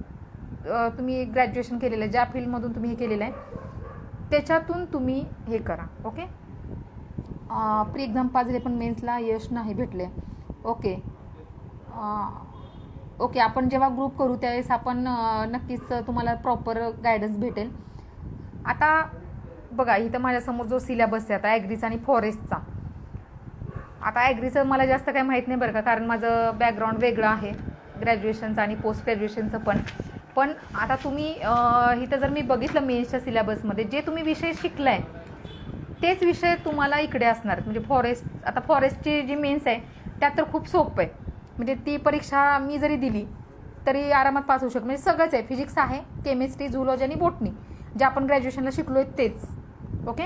तुम्ही ग्रॅज्युएशन केलेलं आहे, ज्या फील्डमधून तुम्ही हे केलेलं आहे त्याच्यातून तुम्ही हे करा. ओके. प्री एक्झाम पास झाले पण मेन्सला यश नाही भेटले. ओके. ओके, आपण जेव्हा ग्रुप करू त्यावेळेस आपण नक्कीच तुम्हाला प्रॉपर गायडन्स भेटेल. आता बघा इथं माझ्यासमोर जो सिलेबस आहे आता ॲग्रीचा आणि फॉरेस्टचा. आता ॲग्रीचं मला जास्त काही माहीत नाही बरं का, कारण माझं बॅकग्राऊंड वेगळं आहे ग्रॅज्युएशनचं आणि पोस्ट ग्रॅज्युएशनचं पण आता तुम्ही इथं जर मी बघितलं मेन्सच्या सिलेबसमध्ये जे तुम्ही विषय शिकला आहे तेच विषय तुम्हाला इकडे असणार. म्हणजे आता फॉरेस्टची जी मेन्स आहे त्यात तर खूप सोपं आहे. म्हणजे ती परीक्षा मी जरी दिली तरी आरामात पास होऊ शकतो. म्हणजे सगळंच आहे, फिजिक्स आहे, केमिस्ट्री, झुलॉजी आणि बॉटनी जे आपण ग्रॅज्युएशनला शिकलो आहे तेच. ओके.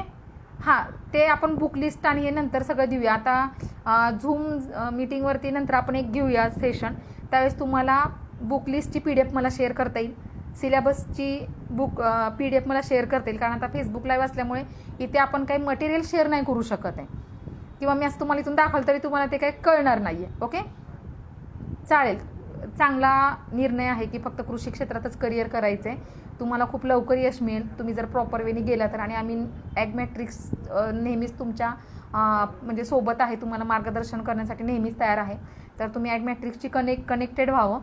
हां, ते आपण बुक लिस्ट आणि हे नंतर सगळं देऊया. आता झूम मीटिंगवरती नंतर आपण एक घेऊया सेशन, त्यावेळेस तुम्हाला बुक लिस्टची PDF मला शेअर करता येईल, सिलेबसची PDF मला शेअर करता येईल. कारण आता फेसबुक लाईव्ह असल्यामुळे इथे आपण काही मटेरियल शेअर नाही करू शकत आहे, किंवा मी असं तुम्हाला इथून दाखवलं तरी तुम्हाला ते काही कळणार नाही आहे. ओके, चालेल. चांगला निर्णय आहे की फक्त कृषी क्षेत्रातच करिअर करायचं आहे. तुम्हाला खूप लवकर यश मिळेल तुम्ही जर प्रॉपर वेने गेला तर. आणि आम्ही ॲग मॅट्रिक्स नेहमीच तुमच्या म्हणजे सोबत आहे, तुम्हाला मार्गदर्शन करण्यासाठी नेहमीच तयार आहे. तर तुम्ही ॲग मॅट्रिक्सची कनेक्टेड व्हावं,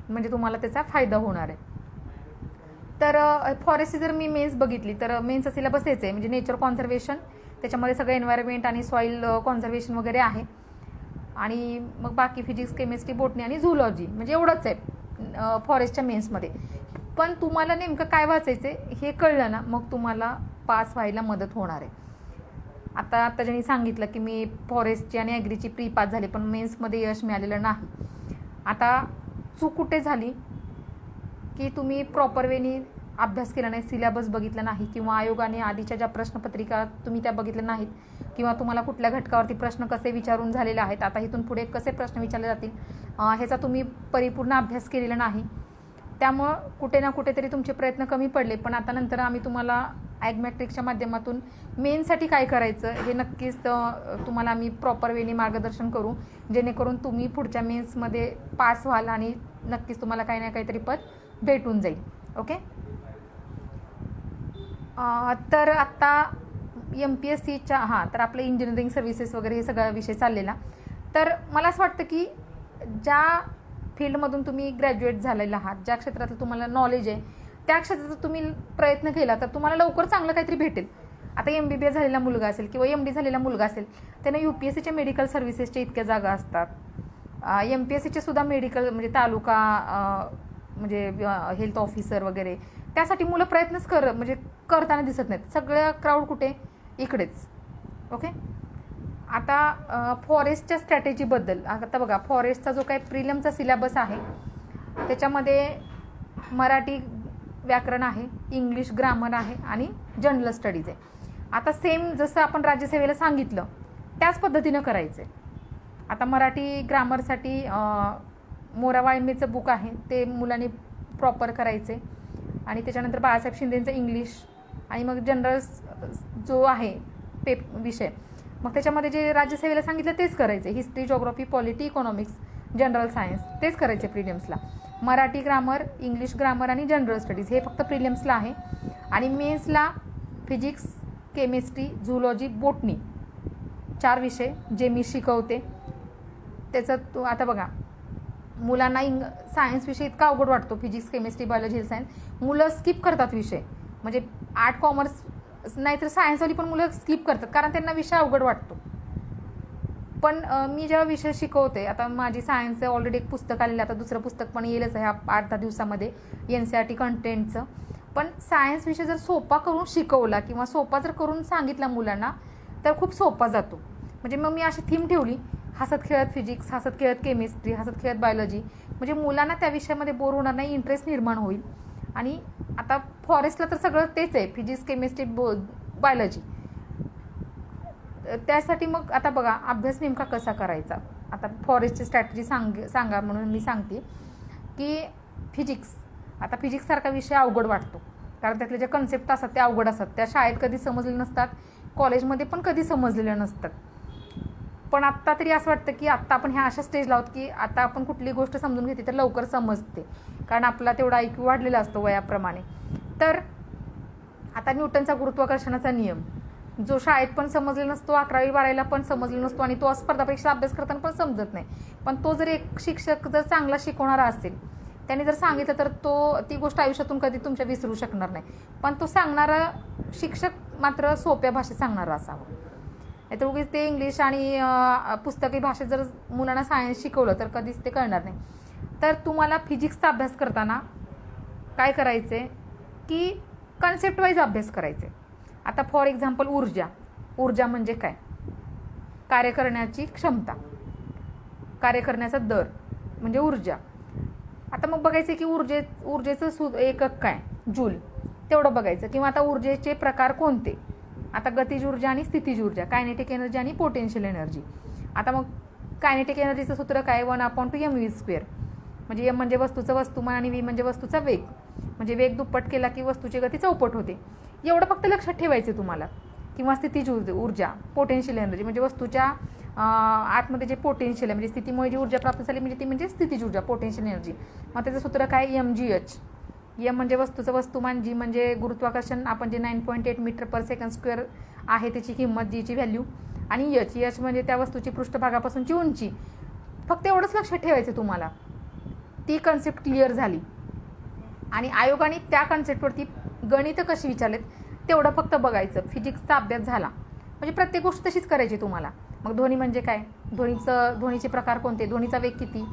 म्हणजे तुम्हाला त्याचा फायदा होणार आहे. तर फॉरेस्टची जर मी मेन्स बघितली तर मेन्सचा सिलेबस हेच आहे, म्हणजे नेचर कॉन्झर्वेशन, त्याच्यामध्ये सगळं एन्व्हायरमेंट आणि सॉईल कॉन्झर्वेशन वगैरे आहे. आणि मग बाकी फिजिक्स, केमिस्ट्री, बॉटनी आणि झुलॉजी, म्हणजे एवढंच आहे फॉरेस्टच्या मेन्समध्ये. पण तुम्हाला नेमकं काय वाचायचं आहे हे कळलं ना, मग तुम्हाला पास व्हायला मदत होणार आहे. आता ज्यांनी सांगितलं की मी फॉरेस्टची आणि ॲग्रीची प्री पास झाली पण मेन्समध्ये यश मिळालेलं नाही. आता चूक कुठे झाली की तुम्ही प्रॉपर वेनी अभ्यास केला नाही, सिलेबस बघितला नाही, किंवा आयोगाने आधीच्या ज्या प्रश्नपत्रिका तुम्ही त्या बघितल्या नाहीत, किंवा तुम्हाला कुठल्या घटकावरती प्रश्न कसे विचारून झालेले आहेत, आता इथून पुढे कसे प्रश्न विचारले जातील ह्याचा तुम्ही परिपूर्ण अभ्यास केलेला नाही. त्यामुळं कुठे ना कुठेतरी तुमचे प्रयत्न कमी पडले. पण आता नंतर आम्ही तुम्हाला ॲग्मॅट्रिक्सच्या माध्यमातून मेनसाठी काय करायचं हे नक्कीच तुम्हाला आम्ही प्रॉपर वेने मार्गदर्शन करू, जेणेकरून तुम्ही पुढच्या मेन्समध्ये पास व्हाल आणि नक्कीच तुम्हाला काही ना काहीतरी पद भेटून जाईल. ओके. तर आत्ता MPSCच्या तर आपलं इंजिनिअरिंग सर्व्हिसेस वगैरे हे सगळा विषय चाललेला. तर मला असं वाटतं की ज्या फील्डमधून तुम्ही ग्रॅज्युएट झालेला आहात, ज्या क्षेत्रातलं तुम्हाला नॉलेज आहे, त्या क्षेत्रात तुम्ही प्रयत्न केला तर तुम्हाला लवकर चांगलं काहीतरी भेटेल. आता MBBS झालेला मुलगा असेल किंवा MD झालेला मुलगा असेल, त्यांना UPSCच्या मेडिकल सर्व्हिसेसच्या इतक्या जागा असतात. MPSCचे सुद्धा मेडिकल म्हणजे तालुका म्हणजे हेल्थ ऑफिसर वगैरे, त्यासाठी मुलं प्रयत्नच म्हणजे करताना दिसत नाहीत. सगळं क्राऊड कुठे? इकडेच. ओके. आता फॉरेस्टच्या स्ट्रॅटेजीबद्दल आता बघा, फॉरेस्टचा जो काही प्रिलिमचा सिलेबस आहे त्याच्यामध्ये मराठी व्याकरण आहे, इंग्लिश ग्रामर आहे आणि जनरल स्टडीज आहे. आता सेम जसं आपण राज्यसेवेला सांगितलं त्याच पद्धतीनं करायचं आहे. आता मराठी ग्रामरसाठी मोरा वाळिंबेचं बुक आहे ते मुलांनी प्रॉपर करायचे आणि त्याच्यानंतर बाळासाहेब शिंदेंचं इंग्लिश आणि मग जनरल जो आहे विषय, मग त्याच्यामध्ये जे राज्यसेवेला सांगितलं तेच करायचे. History, geography, polity, economics, general science तेच करायचे प्रिलिम्सला. मराठी ग्रामर, इंग्लिश ग्रामर आणि जनरल स्टडीज हे फक्त प्रिलिम्सला आहे. आणि मेन्सला फिजिक्स, केमिस्ट्री, झुलॉजी, बोटनी 4 विषय जे मी शिकवते. त्याचं आता बघा, मुलांना सायन्स विषय इतका अवघड वाटतो, physics, chemistry, biology, health science, मुलं स्किप करतात विषय. म्हणजे आर्ट, कॉमर्स नाहीतर सायन्सवाली पण मुलं स्किप करतात कारण त्यांना विषय अवघड वाटतो. पण मी जेव्हा विषय शिकवते, आता माझी सायन्सचं ऑलरेडी एक पुस्तक आलेलं, आता दुसरं पुस्तक पण येईलच ह्या 8-10 दिवसामध्ये NCERT कंटेंटचं. पण सायन्स विषय जर सोपा करून शिकवला किंवा सोपा जर करून सांगितला मुलांना तर खूप सोपा जातो. म्हणजे मग मी अशी थीम ठेवली, हसत खेळत फिजिक्स, हसत खेळत केमिस्ट्री, हसत खेळत बायोलॉजी, म्हणजे मुलांना त्या विषयामध्ये बोर होणार नाही, इंटरेस्ट निर्माण होईल. आणि आता फॉरेस्टला तर सगळं तेच आहे, फिजिक्स, केमिस्ट्री, बायोलॉजी. त्यासाठी मग आता बघा अभ्यास नेमका कसा करायचा. आता फॉरेस्टची स्ट्रॅटेजी सांगा म्हणून मी सांगते की आता फिजिक्ससारखा विषय अवघड वाटतो कारण त्यातले जे कन्सेप्ट असतात ते अवघड असतात, त्या शाळेत कधी समजले नसतात, कॉलेजमध्ये पण कधी समजलेल्या नसतात. पण आत्ता तरी असं वाटतं की आत्ता आपण ह्या अशा स्टेजला आहोत की आता आपण कुठली गोष्ट समजून घेते तर लवकर समजते कारण आपला तेवढा IQ वाढलेला असतो वयाप्रमाणे. तर आता न्यूटनचा गुरुत्वाकर्षणाचा नियम जो शाळेत पण समजलेला नसतो, 11वी-12वीला पण समजलेला नसतो आणि तो स्पर्धा परीक्षा अभ्यास करताना पण समजत नाही. पण तो जर एक शिक्षक जर चांगला शिकवणारा असेल, त्यांनी जर सांगितलं तर ती गोष्ट आयुष्यातून कधी तुमच्या विसरू शकणार नाही. पण तो सांगणारा शिक्षक मात्र सोप्या भाषेत सांगणारा असावा. नाही तर उगीच ते इंग्लिश आणि पुस्तकी भाषेत जर मुलांना सायन्स शिकवलं तर कधीच ते कळणार नाही. तर तुम्हाला फिजिक्सचा अभ्यास करताना काय करायचं आहे की कन्सेप्ट वाईज अभ्यास करायचे. आता फॉर एक्झाम्पल ऊर्जा म्हणजे काय? कार्य करण्याची क्षमता, कार्य करण्याचा दर म्हणजे ऊर्जा. आता मग बघायचं की ऊर्जेचं एकक काय? जूल, तेवढं बघायचं. किंवा आता ऊर्जेचे प्रकार कोणते? आता गतिज ऊर्जा आणि स्थितिज ऊर्जा, कायनेटिक एनर्जी आणि पोटेन्शियल एनर्जी. आता मग कायनेटिक एनर्जीचं सूत्र काय? 1/2mv². म्हणजे M म्हणजे वस्तूचं वस्तुमान आणि V म्हणजे वस्तूचा वेग. म्हणजे वेग दुप्पट केला की वस्तूची गती चौपट होते. एवढं फक्त लक्षात ठेवायचं तुम्हाला. किंवा स्थितिज ऊर्जा, पोटेन्शियल एनर्जी म्हणजे वस्तूच्या आतमध्ये जे पोटेन्शियल आहे, म्हणजे स्थितीमुळे जी ऊर्जा प्राप्त झाली म्हणजे ती म्हणजे स्थितिज ऊर्जा, पोटेन्शियल एनर्जी. मग त्याचं सूत्र काय? mgh. M म्हणजे वस्तूचं वस्तुमान, G म्हणजे गुरुत्वाकर्षण, आपण जे 9.8 मीटर/सेकंड² आहे त्याची किंमत, Gची व्हॅल्यू, आणि h म्हणजे त्या वस्तूची पृष्ठभागापासूनची उंची. फक्त एवढंच लक्षात ठेवायचं तुम्हाला. ती कन्सेप्ट क्लिअर झाली आणि आयोगाने त्या कन्सेप्टवरती गणितं कशी विचारलेत तेवढं फक्त बघायचं. फिजिक्सचा अभ्यास झाला म्हणजे प्रत्येक गोष्ट तशीच करायची तुम्हाला. मग ध्वनी म्हणजे काय? ध्वनीचे प्रकार कोणते? ध्वनीचा वेग किती?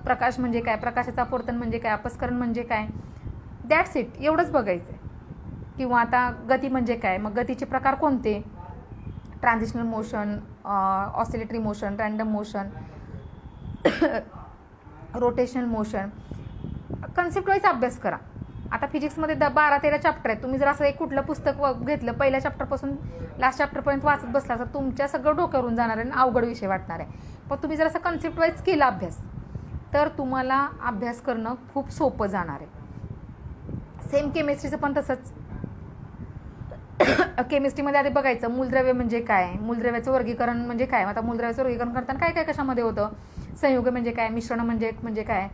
प्रकाश म्हणजे काय? प्रकाशाचं अपवर्तन म्हणजे काय? अपस्करण म्हणजे काय? दॅट्स इट, एवढंच बघायचं आहे. किंवा आता गती म्हणजे काय? मग गतीचे प्रकार कोणते? Transitional motion, oscillatory motion, random motion, rotational motion. Concept wise अभ्यास करा. आता फिजिक्समध्ये 12-13 चॅप्टर आहेत. तुम्ही जर असं एक कुठलं पुस्तक घेतलं, पहिल्या चॅप्टरपासून लास्ट चॅप्टरपर्यंत वाचत बसला तर तुमच्या सगळं डोक्यावरून जाणार आहे आणि अवघड विषय वाटणार आहे. पण तुम्ही जर असं कन्सेप्ट वाईज केला अभ्यास तर तुम्हाला अभ्यास करणं खूप सोपं जाणार आहे. सेम केमिस्ट्रीचं पण तसंच. केमिस्ट्रीमध्ये आधी बघायचं मूलद्रव्य म्हणजे काय, मूलद्रव्याचं वर्गीकरण म्हणजे काय. आता मूलद्रव्याचं वर्गीकरण करताना काय काय कशामध्ये होतं, संयुग म्हणजे काय, मिश्रण म्हणजे काय,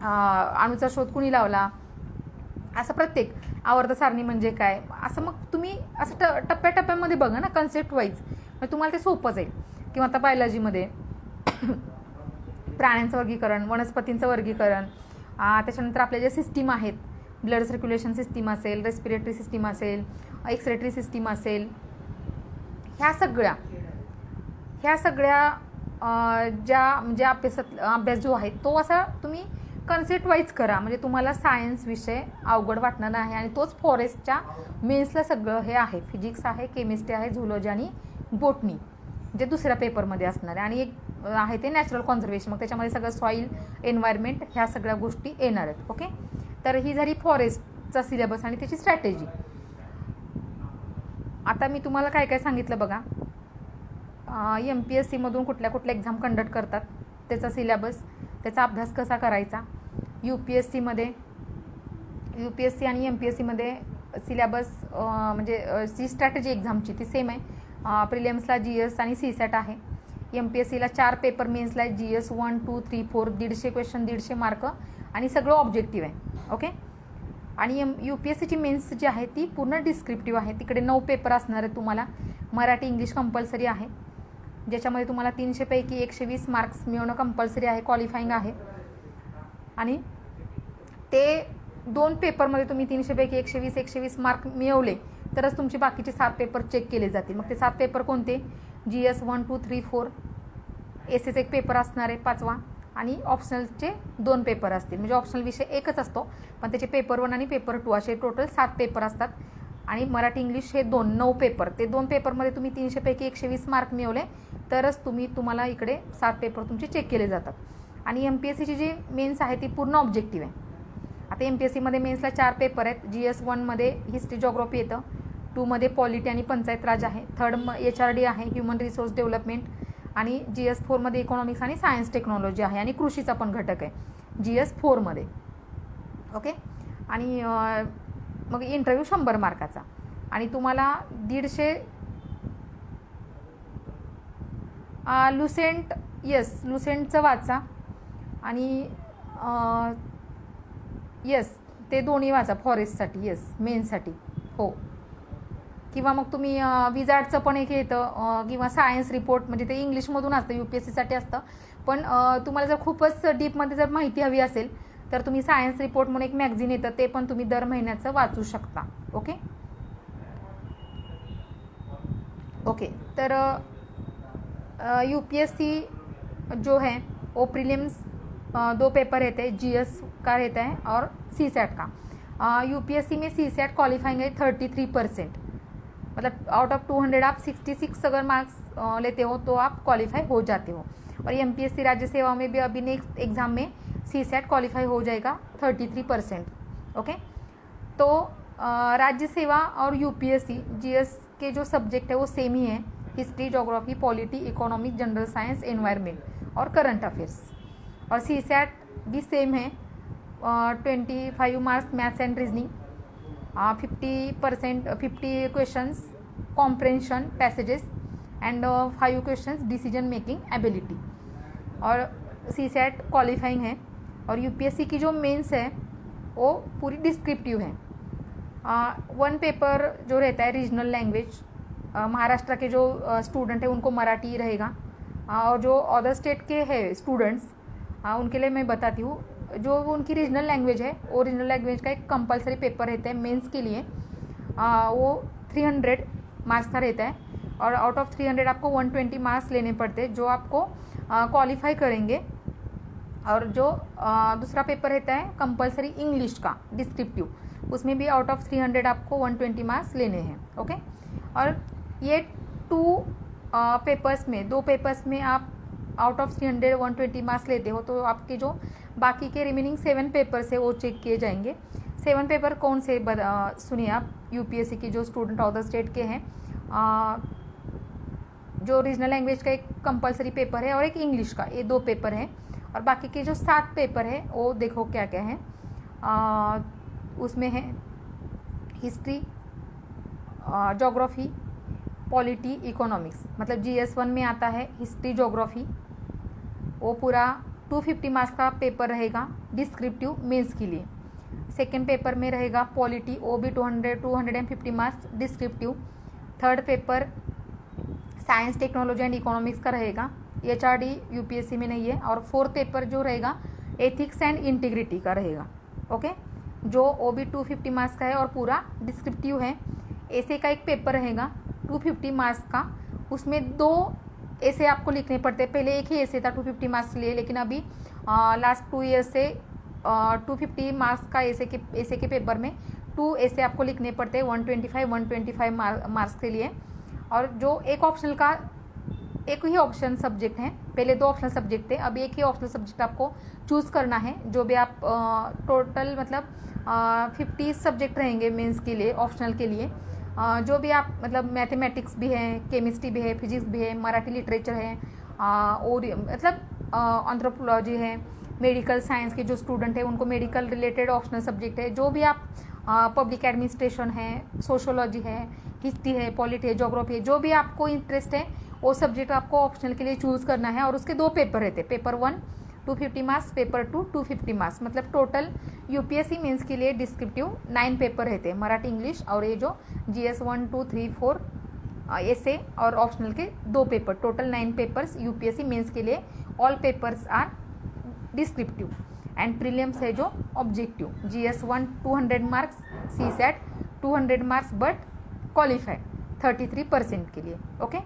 अणूचा शोध कुणी लावला, असं प्रत्येक आवर्त सारणी म्हणजे काय, असं मग तुम्ही असं टप्प्याटप्प्यामध्ये बघा ना, कन्सेप्ट वाईज, मग तुम्हाला ते सोपं जाईल. किंवा आता बायोलॉजीमध्ये प्राण्यांचं वर्गीकरण, वनस्पतींचं वर्गीकरण, त्याच्यानंतर आपल्या ज्या सिस्टीम आहेत, ब्लड सर्क्युलेशन सिस्टीम असेल, रेस्पिरेटरी सिस्टीम असेल, एक्सरेटरी सिस्टीम असेल, ह्या सगळ्या ज्या म्हणजे अभ्यास जो आहे तो असा तुम्ही कन्सेप्ट वाईज करा, म्हणजे तुम्हाला सायन्स विषय अवघड वाटणार नाही. आणि तोच फॉरेस्टच्या मेन्सला सगळं हे आहे, फिजिक्स आहे, केमिस्ट्री आहे, झुलॉजी आणि बोटनी जे दुसऱ्या पेपरमध्ये असणार आहे. आणि एक आहे ते नॅचरल कॉन्झर्वेशन, मग त्याच्यामध्ये सगळं सॉईल, एन्व्हायरमेंट, ह्या सगळ्या गोष्टी येणार आहेत. ओके, तर ही झाली फॉरेस्टचा सिलेबस आणि त्याची स्ट्रॅटेजी. आता मी तुम्हाला काय काय सांगितलं बघा. MPSCमधून कुठल्या एक्झाम कंडक्ट करतात, त्याचा सिलेबस, त्याचा अभ्यास कसा करायचा. UPSC आणि MPSCमध्ये सिलेबस म्हणजे जी स्ट्रॅटेजी एक्झामची ती सेम आहे. प्रिलिम्सला GS आणि CSAT आहे. MPSCला 4 पेपर, मेन्सला GS 1, 2, 3, 4, 150 क्वेश्चन, 150 मार्क आणि सगळं ऑब्जेक्टिव्ह आहे. ओके, आणि UPSCची मेन्स जी आहे ती पूर्ण डिस्क्रिप्टिव्ह आहे. तिकडे 9 पेपर असणार आहेत तुम्हाला. मराठी इंग्लिश कंपल्सरी आहे, ज्याच्यामध्ये तुम्हाला 300 पैकी 120 मार्क्स मिळवणं कंपल्सरी आहे, क्वालिफाईंग आहे. आणि ते 2 पेपरमध्ये तुम्ही 300 पैकी 120 मार्क मिळवले तरच तुमचे बाकीचे 7 पेपर चेक केले जातील. मग ते 7 पेपर कोणते, GS 1, 2, 3, 4, SS एक पेपर असणार आहे 5वा, आणि ऑप्शनलचे 2 पेपर असतील. म्हणजे ऑप्शनल विषय एकच असतो, पण त्याचे पेपर 1 आणि पेपर 2 असे टोटल 7 पेपर असतात. आणि मराठी इंग्लिश हे 9 पेपर, ते 2 पेपरमध्ये तुम्ही 300 पैकी 120 मार्क मिळवले तरच तुम्हाला इकडे 7 पेपर तुमचे चेक केले जातात. आणि MPSCची जी मेन्स आहे ती पूर्ण ऑब्जेक्टिव्ह आहे. आता MPSCमध्ये मेन्सला 4 पेपर आहेत. GS 1मध्ये हिस्ट्री जॉग्राफी येतं, 2मध्ये पॉलिटी आणि पंचायत राज आहे, 3rd HRD आहे, ह्युमन रिसोर्स डेव्हलपमेंट, आणि GS 4मध्ये इकॉनॉमिक्स आणि सायन्स टेक्नॉलॉजी आहे, आणि कृषीचा पण घटक आहे GS 4मध्ये. ओके, आणि मग इंटरव्ह्यू 100 मार्काचा. आणि तुम्हाला 150 लुसेंटचं वाचा, आणि ते दोन्ही वाचा फॉरेस्टसाठी, मेन्ससाठी. हो, किंवा मग तुम्ही विजार्डचं पण एक येतं, किंवा सायन्स रिपोर्ट, म्हणजे ते इंग्लिशमधून असतं, UPSCसाठी असतं. पण तुम्हाला जर खूपच डीपमध्ये जर माहिती हवी असेल तर तुम्ही सायन्स रिपोर्ट म्हणून एक मॅगझिन येतं, ते पण तुम्ही दर महिन्याचं वाचू शकता. ओके, तर UPSC जो है वो प्रीलिम्स 2 पेपर रहते हैं, GS का रहता है और CSAT का. UPSC में CSAT क्वालिफाइंग है 33%, मतलब आउट ऑफ 200 आप 66 अगर मार्क्स लेते हो तो आप क्वालिफाई हो जाते हो. और MPSC राज्य सेवा में भी अभी नेक्स्ट एग्ज़ाम में CSAT क्वालिफाई हो जाएगा 33%. ओके, तो राज्य सेवा और UPSC GS के जो सब्जेक्ट है वो सेम ही है, history, geography, polity, economic, general science, environment और करंट अफेयर्स. और CSAT भी सेम है, 25 marks maths end reasoning, 50 questions comprehension passages end 5 questions decision making ability. और CSAT क्वालिफाइंग है. और UPSC की जो मेंस है वो पूरी डिस्क्रिप्टिव है. 1 पेपर जो रहता है रीजनल लैंग्वेज, महाराष्ट्र के जो स्टूडेंट हैं उनको मराठी रहेगा, और जो अदर स्टेट के हैं स्टूडेंट्स उनके लिए मैं बताती हूँ, जो उनकी रीजनल लैंग्वेज है वो रीजनल लैंग्वेज का एक कंपलसरी पेपर रहता है मेंस के लिए, वो 300 मार्क्स का रहता है. और आउट ऑफ 300 आपको 120 मार्क्स लेने पड़ते हैं जो आपको क्वालिफाई करेंगे. और जो दूसरा पेपर रहता है कंपलसरी इंग्लिश का डिस्क्रिप्टिव, उसमें भी आउट ऑफ 300 आपको 120 मार्क्स लेने हैं. ओके, और ये 2 पेपर्स में 2 पेपर्स में आप आउट ऑफ 300 120 मार्क्स लेते हो तो आपके जो बाकी के रिमेनिंग 7 पेपर्स है वो चेक किए जाएंगे. 7 पेपर कौन से सुनिए आप, UPSC की जो स्टूडेंट अदर स्टेट के हैं, जो रीजनल लैंग्वेज का एक कंपलसरी पेपर है और एक इंग्लिश का, ये 2 पेपर हैं. और बाकी के जो 7 पेपर है वो देखो क्या क्या है. उसमें है हिस्ट्री, जोग्राफ़ी, पॉलिटी, इकोनॉमिक्स, मतलब GS1 में आता है हिस्ट्री, जोग्राफ़ी, वो पूरा 250 मार्क्स का पेपर रहेगा डिस्क्रिप्टिव मेंस के लिए। सेकेंड पेपर में रहेगा पॉलिटी, वो भी 250 marks descriptive. Third paper science, technology end economics का रहेगा, HRD UPSC में नहीं है। और फोर्थ पेपर जो रहेगा एथिक्स एंड इंटीग्रिटी का रहेगा, ओके, जो वो भी 250 मार्क्स का है और पूरा डिस्क्रिप्टिव है। ऐसे का एक पेपर रहेगा 250 मार्क्स का, उसमें 2 ऐसे आपको लिखने पड़ते हैं। पहले एक ही ऐसे था 250 मार्क्स लिए, लेकिन अभी लास्ट 2 ईयर्स से 250 मार्क्स का ऐसे के पेपर में 2 ऐसे आपको लिखने पड़ते हैं 125 मार्क्स के लिए। और जो एक ही ऑप्शन सब्जेक्ट है, पहले 2 ऑप्शन सब्जेक्ट थे, अभी एक ही ऑप्शनल सब्जेक्ट आपको चूज़ करना है। जो भी आप टोटल मतलब 50 सब्जेक्ट रहेंगे मेंस के लिए, ऑप्शनल के लिए। जो भी आप मतलब मैथमेटिक्स भी है, केमिस्ट्री भी है, फिजिक्स भी है, मराठी लिटरेचर है, और मतलब एंथ्रोपोलॉजी है, मेडिकल साइंस के जो स्टूडेंट है उनको मेडिकल रिलेटेड ऑप्शनल सब्जेक्ट है। जो भी आप पब्लिक एडमिनिस्ट्रेशन है, सोशोलॉजी है, हिस्ट्री है, पॉलिटी है, जोग्राफी है, जो भी आपको इंटरेस्ट है वो सब्जेक्ट आपको ऑप्शनल के लिए चूज़ करना है। और उसके 2 पेपर रहते, पेपर 1 250 मार्क्स, पेपर 2 250 मार्क्स, मतलब टोटल UPSC मेंस के लिए डिस्क्रिप्टिव 9 पेपर रहते हैं, मराठी, इंग्लिश, और ये जो GS1 2 3 4 ऐसे और ऑप्शनल के 2 paper, total 9 papers UPSC mains के लिए। All papers are descriptive and prelims है जो objective. GS1 200 marks, CSAT 200 marks but qualified 33% के लिए, ओके।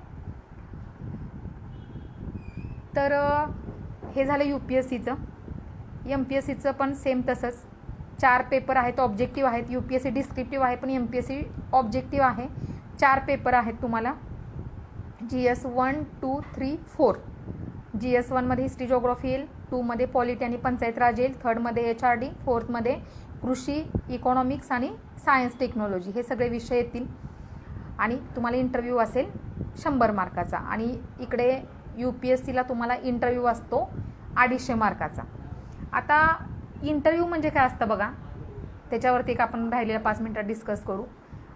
तर हे झालं UPSCचं। MPSCचं पण सेम तसंच 4 पेपर आहेत, ऑब्जेक्टिव्ह आहेत। UPSC डिस्क्रिप्टिव्ह आहे, पण MPSC ऑब्जेक्टिव्ह आहे। 4 पेपर आहेत तुम्हाला, GS1 2 3 4। GS1 मध्ये हिस्ट्री, जोग्राफी येईल, 2 मध्ये पॉलिटी आणि पंचायत राज येईल, 3rd मध्ये HRD, 4th मध्ये कृषी, इकॉनॉमिक्स आणि सायन्स, टेक्नॉलॉजी, हे सगळे विषय येतील। आणि तुम्हाला इंटरव्ह्यू असेल 100 मार्काचा, आणि इकडे UPSCला तुम्हाला इंटरव्ह्यू असतो 250 मार्काचा। आता इंटरव्ह्यू म्हणजे काय असतं बघा, त्याच्यावरती एक आपण राहिलेल्या 5 मिनिटात डिस्कस करू।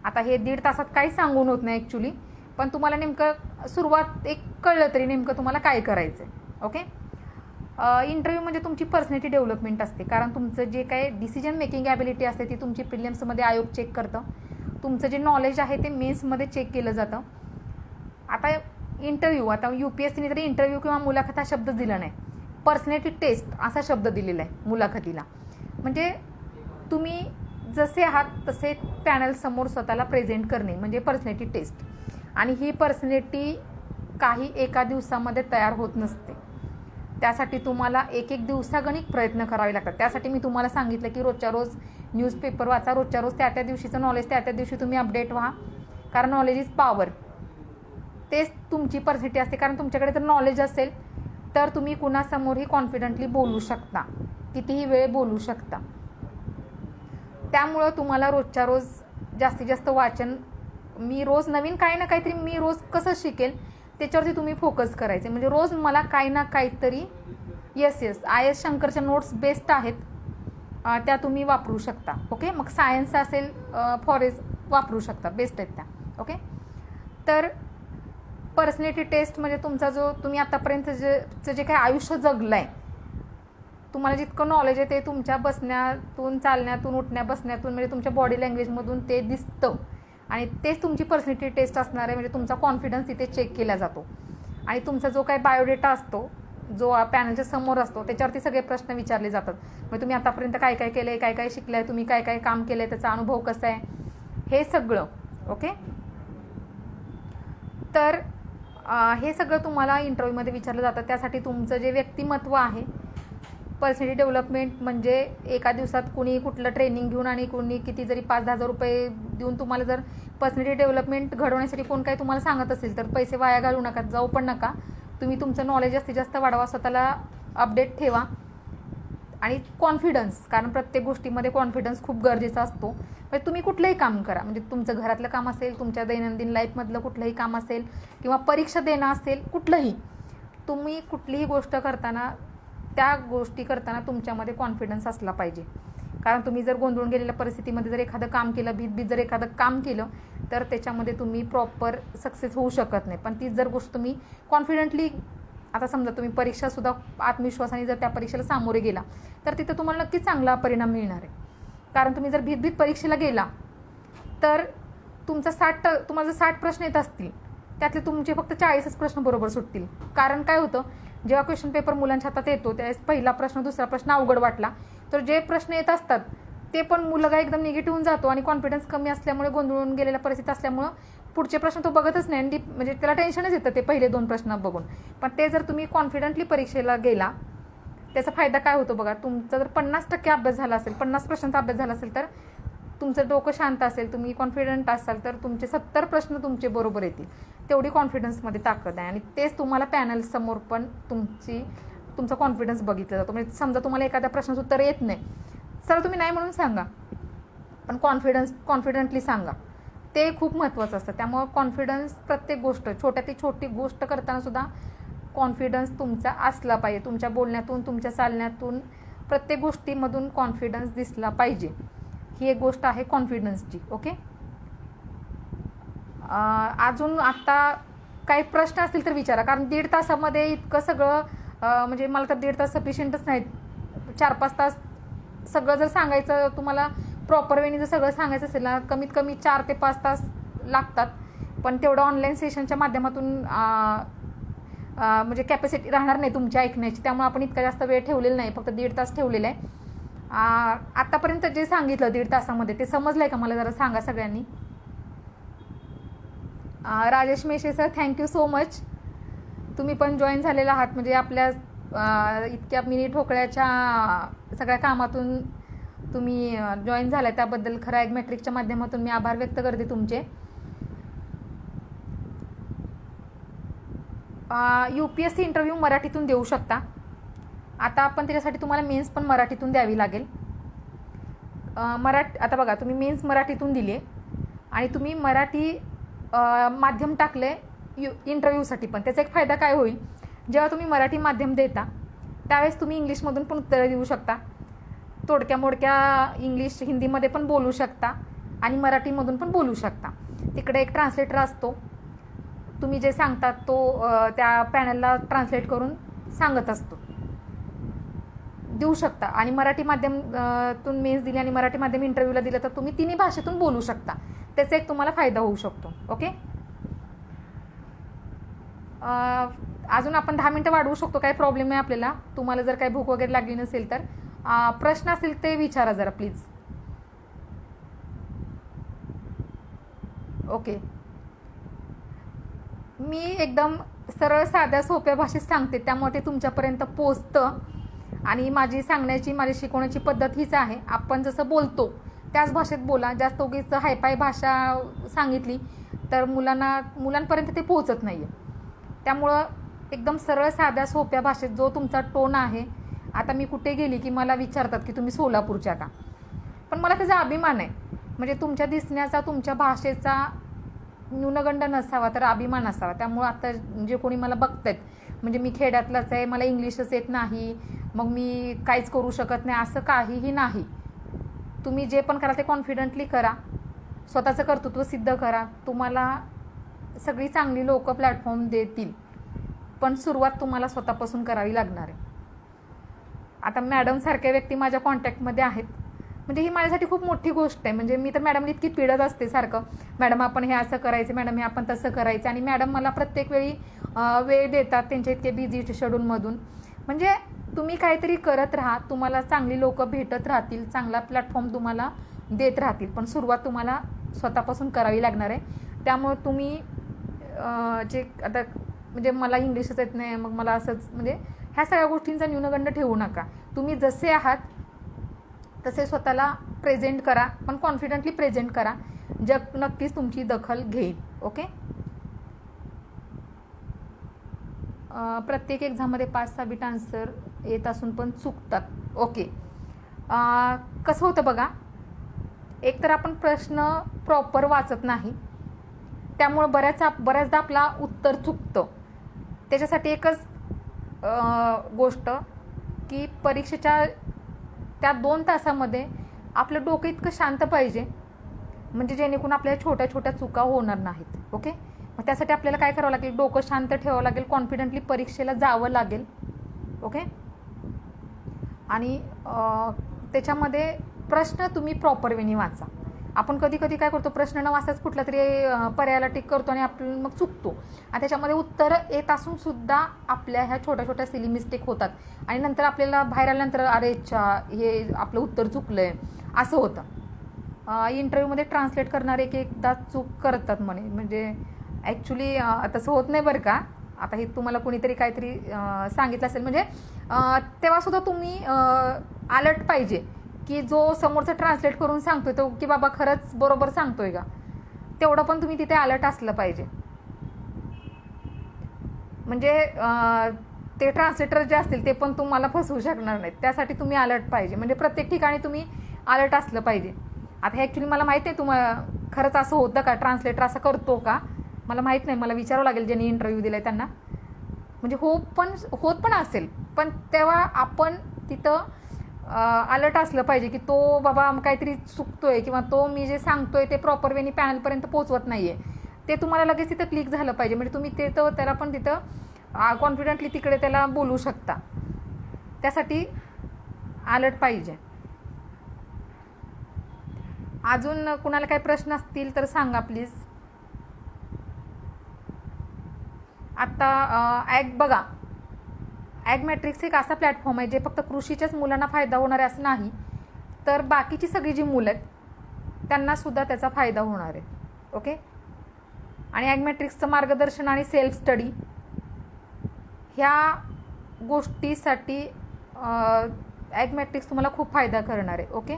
आता हे 1.5 तासात काही सांगून होत नाही ॲक्च्युली, पण तुम्हाला नेमकं सुरुवात एक कळलं तरी नेमकं तुम्हाला काय करायचं आहे, ओके। इंटरव्ह्यू म्हणजे तुमची पर्सनॅलिटी डेव्हलपमेंट असते, कारण तुमचं जे काही डिसिजन मेकिंग ॲबिलिटी असते ती तुमची प्रिलिम्समध्ये आयोग चेक करतं, तुमचं जे नॉलेज आहे ते मेन्समध्ये चेक केलं जातं। आता इंटरव्ह्यू, आता UPSCने तरी इंटरव्ह्यू किंवा मुलाखत हा शब्द दिला नाही, पर्सनॅलिटी टेस्ट असा शब्द दिलेला आहे मुलाखतीला। म्हणजे तुम्ही जसे आहात तसे पॅनलसमोर स्वतःला प्रेझेंट करणे म्हणजे पर्सनॅलिटी टेस्ट। आणि ही पर्सनॅलिटी काही एका दिवसामध्ये तयार होत नसते, त्यासाठी तुम्हाला एक दिवसागणिक प्रयत्न करावे लागतात। त्यासाठी मी तुम्हाला सांगितलं की रोजच्या रोज न्यूजपेपर वाचा, रोजच्या रोज त्या दिवशीचं नॉलेज त्या दिवशी तुम्ही अपडेट व्हा, कारण नॉलेज इज पॉवर। तेच तुमची पर्सनॅलिटी असते, कारण तुमच्याकडे जर नॉलेज असेल तर तुम्ही कुणासमोरही कॉन्फिडंटली बोलू शकता, कितीही वेळ बोलू शकता। त्यामुळं तुम्हाला रोजच्या रोज जास्तीत जास्त वाचन, मी रोज नवीन काही ना काहीतरी मी रोज कसं शिकेल त्याच्यावरती तुम्ही फोकस करायचे। म्हणजे रोज मला काही ना काहीतरी येस IS शंकरच्या नोट्स बेस्ट आहेत, त्या तुम्ही वापरू शकता, ओके। मग सायन्स असेल फॉरेस्ट वापरू शकता, बेस्ट आहेत त्या, ओके। तर पर्सनॅलिटी टेस्ट म्हणजे तुमचा जो तुम्ही आतापर्यंत जे काही आयुष्य जगलं आहे, तुम्हाला जितकं नॉलेज आहे ते तुमच्या बसण्यातून, चालण्यातून, उठण्या बसण्यातून, म्हणजे तुमच्या बॉडी लँग्वेजमधून ते दिसतं, आणि तेच तुमची पर्सनॅलिटी टेस्ट असणार आहे। म्हणजे तुमचा कॉन्फिडन्स तिथे चेक केला जातो, आणि तुमचा जो काही बायोडेटा असतो जो पॅनलच्या समोर असतो त्याच्यावरती सगळे प्रश्न विचारले जातात। म्हणजे तुम्ही आतापर्यंत काय काय केलं आहे, काय काय शिकलं आहे, तुम्ही काय काय काम केलं आहे, त्याचा अनुभव कसा आहे, हे सगळं, ओके। तर हे सगळं तुम्हाला इंटरव्ह्यूमध्ये विचारलं जातं। त्यासाठी तुमचं जे व्यक्तिमत्व आहे, पर्सनॅलिटी डेव्हलपमेंट म्हणजे एका दिवसात कुणी कुठलं ट्रेनिंग घेऊन आणि कुणी किती जरी 5-10 हजार रुपये देऊन तुम्हाला जर पर्सनॅलिटी डेव्हलपमेंट घडवण्यासाठी कोण काही तुम्हाला सांगत असेल तर पैसे वाया घालू नका, जाऊ पण नका। तुम्ही तुमचं नॉलेज जास्तीत जास्त वाढवा, स्वतःला अपडेट ठेवा, आणि कॉन्फिडन्स, कारण प्रत्येक गोष्टीमध्ये कॉन्फिडन्स खूप गरजेचा असतो। म्हणजे तुम्ही कुठलंही काम करा, म्हणजे तुमचं घरातलं काम असेल, तुमच्या दैनंदिन लाईफमधलं कुठलंही काम असेल, किंवा परीक्षा देणं असेल, कुठलंही तुम्ही कुठलीही गोष्ट करताना, त्या गोष्टी करताना तुमच्यामध्ये कॉन्फिडन्स असला पाहिजे। कारण तुम्ही जर गोंधळून गेलेल्या परिस्थितीमध्ये जर एखादं काम केलं, भीत जर एखादं काम केलं तर त्याच्यामध्ये तुम्ही प्रॉपर सक्सेस होऊ शकत नाही. पण तीच जर गोष्ट तुम्ही कॉन्फिडंटली, आता समजा तुम्ही परीक्षासुद्धा आत्मविश्वासाने जर त्या परीक्षेला सामोरे गेला तर तिथं तुम्हाला नक्कीच चांगला परिणाम मिळणार आहे. कारण तुम्ही जर भीत परीक्षेला गेला तर तुम्हाला जर 60 प्रश्न येत असतील त्यातले तुमचे फक्त 40च प्रश्न बरोबर सुटतील. कारण काय होतं, जेव्हा क्वेश्चन पेपर मुलांच्या हातात येतो त्यावेळेस पहिला प्रश्न दुसरा प्रश्न अवघड वाटला तर जे प्रश्न येत असतात ते पण मुलगा एकदम निगेटिव्ह होऊन जातो आणि कॉन्फिडन्स कमी असल्यामुळे, गोंधळून गेलेल्या परिस्थिती असल्यामुळं पुढचे प्रश्न तो बघतच नाही आणि म्हणजे त्याला टेन्शनच येतं ते पहिले 2 प्रश्न बघून. पण ते जर तुम्ही कॉन्फिडंटली परीक्षेला गेला त्याचा फायदा काय होतो बघा, तुमचा जर 50% अभ्यास झाला असेल, 50 प्रश्नांचा अभ्यास झाला असेल तर तुमचं डोकं शांत असेल, तुम्ही कॉन्फिडंट असाल तर तुमचे 70 प्रश्न तुमचे बरोबर येतील. तेवढी कॉन्फिडन्समध्ये ताकद आहे आणि तेच तुम्हाला पॅनलसमोर पण तुमचा कॉन्फिडन्स बघितला जातो. म्हणजे समजा तुम्हाला एखाद्या प्रश्नाचं उत्तर येत नाही, सर तुम्ही नाही म्हणून सांगा, पण कॉन्फिडंटली सांगा, ते खूप महत्त्वाचं असतं. त्यामुळं कॉन्फिडन्स प्रत्येक गोष्ट, छोट्या ते छोटी गोष्ट करताना सुद्धा कॉन्फिडन्स तुमचा असला पाहिजे. तुमच्या बोलण्यातून, तुमच्या चालण्यातून, प्रत्येक गोष्टीमधून कॉन्फिडन्स दिसला पाहिजे. ही एक गोष्ट आहे कॉन्फिडन्सची. ओके, अजून आता काही प्रश्न असतील तर विचारा, कारण 1.5 तासामध्ये इतकं सगळं म्हणजे मला तर 1.5 तास सफिशियंटच नाहीत. 4-5 तास सगळं जर सांगायचं, तुम्हाला प्रॉपर वेने जर सगळं सांगायचं असेल ना, कमीत कमी 4 ते 5 तास लागतात. पण तेवढं ऑनलाईन सेशनच्या माध्यमातून म्हणजे कॅपॅसिटी राहणार नाही तुमच्या ऐकण्याची. त्यामुळे आपण इतका जास्त वेळ ठेवलेला नाही, फक्त 1.5 तास ठेवलेला आहे. आतापर्यंत जे सांगितलं 1.5 तासामध्ये ते समजलंय का मला जरा सांगा सगळ्यांनी. Rajesh Meshe sir, thank you so much. तुम्ही पण जॉईन झालेला आहात, म्हणजे आपल्या इतक्या मिनी ठोकळ्याच्या सगळ्या कामातून तुम्ही जॉईन झालाय त्याबद्दल खरं ॲग्मॅट्रिकच्या माध्यमातून मी आभार व्यक्त करते तुमचे. UPSC इंटरव्ह्यू मराठीतून देऊ शकता. आता आपण त्याच्यासाठी तुम्हाला मेन्स पण मराठीतून द्यावी लागेल. आता बघा, तुम्ही मेन्स मराठीतून दिली आणि तुम्ही मराठी माध्यम टाकले इंटरव्ह्यूसाठी पण. त्याचा एक फायदा काय होईल, जेव्हा तुम्ही मराठी माध्यम देता त्यावेळेस तुम्ही इंग्लिशमधून पण उत्तरं देऊ शकता, तोडक्या मोडक्या इंग्लिश हिंदीमध्ये पण बोलू शकता आणि मराठीमधून पण बोलू शकता. तिकडे एक ट्रान्सलेटर असतो, तुम्ही जे सांगतात तो त्या पॅनलला ट्रान्सलेट करून सांगत असतो, देऊ शकता. आणि मराठी माध्यमातून मेन्स दिली आणि मराठी माध्यम इंटरव्ह्यूला दिलं तर तुम्ही तिन्ही भाषेतून बोलू शकता. त्याचा एक तुम्हाला फायदा होऊ शकतो. ओके, अजून आपण 10 मिनटं वाढवू शकतो, काही प्रॉब्लेम आहे आपल्याला. तुम्हाला जर काही भूक वगैरे लागली नसेल तर प्रश्न असेल ते विचारा जरा प्लीज. ओके, मी एकदम सरळ साध्या सोप्या भाषेत सांगते त्यामुळे ते तुमच्यापर्यंत पोचतं. आणि माझी शिकवण्याची पद्धत हीच आहे, आपण जसं बोलतो त्याच भाषेत बोला. जास्त उगीच हायपाय भाषा सांगितली तर मुलांपर्यंत ते पोहोचत नाही आहे. त्यामुळं एकदम सरळ साध्या सोप्या भाषेत जो तुमचा टोन आहे. आता मी कुठे गेली की मला विचारतात की तुम्ही सोलापूरच्या का, पण मला त्याचा अभिमान आहे. म्हणजे तुमच्या दिसण्याचा, तुमच्या भाषेचा न्यूनगंड नसावा तर अभिमान असावा. त्यामुळं आता जे कोणी मला बघतायत, म्हणजे मी खेड्यातलाच आहे, मला इंग्लिशच येत नाही, मग मी काहीच करू शकत नाही, असं काहीही नाही. तुम्ही जे पण करा ते कॉन्फिडंटली करा, स्वतःचं कर्तृत्व सिद्ध करा. तुम्हाला सगळी चांगली लोक प्लॅटफॉर्म देतील, पण सुरुवात तुम्हाला स्वतःपासून करावी लागणार आहे. आता मॅडमसारख्या व्यक्ती माझ्या कॉन्टॅक्टमध्ये आहेत, म्हणजे ही माझ्यासाठी खूप मोठी गोष्ट आहे. म्हणजे मी तर मॅडमला इतकी पिडत असते सारखं, मॅडम आपण हे असं करायचं, मॅडम हे आपण तसं करायचं, आणि मॅडम मला प्रत्येक वेळी वेळ देतात त्यांच्या इतके बिझी शेड्यूलमधून. म्हणजे तुम्ही काहीतरी करत राहा, तुम्हाला चांगली लोक भेटत राहतील, चांगला प्लॅटफॉर्म तुम्हाला देत राहतील, पण सुरुवात तुम्हाला स्वतःपासून करावी लागणार आहे. त्यामुळे तुम्ही जे आता म्हणजे मला इंग्लिशच येत नाही, मग मला असंच, म्हणजे ह्या सगळ्या गोष्टींचा न्यूनगंड ठेवू नका. तुम्ही जसे आहात तसे स्वतःला प्रेझेंट करा, पण कॉन्फिडंटली प्रेझेंट करा. जग नक्कीच तुमची दखल घेईल. ओके, प्रत्येक एक्झाममध्ये 5-6 बिट आन्सर येत असून पण चुकतात. ओके, कसं होतं बघा, एकतर आपण प्रश्न प्रॉपर वाचत नाही, त्यामुळं बऱ्याचदा आपला उत्तर चुकतं. त्याच्यासाठी एकच गोष्ट की परीक्षेच्या त्या 2 तासामध्ये आपलं डोकं इतकं शांत पाहिजे म्हणजे जेणेकरून आपल्या छोट्या छोट्या चुका होणार नाहीत. ओके, मग त्यासाठी आपल्याला काय करावं लागेल, डोकं शांत ठेवावं लागेल, कॉन्फिडेंटली परीक्षेला जावं लागेल. ओके, आणि त्याच्यामध्ये प्रश्न तुम्ही प्रॉपर वेनी वाचा. आपण कधी कधी काय करतो, प्रश्न न वाचताच कुठला तरी पर्यायाला टिक करतो आणि आपण मग चुकतो, आणि त्याच्यामध्ये उत्तर येत असून सुद्धा आपल्या ह्या छोट्या छोट्या सिली मिस्टेक होतात आणि नंतर आपल्याला बाहेर आल्यानंतर अरे अच्छा हे आपलं उत्तर चुकलंय असं होतं. इंटरव्ह्यूमध्ये ट्रान्सलेट करणारे एकदा चूक करतात म्हणजे ॲक्च्युली तसं होत नाही बरं का. आता हे तुम्हाला कोणीतरी काहीतरी सांगितलं असेल म्हणजे तेव्हासुद्धा तुम्ही अलर्ट पाहिजे की जो समोरचं ट्रान्सलेट करून सांगतोय तो की बाबा खरंच बरोबर सांगतोय का, तेवढं पण तुम्ही तिथे अलर्ट असलं पाहिजे. म्हणजे ते ट्रान्सलेटर जे असतील ते पण तुम्हाला फसवू शकणार नाहीत, त्यासाठी तुम्ही अलर्ट पाहिजे. म्हणजे प्रत्येक ठिकाणी तुम्ही अलर्ट असलं पाहिजे. आता ॲक्च्युली मला माहीत नाही तुम्हाला खरंच असं होतं का, ट्रान्सलेटर असं करतो का मला माहीत नाही, मला विचारावं लागेल ज्यांनी इंटरव्ह्यू दिला आहे त्यांना. म्हणजे होत पण असेल, पण तेव्हा आपण तिथं अलर्ट असलं पाहिजे की तो बाबा काहीतरी चुकतोय किंवा तो मी जे सांगतोय ते प्रॉपर वेनी पॅनलपर्यंत पोहोचवत नाही आहे, ते तुम्हाला लगेच तिथं क्लिक झालं पाहिजे. म्हणजे तुम्ही ते तर त्याला पण तिथं कॉन्फिडेंटली तिकडे त्याला बोलू शकता, त्यासाठी अलर्ट पाहिजे. अजून कुणाला काही प्रश्न असतील तर सांगा प्लीज. आता बघा, ॲग्मॅट्रिक्स एक असा प्लॅटफॉर्म आहे जे फक्त कृषीच्याच मुलांना फायदा होणार आहे असं नाही, तर बाकीची सगळी जी मुलं आहेत त्यांनासुद्धा त्याचा फायदा होणार आहे. ओके, आणि ॲग्मॅट्रिक्सचं मार्गदर्शन आणि सेल्फ स्टडी ह्या गोष्टीसाठी ॲग्मॅट्रिक्स तुम्हाला खूप फायदा करणार आहे. Okay,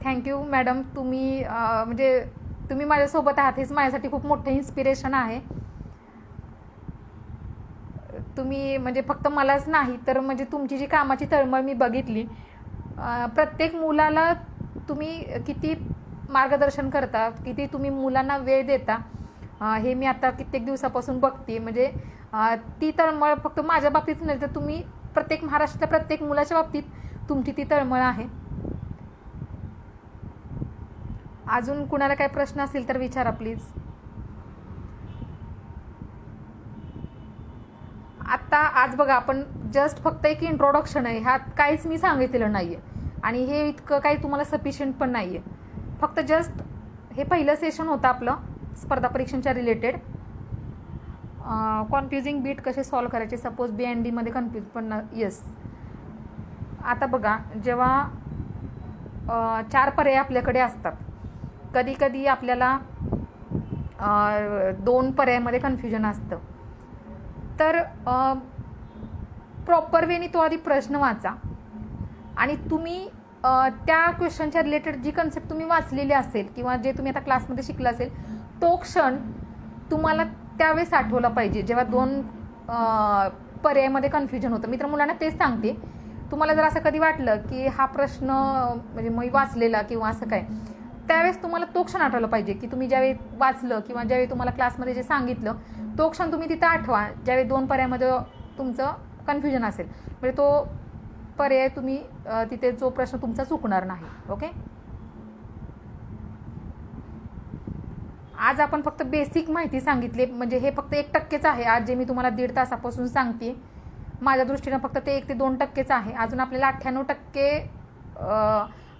thank you madam. तुम्ही म्हणजे तुम्ही माझ्यासोबत आहात हेच माझ्यासाठी खूप मोठं इन्स्पिरेशन आहे. तुम्ही म्हणजे फक्त मलाच नाही तर म्हणजे तुमची जी कामाची तळमळ मी बघितली, प्रत्येक मुलाला तुम्ही किती मार्गदर्शन करता, किती तुम्ही मुलांना वेळ देता, हे मी आता कित्येक दिवसापासून बघते. म्हणजे ती तळमळ फक्त माझ्या बाबतीत नाही तर तुम्ही प्रत्येक महाराष्ट्रातल्या प्रत्येक मुलाच्या बाबतीत तुमची ती तळमळ आहे. अजून कुणाला काही प्रश्न असतील तर विचारा प्लीज. आता आज बघा आपण जस्ट फक्त एक इंट्रोडक्शन आहे, ह्यात काहीच मी सांगितलेलं नाही आहे आणि हे इतकं काही तुम्हाला सफिशियंट पण नाही आहे. फक्त जस्ट हे पहिलं सेशन होतं आपलं स्पर्धा परीक्षांच्या रिलेटेड. कन्फ्युजिंग बीट कसे सॉल्व करायचे, सपोज BNDमध्ये कन्फ्यूज पण येस. आता बघा जेव्हा 4 पर्याय आपल्याकडे असतात, कधी कधी आपल्याला 2 पर्यायामध्ये कन्फ्युजन असतं, तर प्रॉपर वेनी तो आधी प्रश्न वाचा आणि तुम्ही त्या क्वेश्चनच्या रिलेटेड जी कन्सेप्ट तुम्ही वाचलेली असेल किंवा जे तुम्ही आता क्लासमध्ये शिकला असेल तो क्षण तुम्हाला त्यावेळेस आठवला पाहिजे जेव्हा 2 पर्यायामध्ये कन्फ्युजन होतं. मी तर मुलांना तेच सांगते, तुम्हाला जर असं कधी वाटलं की हा प्रश्न म्हणजे मी वाचलेला किंवा असं काय, त्यावेळेस तुम्हाला तो क्षण आठवला पाहिजे की तुम्ही ज्यावेळी वाचलं किंवा ज्यावेळी तुम्हाला क्लासमध्ये जे सांगितलं तो क्षण तुम्ही तिथं आठवा ज्यावेळी 2 पर्यायामध्ये तुमचं कन्फ्युजन असेल. म्हणजे तो पर्याय तुम्ही तिथे जो प्रश्न तुमचा चुकणार नाही. ओके, आज आपण फक्त बेसिक माहिती सांगितली, म्हणजे हे फक्त 1% आहे आज जे मी तुम्हाला 1.5 तासापासून सांगते. माझ्या दृष्टीनं फक्त ते 1 ते 2% आहे. अजून आपल्याला 98%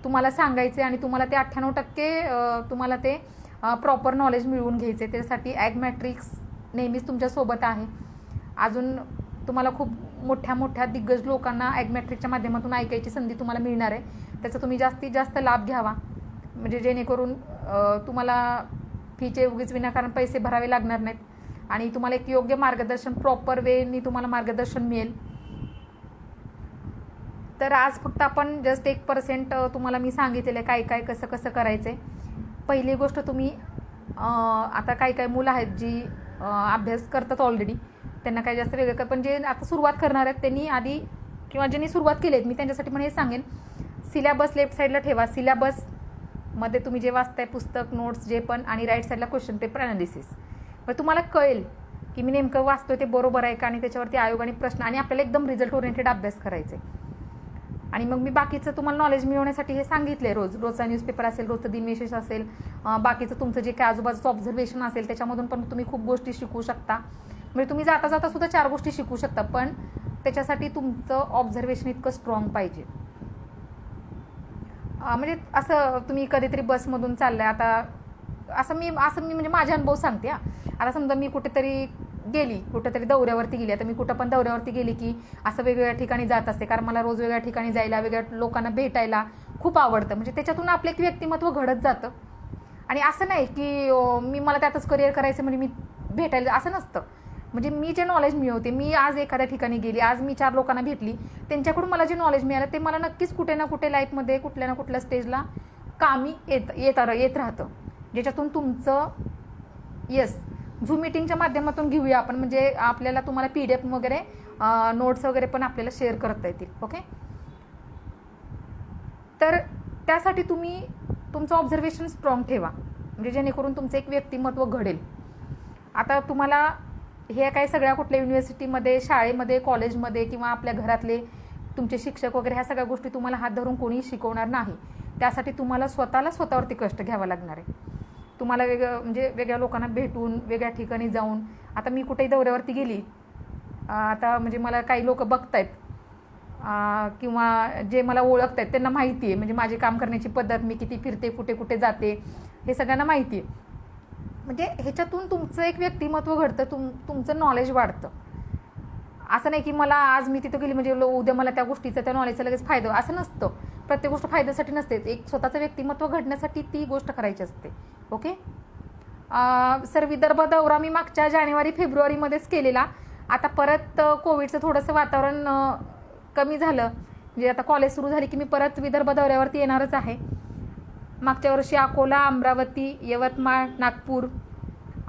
तुम्हाला सांगायचे आणि तुम्हाला ते 98% तुम्हाला ते प्रॉपर नॉलेज मिळवून घ्यायचे. त्यासाठी ॲग्मॅट्रिक्स नेहमीच तुमच्यासोबत आहे. अजून तुम्हाला खूप मोठ्या मोठ्या दिग्गज लोकांना ॲग्मॅट्रिकच्या माध्यमातून ऐकायची संधी तुम्हाला मिळणार आहे. त्याचा तुम्ही जास्तीत जास्त लाभ घ्यावा, म्हणजे जेणेकरून तुम्हाला फीचे उगीच विनाकारण पैसे भरावे लागणार नाहीत आणि तुम्हाला एक योग्य मार्गदर्शन प्रॉपर वेनी तुम्हाला मार्गदर्शन मिळेल. तर आज फक्त आपण जस्ट 1% तुम्हाला मी सांगितलेलं आहे काय काय कसं कसं करायचं आहे. पहिली गोष्ट तुम्ही आता काही मुलं आहेत जी अभ्यास करतात ऑलरेडी, त्यांना काही जास्त वेगळं कर, पण जे आता सुरुवात करणार आहेत त्यांनी आधी किंवा ज्यांनी सुरुवात केली आहेत मी त्यांच्यासाठी पण हे सांगेन, सिलेबस लेफ्ट साईडला ठेवा. सिलेबसमध्ये तुम्ही जे वाचताय पुस्तक नोट्स जे पण, आणि राईट साईडला क्वेश्चन पेपर ॲनालिसिस. मग तुम्हाला कळेल की मी नेमकं वाचतोय ते बरोबर आहे का, आणि त्याच्यावरती आयोगाने प्रश्न, आणि आपल्याला एकदम रिझल्ट ओरिएंटेड अभ्यास करायचे. आणि मग मी बाकीचं तुम्हाला नॉलेज मिळवण्यासाठी हे सांगितले. रोजचा न्यूजपेपर असेल, रोजचं दिनविशेष असेल, बाकीचं तुमचं जे काय आजूबाजूचं ऑब्झर्वेशन असेल त्याच्यामधून पण तुम्ही खूप गोष्टी शिकू शकता. म्हणजे तुम्ही जाता जाता सुद्धा 4 गोष्टी शिकू शकता, पण त्याच्यासाठी तुमचं ऑब्झर्वेशन इतकं स्ट्रॉंग पाहिजे. म्हणजे असं तुम्ही कधीतरी बसमधून चाललाय, आता असं मी म्हणजे माझे अनुभव सांगते. आता समजा मी कुठेतरी दौऱ्यावरती गेली, आता मी कुठं पण दौऱ्यावरती गेली की असं वेगवेगळ्या ठिकाणी जात असते, कारण मला रोज वेगळ्या ठिकाणी जायला, वेगळ्या लोकांना भेटायला खूप आवडतं. म्हणजे त्याच्यातून आपलं एक व्यक्तिमत्व घडत जातं. आणि असं नाही की मला त्यातच करिअर करायचं म्हणजे मी भेटायला, असं नसतं. म्हणजे मी जे नॉलेज मिळवते, मी आज एखाद्या ठिकाणी गेली, आज मी 4 लोकांना भेटली, त्यांच्याकडून मला जे नॉलेज मिळालं ते मला नक्कीच कुठे ना कुठे लाईफमध्ये कुठल्या ना कुठल्या स्टेजला कामी येत राहतं. ज्याच्यातून तुमचं झूम मीटिंगच्या माध्यमातून घेऊया आपण, म्हणजे आपल्याला तुम्हाला PDF वगैरे नोट्स वगैरे पण आपल्याला शेअर करता येतील. ओके, तर त्यासाठी तुम्ही तुमचं ऑब्झर्वेशन स्ट्रॉंग ठेवा, म्हणजे जेणेकरून तुमचं एक व्यक्तिमत्व घडेल. आता तुम्हाला हे काही सगळ्या कुठल्या युनिव्हर्सिटीमध्ये, शाळेमध्ये, कॉलेजमध्ये किंवा आपल्या घरातले तुमचे शिक्षक वगैरे ह्या सगळ्या गोष्टी तुम्हाला हात धरून कोणीही शिकवणार नाही. त्यासाठी तुम्हाला स्वतःवरती कष्ट घ्यावं लागणार आहे. तुम्हाला वेगळ्या लोकांना भेटून, वेगळ्या ठिकाणी जाऊन, आता मी कुठेही दौऱ्यावरती गेली, आता म्हणजे मला काही लोक बघतायत किंवा जे मला ओळखतायत त्यांना माहिती आहे, म्हणजे माझी काम करण्याची पद्धत, मी किती फिरते, कुठे कुठे जाते, हे सगळ्यांना माहिती आहे. म्हणजे ह्याच्यातून तुमचं एक व्यक्तिमत्व घडतं, तुमचं नॉलेज वाढतं. असं नाही की मला आज मी तिथं गेली म्हणजे उद्या मला त्या गोष्टीचा, त्या नॉलेजचा लगेच फायदा, असं नसतं. प्रत्येक गोष्ट फायद्यासाठी नसते, एक स्वतःचं व्यक्तिमत्व घडण्यासाठी ती गोष्ट करायची असते. ओके सर, विदर्भ दौरा मी मागच्या जानेवारी-फेब्रुवारीमध्येच केलेला. आता परत कोविडचं थोडंसं वातावरण कमी झालं, म्हणजे आता कॉलेज सुरू झाली की मी परत विदर्भ दौऱ्यावरती येणारच आहे. मागच्या वर्षी अकोला, अमरावती, यवतमाळ, नागपूर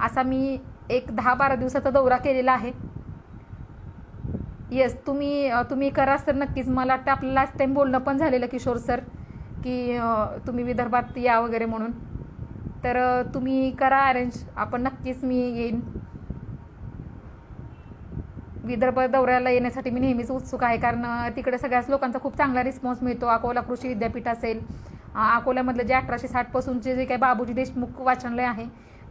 असा मी एक 10-12 दिवसाचा दौरा केलेला आहे. तुम्ही कराच तर नक्कीच. मला वाटतं आपलं लास्ट टाइम बोलणं पण झालेलं किशोर सर, की तुम्ही विदर्भात या वगैरे म्हणून. तर तुम्ही करा अरेंज, आपण नक्कीच मी येईन. विदर्भ दौऱ्याला येण्यासाठी मी नेहमीच उत्सुक आहे, कारण तिकडे सगळ्याच लोकांचा खूप चांगला रिस्पॉन्स मिळतो. अकोला कृषी विद्यापीठ असेल, अकोल्यामधलं जे 1860पासूनचे जे काही बाबूजी देशमुख वाचनालय आहे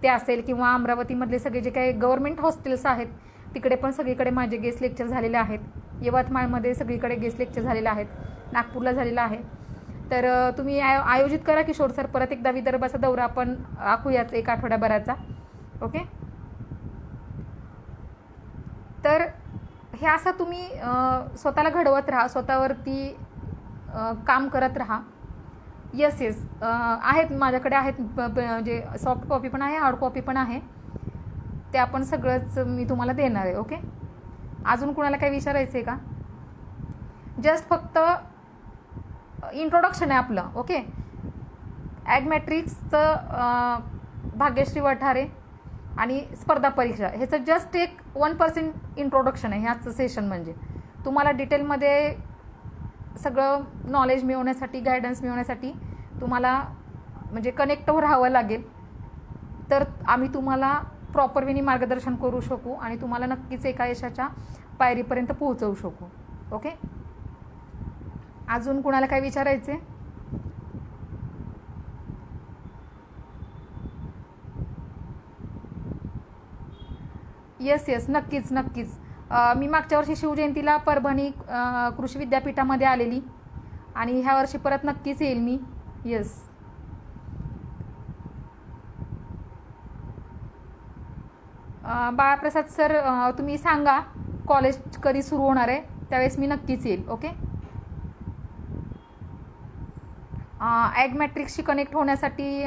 ते असेल, किंवा अमरावतीमधले सगळे जे काही गव्हर्नमेंट हॉस्टेल्स आहेत तिकडे पण सगळीकडे माझे गेस्ट लेक्चर झालेले आहेत. यवतमाळमध्ये सगळीकडे गेस्ट लेक्चर झालेले आहेत, नागपूरला झालेलं आहे. तर तुम्ही आयोजित करा किशोर सर, परत एकदा विदर्भाचा दौरा आपण आखूयाच 1 आठवड्याभराचा. ओके, तर हे असं तुम्ही स्वतःला घडवत राहा, स्वतःवरती काम करत राहा. येस आहेत माझ्याकडे, आहेत जे सॉफ्ट कॉपी पण आहे, हार्ड कॉपी पण आहे, ते आपण सगळंच मी तुम्हाला देणार आहे. ओके, अजून कुणाला काही विचारायचं आहे का? जस्ट फक्त इंट्रोडक्शन आहे आपलं. ओके, ॲग्मॅट्रिक्सचं भाग्यश्री वठारे आणि स्पर्धा परीक्षा, ह्याचं जस्ट एक 1% इंट्रोडक्शन आहे ह्याचं सेशन. म्हणजे तुम्हाला डिटेलमध्ये सगळं नॉलेज मिळवण्यासाठी, गायडन्स मिळवण्यासाठी तुम्हाला म्हणजे कनेक्ट राहावं लागेल, तर आम्ही तुम्हाला प्रॉपर वेनी मार्गदर्शन करू शकू आणि तुम्हाला नक्कीच एका यशाच्या पायरीपर्यंत पोहोचवू शकू. ओके, अजून कुणाला काय विचारायचे? येस नक्कीच. मी मागच्या वर्षी शिवजयंतीला परभणी कृषी विद्यापीठामध्ये आलेली आणि ह्या वर्षी परत नक्कीच येईल मी. येस, बाळाप्रसाद सर, तुम्ही सांगा कॉलेज कधी सुरू होणार आहे, त्यावेळेस मी नक्कीच येईल. ओके, ॲग्मॅट्रिक्सशी कनेक्ट होण्यासाठी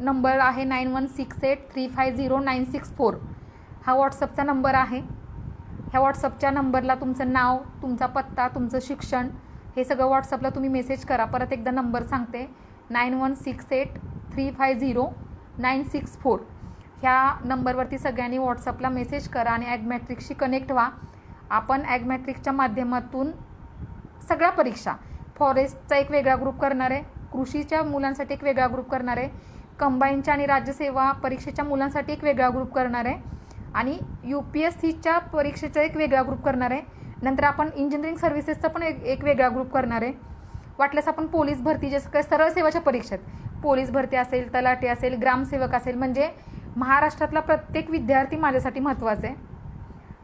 नंबर आहे 9168350964. हा व्हॉट्सअपचा नंबर आहे. ह्या व्हॉट्सअपच्या नंबरला तुमचं नाव, तुमचा पत्ता, तुमचं शिक्षण हे सगळं व्हॉट्सअपला तुम्ही मेसेज करा. परत एकदा नंबर सांगते, 9168350964. ह्या नंबरवरती सगळ्यांनी व्हॉट्सअपला मेसेज करा आणि ॲग्मॅट्रिक्सशी कनेक्ट व्हा. आपण ॲग्मॅट्रिक्सच्या माध्यमातून सगळ्या परीक्षा, फॉरेस्टचा एक वेगळा ग्रुप करणार आहे, कृषीच्या मुलांसाठी एक वेगळा ग्रुप करणार आहे, कंबाईनच्या आणि राज्यसेवा परीक्षेच्या मुलांसाठी एक वेगळा ग्रुप करणार आहे आणि UPSCच्या परीक्षेचा एक वेगळा ग्रुप करणार आहे. नंतर आपण इंजिनिअरिंग सर्व्हिसेसचा पण एक वेगळा ग्रुप करणार आहे. वाटल्यास आपण पोलीस भरती जे काही सरळ सेवाच्या परीक्षेत पोलीस भरती असेल, तलाठी असेल, ग्रामसेवक असेल, म्हणजे महाराष्ट्रातला प्रत्येक विद्यार्थी माझ्यासाठी महत्त्वाचा आहे.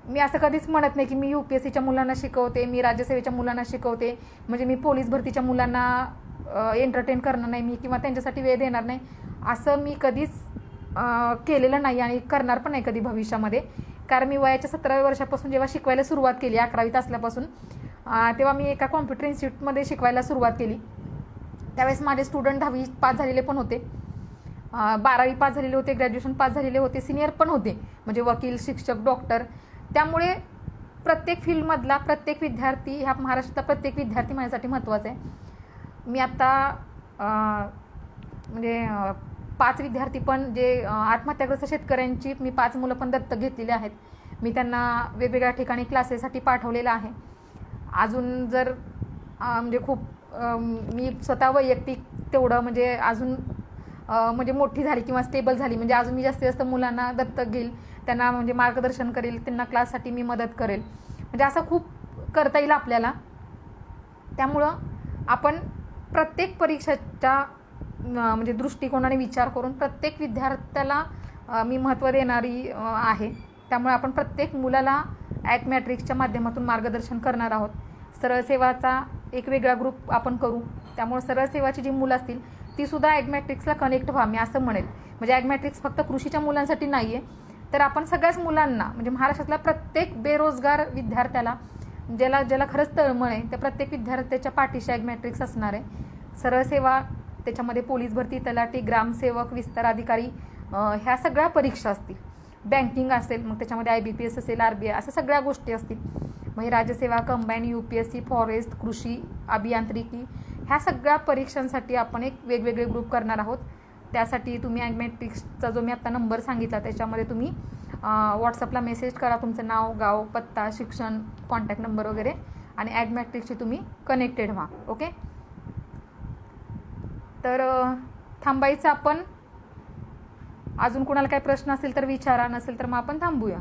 मी असं कधीच म्हणत नाही की मी UPSCच्या मुलांना शिकवते, मी राज्यसेवेच्या मुलांना शिकवते, म्हणजे मी पोलीस भरतीच्या मुलांना एंटरटेन करणार नाही मी किंवा त्यांच्यासाठी वेळ देणार नाही, असं मी कधीच केलेलं नाही आणि करणार पण नाही कधी भविष्यामध्ये. कारण मी वयाच्या 17व्या वर्षापासून जेव्हा शिकवायला सुरुवात केली, 11वीत असल्यापासून, तेव्हा मी एका कॉम्प्युटर इन्स्टिट्यूटमध्ये शिकवायला सुरुवात केली. त्यावेळेस माझे स्टुडंट 10वी पास झालेले पण होते, 12वी पास झालेले होते, ग्रॅज्युएशन पास झालेले होते, सिनियर पण होते, म्हणजे वकील, शिक्षक, डॉक्टर. त्यामुळे प्रत्येक फील्डमधला प्रत्येक विद्यार्थी, ह्या महाराष्ट्रातला प्रत्येक विद्यार्थी माझ्यासाठी महत्त्वाचा आहे. मी आत्ता म्हणजे 5 विद्यार्थी पण जे आत्महत्याग्रस्त शेतकऱ्यांची मी 5 मुलं पण दत्तक घेतलेली आहेत. मी त्यांना वेगवेगळ्या ठिकाणी क्लासेससाठी पाठवलेलं आहे. अजून जर म्हणजे खूप मी स्वतः वैयक्तिक तेवढं म्हणजे अजून म्हणजे मोठी झाली किंवा स्टेबल झाली, म्हणजे अजून मी जास्तीत जास्त मुलांना दत्तक घेईल, त्यांना म्हणजे मार्गदर्शन करेल, त्यांना क्लाससाठी मी मदत करेल, म्हणजे असं खूप करता येईल आपल्याला. त्यामुळं आपण प्रत्येक परीक्षेच्या म्हणजे दृष्टिकोनाने विचार करून प्रत्येक विद्यार्थ्याला मी महत्त्व देणारी आहे. त्यामुळे आपण प्रत्येक मुलाला ॲग्मॅट्रिक्सच्या माध्यमातून मार्गदर्शन करणार आहोत. सरळ सेवाचा एक वेगळा ग्रुप आपण करू. त्यामुळे सरळ सेवाची जी मुलं असतील तीसुद्धा ॲग्मॅट्रिक्सला कनेक्ट व्हा, मी असं म्हणेल. म्हणजे ॲग्मॅट्रिक्स फक्त कृषीच्या मुलांसाठी नाही आहे, तर आपण सगळ्याच मुलांना, म्हणजे महाराष्ट्रातल्या प्रत्येक बेरोजगार विद्यार्थ्याला, ज्याला खरंच तळमळ आहे, त्या प्रत्येक विद्यार्थ्याच्या पाठीशी ॲग्मॅट्रिक्स असणार आहे. सरळ सेवा, त्याच्यामध्ये पोलीस भरती, तलाठी, ग्रामसेवक, विस्तार अधिकारी, ह्या सगळ्या परीक्षा असतील. बँकिंग असेल, मग त्याच्यामध्ये IBPS असेल, RBI, असं सगळ्या गोष्टी असतील. मग हे राज्यसेवा, कंबाईन, UPSC, फॉरेस्ट, कृषी, अभियांत्रिकी, ह्या सगळ्या परीक्षांसाठी आपण एक वेगवेगळे ग्रुप करणार आहोत. त्यासाठी तुम्ही ॲग्मॅट्रिक्सचा जो मी आत्ता नंबर सांगितला त्याच्यामध्ये तुम्ही व्हॉट्सअपला मेसेज करा, तुमचं नाव, गाव, पत्ता, शिक्षण, कॉन्टॅक्ट नंबर वगैरे, आणि ॲग्मॅट्रिक्सशी तुम्ही कनेक्टेड व्हा. ओके, तर थांबायचं आपण. अजून कोणाला काही प्रश्न असेल तर विचारा, नसेल तर मग आपण थांबूया.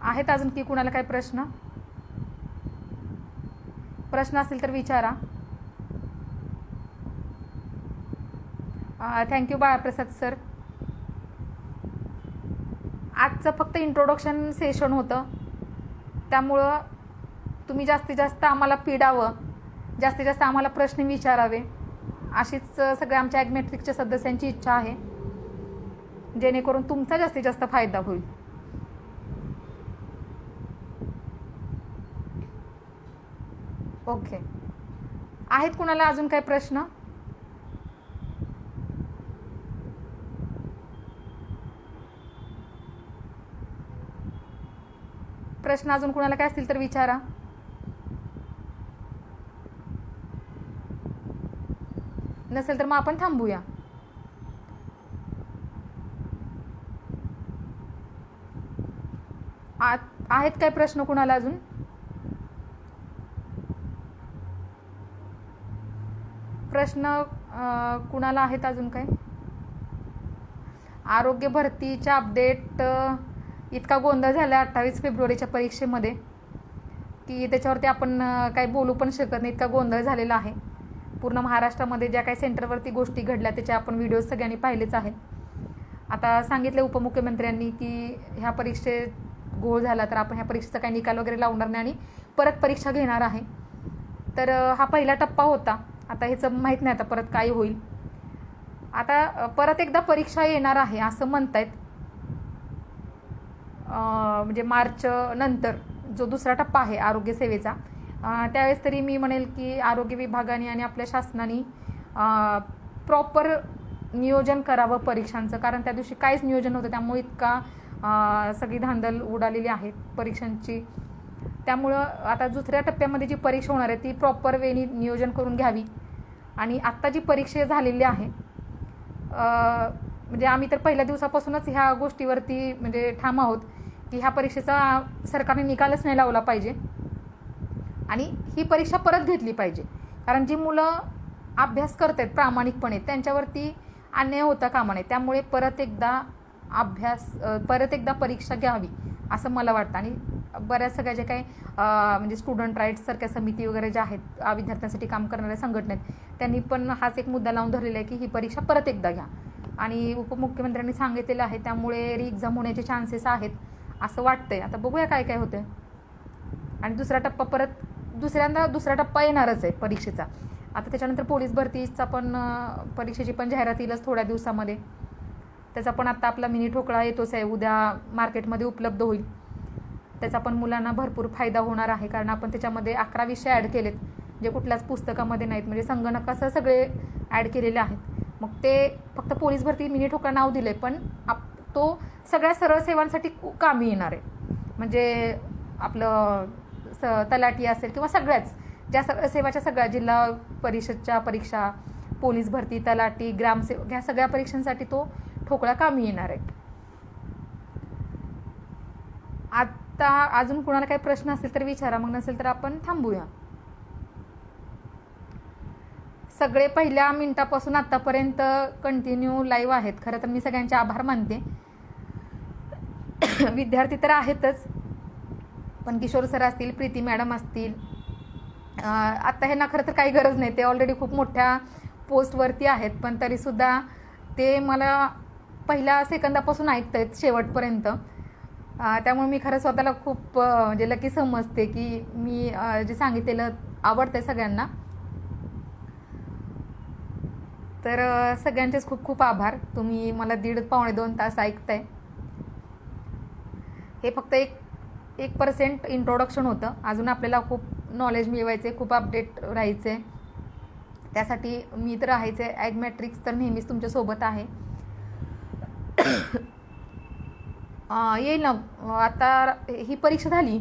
आहेत अजून की कुणाला काही प्रश्न असेल तर विचारा. Thank you Balaprasad sir. आजचं फक्त इंट्रोडक्शन सेशन होतं, त्यामुळं तुम्ही जास्तीत जास्त आम्हाला पिडावं, जास्तीत जास्त आम्हाला प्रश्न विचारावे, अशीच सगळ्या आमच्या ॲग्मॅट्रिक्सच्या सदस्यांची इच्छा आहे, जेणेकरून तुमचा जास्तीत जास्त फायदा होईल. ओके, आहेत कुणाला अजून काही प्रश्न? अजून कुणाला काय असतील तर विचारा. नसेल तर मग आपण थांबूया. आहेत काय प्रश्न कुणाला अजून? कुणाला आहेत अजून काय? आरोग्य भरतीच्या अपडेट इतका गोंधळ झाला 28 फेब्रुवारीच्या परीक्षेमध्ये की त्याच्यावरती आपण काही बोलू पण शकत नाही, इतका गोंधळ झालेला आहे. पूर्ण महाराष्ट्रामध्ये ज्या काही सेंटरवरती गोष्टी घडल्या त्याचे आपण व्हिडिओज सगळ्यांनी पाहिलेच आहेत. आता सांगितले उपमुख्यमंत्र्यांनी की ह्या परीक्षेत घोळ झाला तर आपण ह्या परीक्षेचा काही निकाल वगैरे लावणार नाही आणि परत परीक्षा घेणार आहे. तर हा पहिला टप्पा होता. आता ह्याचं माहीत नाही आता परत काय होईल. आता परत एकदा परीक्षा येणार आहे असं म्हणतायत, म्हणजे मार्च नंतर जो दुसरा टप्पा आहे आरोग्य सेवेचा, त्यावेळेस तरी मी म्हणेल की आरोग्य विभागाने आणि आपल्या शासनाने प्रॉपर नियोजन करावं परीक्षांचं. कारण त्या दिवशी काहीच नियोजन नव्हतं, त्यामुळे इतका सगळी धांदल उडालेली आहे परीक्षांची. त्यामुळं आता दुसऱ्या टप्प्यामध्ये जी परीक्षा होणार आहे ती प्रॉपर वेनी नियोजन करून घ्यावी. आणि आत्ता जी परीक्षा झालेली आहे, म्हणजे आम्ही तर पहिल्या दिवसापासूनच ह्या गोष्टीवरती म्हणजे ठाम आहोत की ह्या परीक्षेचा सरकारने निकालच नाही लावला पाहिजे आणि ही परीक्षा परत घेतली पाहिजे. कारण जी मुलं अभ्यास करत आहेत प्रामाणिकपणे त्यांच्यावरती अन्याय होता कामा नये. त्यामुळे परत एकदा परीक्षा घ्यावी असं मला वाटतं. आणि बऱ्याच सगळ्या जे काही म्हणजे स्टुडंट राईट्स सारख्या समिती वगैरे ज्या आहेत विद्यार्थ्यांसाठी काम करणाऱ्या संघटना आहेत, त्यांनी पण हाच एक मुद्दा लावून धरलेला आहे की ही परीक्षा परत एकदा घ्या. आणि उपमुख्यमंत्र्यांनी सांगितलेलं आहे, त्यामुळे री-एक्झाम होण्याचे चान्सेस आहेत असं वाटतंय. आता बघूया काय काय होतं. आणि दुसरा टप्पा परत दुसरा टप्पा येणारच आहे परीक्षेचा. आता त्याच्यानंतर पोलीस भरतीचा पण परीक्षेची पण जाहिरात येईलच थोड्या दिवसामध्ये. त्याचा पण आता आपला मिनी ठोकळा येतोच आहे, उद्या मार्केटमध्ये उपलब्ध होईल. त्याचा पण मुलांना भरपूर फायदा होणार आहे, कारण आपण त्याच्यामध्ये 11 विषय ॲड केलेत जे कुठल्याच पुस्तकामध्ये नाहीत. म्हणजे संगणकासह सगळे ॲड केलेले आहेत. मग ते फक्त पोलीस भरती मिनी ठोकळा नाव दिलं आहे, पण तो सगळ्या सरळ सेवांसाठी कामी येणार आहे. म्हणजे आपलं तलाठी असेल किंवा सगळ्याच ज्या सेवाच्या सगळ्या जिल्हा परिषदच्या परीक्षा, पोलीस भरती, तलाठी, ग्रामसेवक ह्या सगळ्या परीक्षांसाठी तो ठोकळा कामी येणार आहे. आता अजून कुणाला काही प्रश्न असेल तर विचारा, मग नसेल तर आपण थांबूया. सगळे पहिल्या मिनिटापासून आतापर्यंत कंटिन्यू लाईव्ह आहेत. खरं तर मी सगळ्यांचे आभार मानते. विद्यार्थी तर आहेतच, पण किशोर सर असतील, प्रीती मॅडम असतील, आता ह्यांना खरं तर काही गरज नाही, ते ऑलरेडी खूप मोठ्या पोस्टवरती आहेत, पण तरीसुद्धा ते मला पहिल्या सेकंदापासून ऐकत आहेत शेवटपर्यंत. त्यामुळे मी खरं स्वतःला खूप म्हणजे लकी समजते की मी जे सांगितलेलं आवडतं आहे सगळ्यांना. तर सगळ्यांचेच खूप खूप आभार. तुम्ही मला 1.5-2 तास ऐकताय. हे फक्त 1% इंट्रोडक्शन होतं. अजून आपल्याला खूप नॉलेज मिळवायचे, खूप अपडेट राहायचे. त्यासाठी मी तर राहायचे. ॲग्मॅट्रिक्स तर नेहमीच तुमच्यासोबत आहे. येईल ना, आता ही परीक्षा झाली,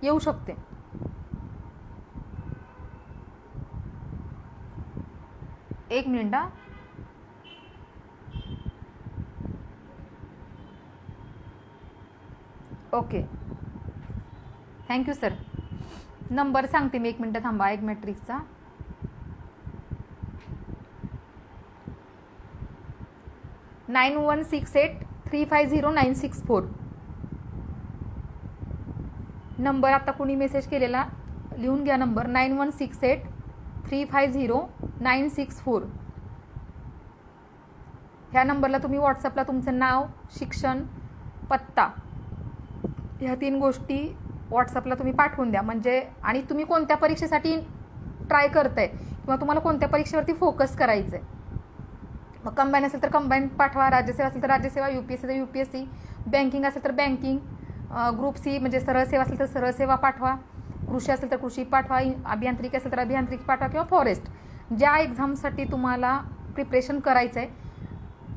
येऊ शकते. एक minute. Okay, thank you sir. Number सांगते मी, 1 मिनिट थांबा. ॲग्मॅट्रिक्सचा 9168350964 नंबर. आता कुणी मेसेज केलेला लिहून घ्या नंबर, 9168350964. ह्या नंबरला तुम्ही व्हॉट्सअपला तुमचं नाव, शिक्षण, पत्ता ह्या 3 गोष्टी व्हॉट्सअपला तुम्ही पाठवून द्या. म्हणजे आणि तुम्ही कोणत्या परीक्षेसाठी ट्राय करताय किंवा तुम्हाला कोणत्या परीक्षेवरती फोकस करायचं आहे. मग कंबाईन असेल तर कंबाईन पाठवा, राज्यसेवा असेल तर राज्यसेवा, UPSC तर UPSC, बँकिंग असेल तर बँकिंग, ग्रुप सी म्हणजे सरळ सेवा असेल तर सरळ सेवा पाठवा, कृषी असेल तर कृषी पाठवा, अभियांत्रिकी असेल तर अभियांत्रिकी पाठवा, किंवा फॉरेस्ट. ज्या एक्झामसाठी तुम्हाला प्रिपरेशन करायचं आहे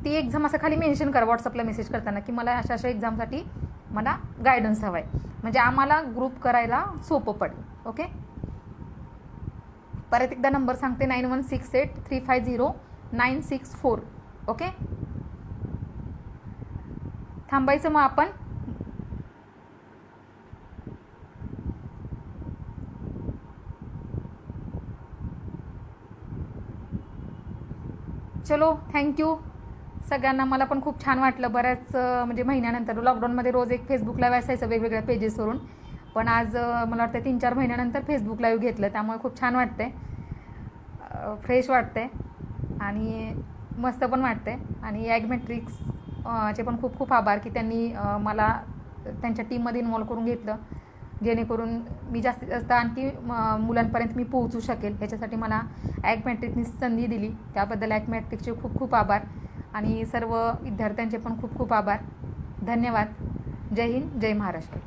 ती एक्झाम असं खाली मेन्शन करा व्हॉट्सअपला मेसेज करताना की मला अशा अशा एक्झामसाठी मला गायडन्स हवा आहे. म्हणजे आम्हाला ग्रुप करायला सोपं पडेल. ओके, परत एकदा नंबर सांगते, 9168350964. ओके, थांबायचं मग आपण. चलो, थँक्यू सगळ्यांना. मला पण खूप छान वाटलं. बऱ्याच म्हणजे महिन्यानंतर, लॉकडाऊनमध्ये रोज एक फेसबुक लाईव्ह असायचं वेगवेगळ्या पेजेसवरून, पण आज मला वाटतं 3-4 महिन्यानंतर फेसबुक लाईव्ह घेतलं, त्यामुळे खूप छान वाटतंय, फ्रेश वाटतंय आणि मस्त पण वाटतंय. आणि ॲग्मॅट्रिक्स चे पण खूप खूप आभार की त्यांनी मला त्यांच्या टीममध्ये इन्व्हॉल्व करून घेतलं, जेणेकरून मी जास्तीत जास्त आणखी मुलांपर्यंत मी पोहोचू शकेल. ह्याच्यासाठी मला ॲग्मॅट्रिक्सनी संधी दिली, त्याबद्दल ॲग्मॅट्रिक्सचे खूप खूप आभार. आणि सर्व विद्यार्थ्यांचे पण खूप खूप आभार. धन्यवाद. जय हिंद, जय महाराष्ट्र.